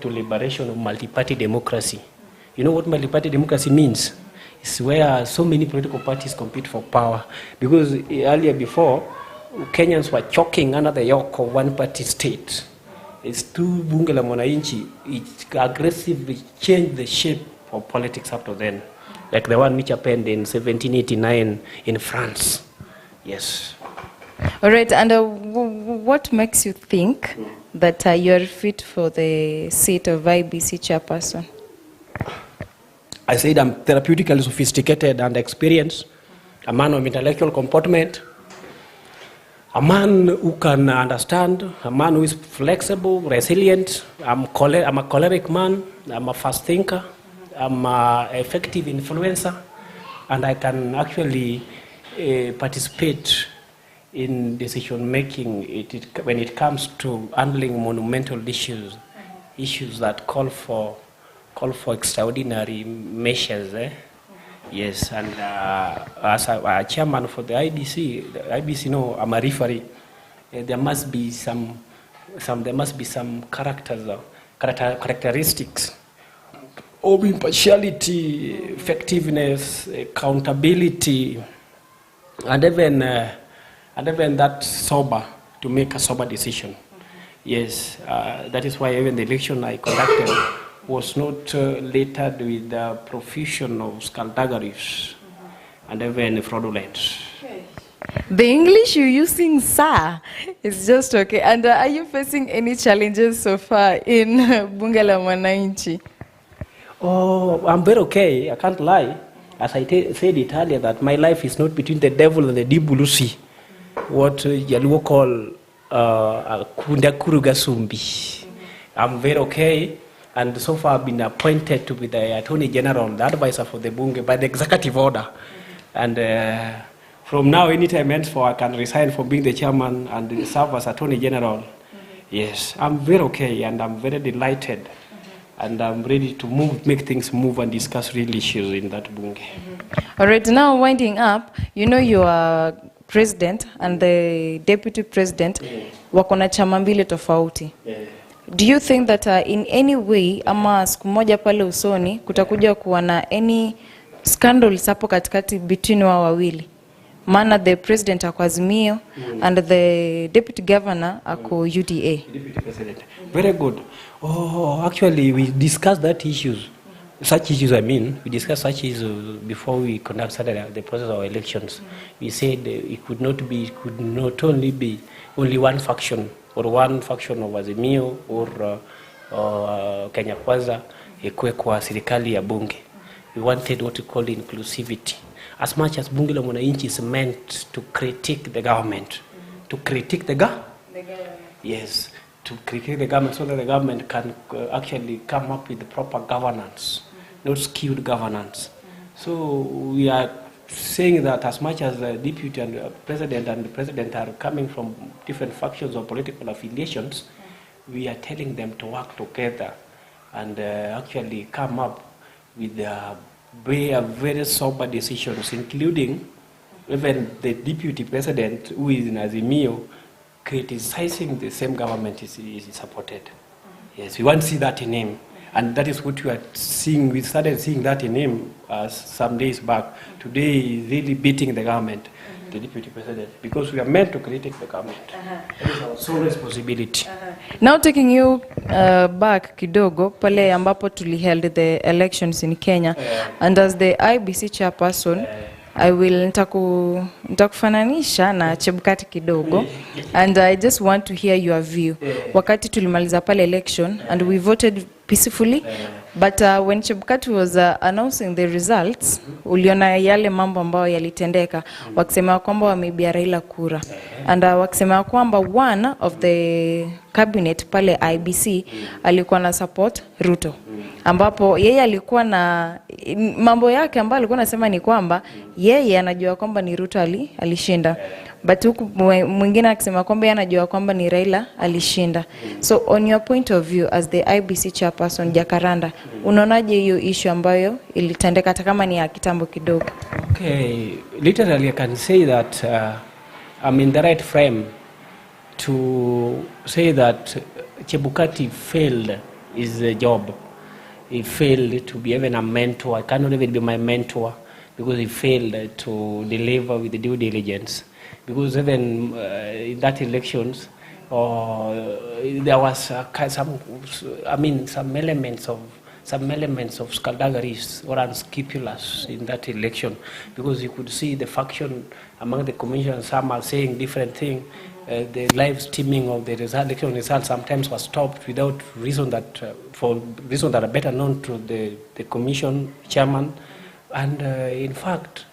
liberation of multi-party democracy. You know what multi-party democracy means? It's where so many political parties compete for power. Because earlier before, Kenyans were choking under the yoke of one-party state. It's through Bunge la Mwananchi, it aggressively changed the shape of politics up to then, like the one which happened in 1789 in France. Yes. All right, and what makes you think that you are fit for the seat of IBC chairperson? I said I'm therapeutically sophisticated and experienced, a man of intellectual comportment, a man who can understand, a man who is flexible, resilient. I'm a choleric man, I'm a fast thinker, I'm an effective influencer, and I can actually participate in decision making when it comes to handling monumental issues that call for extraordinary measures. Yes, and as a chairman for the IBC, no, I'm a referee. There must be some characteristics of impartiality, effectiveness, accountability, and even that sober, to make a sober decision. Yes, that is why even the election I conducted was not littered with the profusion of skullduggeries and even fraudulence. The English you're using, sir, is just okay. And are you facing any challenges so far in Bunge la Mwananchi? Oh, I'm very okay. I can't lie. As I said it earlier, that my life is not between the devil and the deep blue sea. What Jaluo call kunda sumbi. I'm very okay. And so far I've been appointed to be the Attorney General, the advisor for the Bunge, by the executive order. And from now, anytime henceforth, I can resign from being the chairman and serve as Attorney General. Yes, I'm very okay, and I'm very delighted. And I'm ready to make things move and discuss real issues in that Bunge. All right, now winding up, you know you are president and the deputy president wako na chama mbili tofauti. Do you think that in any way, ama siku moja pale usoni, kutakuja kuwa na any scandals hapo katikati between wao wawili? Maana the president ako Azimio and the deputy governor ako UDA. Deputy president. Very good. Oh, actually, we discussed such issues, we discussed such issues before we conducted the process of elections. We said it could not only be only one faction, or one faction of Azimio or Kenya Kwanza, ikuwe kwa serikali ya bunge. We wanted what we call inclusivity. As much as bunge la mwananchi is meant to critique the government, to critique the government. Yes, to critique the government so that the government can actually come up with the proper governance, not skewed governance. So we are saying that as much as the deputy and the president are coming from different factions or political affiliations, we are telling them to work together and actually come up with very sober decisions, including even the deputy president, who is in Azimio, criticizing the same government is supported. Yes, we want to see that in him. And that is what we are seeing. We started seeing that in him some days back. Today he's really beating the government, the deputy president, because we are meant to critique the government. That is our sole responsibility. Now taking you back kidogo, pale ambapo tuli held the elections in Kenya, and as the IBC chairperson, I will nitakufananisha na Chebukati kidogo, and I just want to hear your view. Wakati tulimaliza pale election and we voted peacefully, but when Chebukati was announcing the results, uliona yale mambo ambayo yalitendeka, wakisema kwamba wameibia Raila kura, and wakisema kwamba one of the cabinet pale IBC alikuwa na support Ruto, ambapo yeye alikuwa na mambo yake ambayo alikuwa anasema ni kwamba yeye anajua kwamba ni Ruto alishinda, but huku mwingine akisema kwamba yeye anajua kwamba ni Raila alishinda. So on your point of view as the IBC chairperson Jacaranda, unaonaje hiyo issue ambayo ilitendeka hata kama ni ya kitambo kidogo? Okay, literally I can say that I'm in the right frame to say that Chebukati failed his job. He failed to be even a mentor. I cannot even be my mentor because he failed to deliver with the due diligence. Because even in that elections, there was some elements of skullduggeries or unscrupulous in that election, because you could see the faction among the commission. Some are saying different things. The live streaming of the election results sometimes was stopped without reason that for reasons that are better known to the commission chairman. And in fact,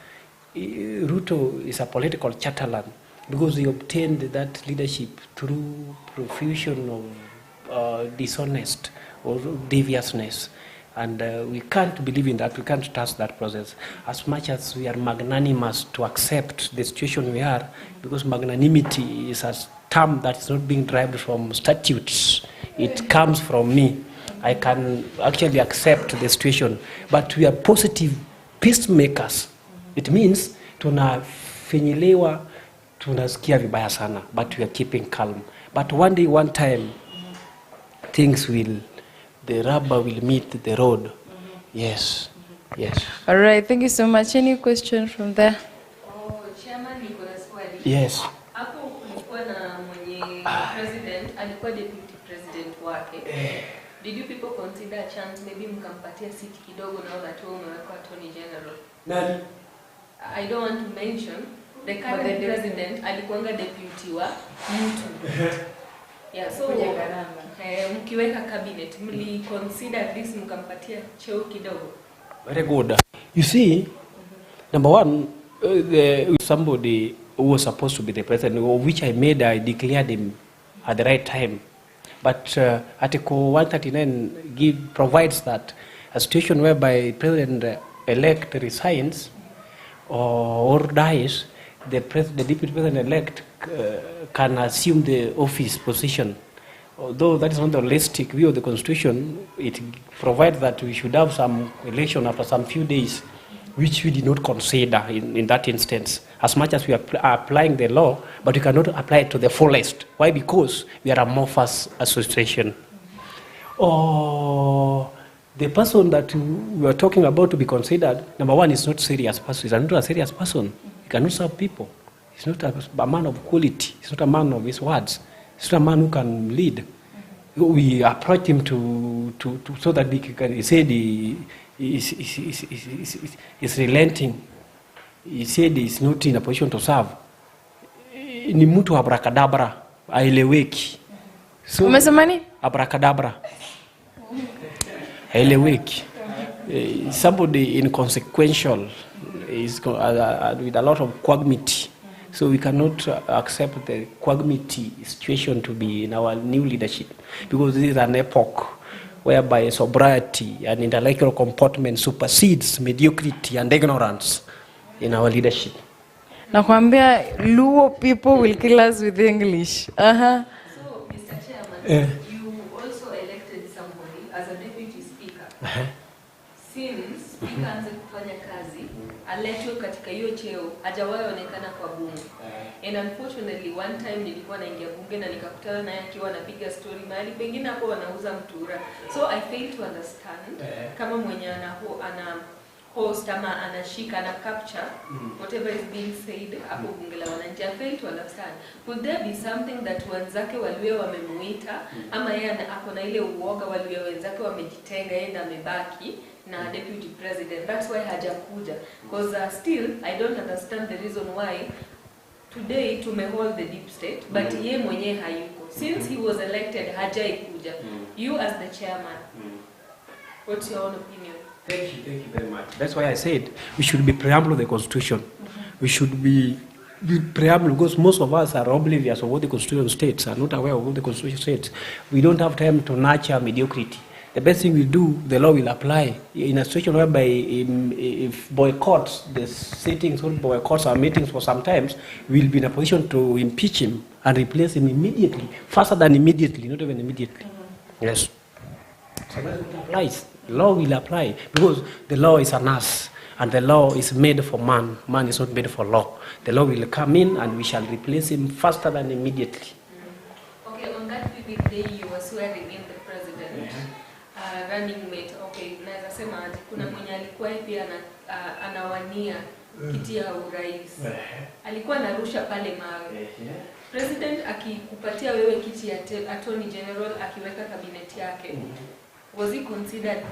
Ruto is a political chatterland because he obtained that leadership through profusion of dishonest or deviousness. And we can't believe in that. We can't trust that process. As much as we are magnanimous to accept the situation we are, because magnanimity is a term that is not being derived from statutes. It comes from me. I can actually accept the situation. But we are positive peacemakers. It means tunafinyiliwa, tunasikia vibaya sana, but we are keeping calm. But one day, one time, the rubber will meet the road. Yes, yes. All right, thank you so much. Any question from there? Chairman, niko na swali. Yes. Hapo kulikuwa na mwenye president, alikuwa deputy president wake. Did you people consider a chance maybe mkampatia seat kidogo now that wewe umewekwa attorney general? Nani? I don't want to mention the current president alikuanga deputy wa mtu. Yeah, so mkiweka cabinet, mli consider at least mkampatia cheo kidogo? Very good. You see, number one, somebody who was supposed to be the president, of which I declared him at the right time. But Article 139 provides that a situation whereby President-elect resigns or dies, the deputy president-elect can assume the office position. Although that is not the holistic view of the Constitution, it provides that we should have some election after some few days, which we did not consider in that instance, as much as we are applying the law, but we cannot apply it to the fullest. Why? Because we are amorphous association. The person that we are talking about to be considered, number one, is not serious person. He's not a serious person. He cannot serve people. He's not a man of quality. He's not a man of his words. He's not a man who can lead. We approach him so that he said he's relenting. He said he's not in a position to serve. Ni mtu abracadabra, aeleweki. So, Umesema nini? Abracadabra. haeleweki. Somebody inconsequential is with a lot of quagmity. So we cannot accept the quagmity situation to be in our new leadership, because this is an epoch whereby sobriety and intellectual comportment supersedes mediocrity and ignorance in our leadership. Nakwambia Luo people will kill us with English. So, Mr. Chairman, you also elected somebody as a deputy speaker. Since speaker anze kufanya kazi, aletwe katika hiyo cheo, hajawahi onekana kwa bunge. And unfortunately, one time nilikuwa naingia bunge na nikakutana naye akiwa anapiga story mahali pengine hapo wanauza mtura. So I fail to understand kama mwenye ana host ama anashika na capture whatever is being said hapo bunge la wananchi. I fail to understand. Could there be something that wenzake walio wamemuita ama yeye ako na ile uoga walio wenzake wamejitenga yeye na amebaki na deputy president? That's why hajakuja. Because still I don't understand the reason why today tumehold the deep state but yeye mwenyewe hayuko. Since he was elected hajaikuja. You as the chairman, what's your own opinion? Thank you very much. That's why I said we should be preamble of the Constitution. We should be preamble, because most of us are oblivious of what the Constitution states, are not aware of what the Constitution states. We don't have time to nurture mediocrity. The best thing we do, the law will apply. In a situation whereby if boycotts, the sittings or boycotts our meetings for some times, we'll be in a position to impeach him and replace him immediately, faster than immediately, not even immediately. Yes. So that applies. The law will apply, because the law is an us, and the law is made for man. Man is not made for law. The law will come in and we shall replace him faster than immediately. Okay, on that vivid day you were swearing in the president, running mate, okay, naweza sema kuna mwenye alikuwa pia anawania kiti ya urais. Alikuwa anarusha pale mawe. President akikupatia wewe kiti ya Attorney General akiweka cabinet yake. Was he considered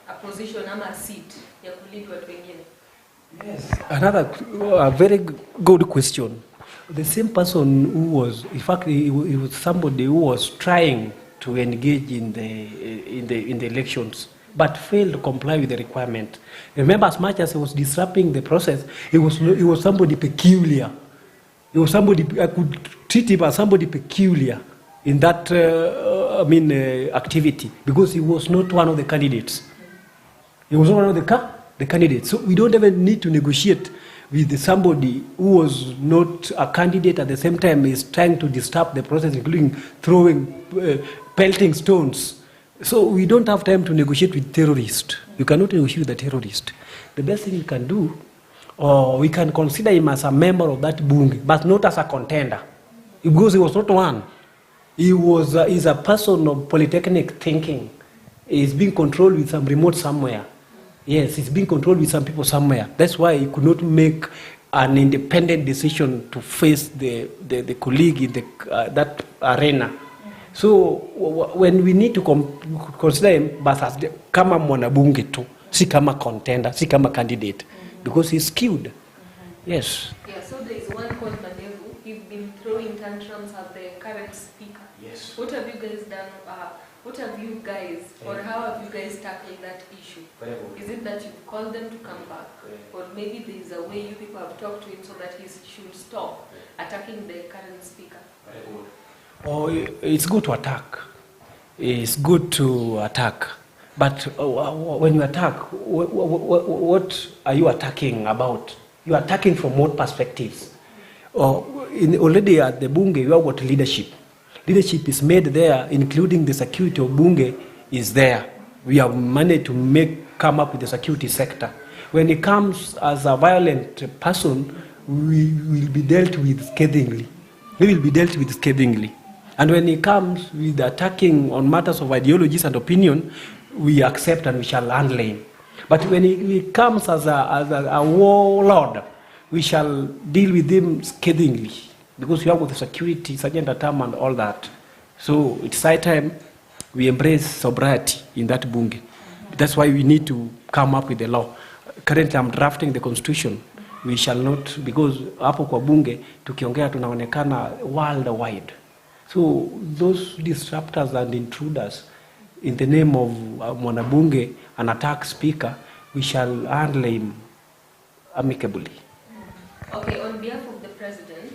a position ama a seat ya kulead watu wengine? Yes. Another very good question. The same person who was, in fact, he was somebody who was trying to engage in the elections, but failed to comply with the requirement. Remember, as much as he was disrupting the process, he was somebody peculiar. He was somebody, I could treat him as somebody peculiar in that activity, because he was not one of the candidates. He was not one of the candidates. So we don't even need to negotiate with somebody who was not a candidate at the same time is trying to disrupt the process, including throwing, pelting stones. So we don't have time to negotiate with terrorists. You cannot negotiate with a terrorist. The best thing you can do, or we can consider him as a member of that Bunge, but not as a contender, because he was not one. He's a person of polytechnic thinking. He's being controlled with some remote somewhere. Yes, he's being controlled with some people somewhere. That's why he could not make an independent decision to face the colleague in that arena. So when we need to consider him, but as kama mwanabunge tu, si kama contender, si kama candidate, because he's skewed. Yes. Yeah, so there is one called Manevu. He's been throwing tantrums at the current speaker. Yes. What have you guys done? What have you guys, or how have you guys tackled that issue? Is it that you've called them to come back, or maybe there is a way you people have talked to him so that he should stop attacking the current speaker? Oh, it's good to attack. It's good to attack. But when you attack, what are you attacking about? You are attacking from what perspectives? Already at the Bunge, you have got leadership. Leadership is made there, including the security of Bunge is there. We have managed to come up with the security sector. When it comes as a violent person, we will be dealt with scathingly. We will be dealt with scathingly. And when it comes with attacking on matters of ideologies and opinion, we accept and we shall handle him. But when it comes as a warlord, we shall deal with him scathingly, because we have with the security, Sergeant Atam and all that. So it's high time we embrace sobriety in that Bunge. That's why we need to come up with the law. Currently I'm drafting the constitution. We shall not, because hapo kwa Bunge, tukiongea tunaonekana worldwide. So those disruptors and intruders, in the name of Mwanabunge an attack speaker, we shall handle him amicably. Okay, on behalf of the president,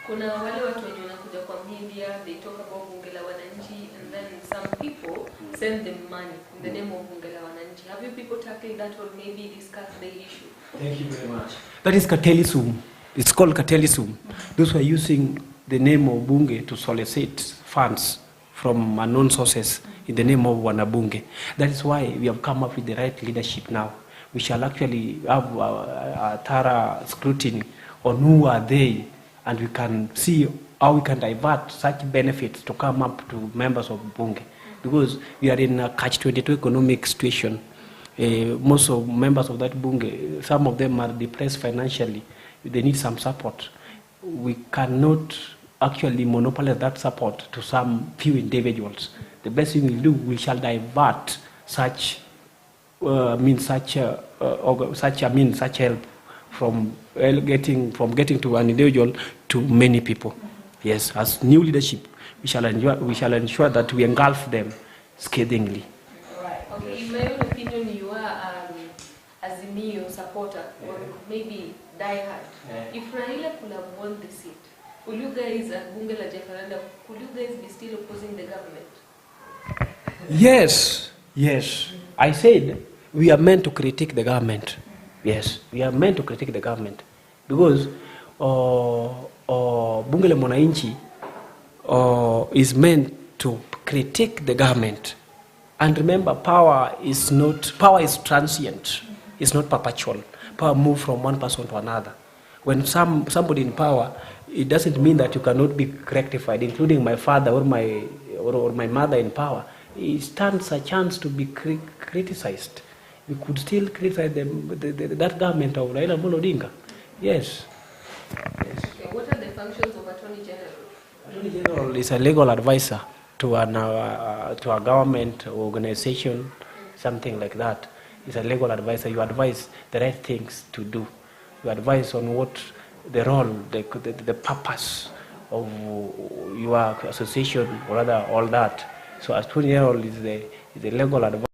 kuna wale watu wenye wanakuja kwa media, they talk about bunge la wananchi, and then some people send them money in the name of bunge la wananchi. Have you people tackled that or maybe discussed the issue? Thank you very much. That is cartelism. It's called cartelism. Those who are using the name of bunge to solicit funds from unknown sources in the name of Wanabunge. That is why we have come up with the right leadership now. We shall actually have a thorough scrutiny on who are they, and we can see how we can divert such benefits to come up to members of Bunge. Because we are in a catch-22 economic situation. Most of members of that Bunge, some of them are depressed financially. They need some support. We cannot actually monopolize that support to some few individuals. The best thing we'll do, we shall divert such help from getting to an individual to many people. Yes, as new leadership, we shall ensure that we engulf them scathingly. Right. Okay. In my own opinion, you are Azimio supporter or maybe diehard. If Raila could have won the seat, will you guys at Bunge la Jacaranda, could you guys be still opposing the government? Yes. I said we are meant to critique the government. Yes, we are meant to critique the government because Bunge la Mwananchi is meant to critique the government. And remember, power is transient. It's not perpetual. Power moves from one person to another. When somebody in power, it doesn't mean that you cannot be rectified, including my father or my mother in power. It stands a chance to be criticized. We could still criticize that government of Raila Odinga. Yes. Okay, what are the functions of Attorney General? Attorney General is a legal advisor to a government organization, something like that. It's a legal advisor. You advise the right things to do. You advise on what the role, the purpose of your association, or rather all that. So Attorney General is the legal advisor.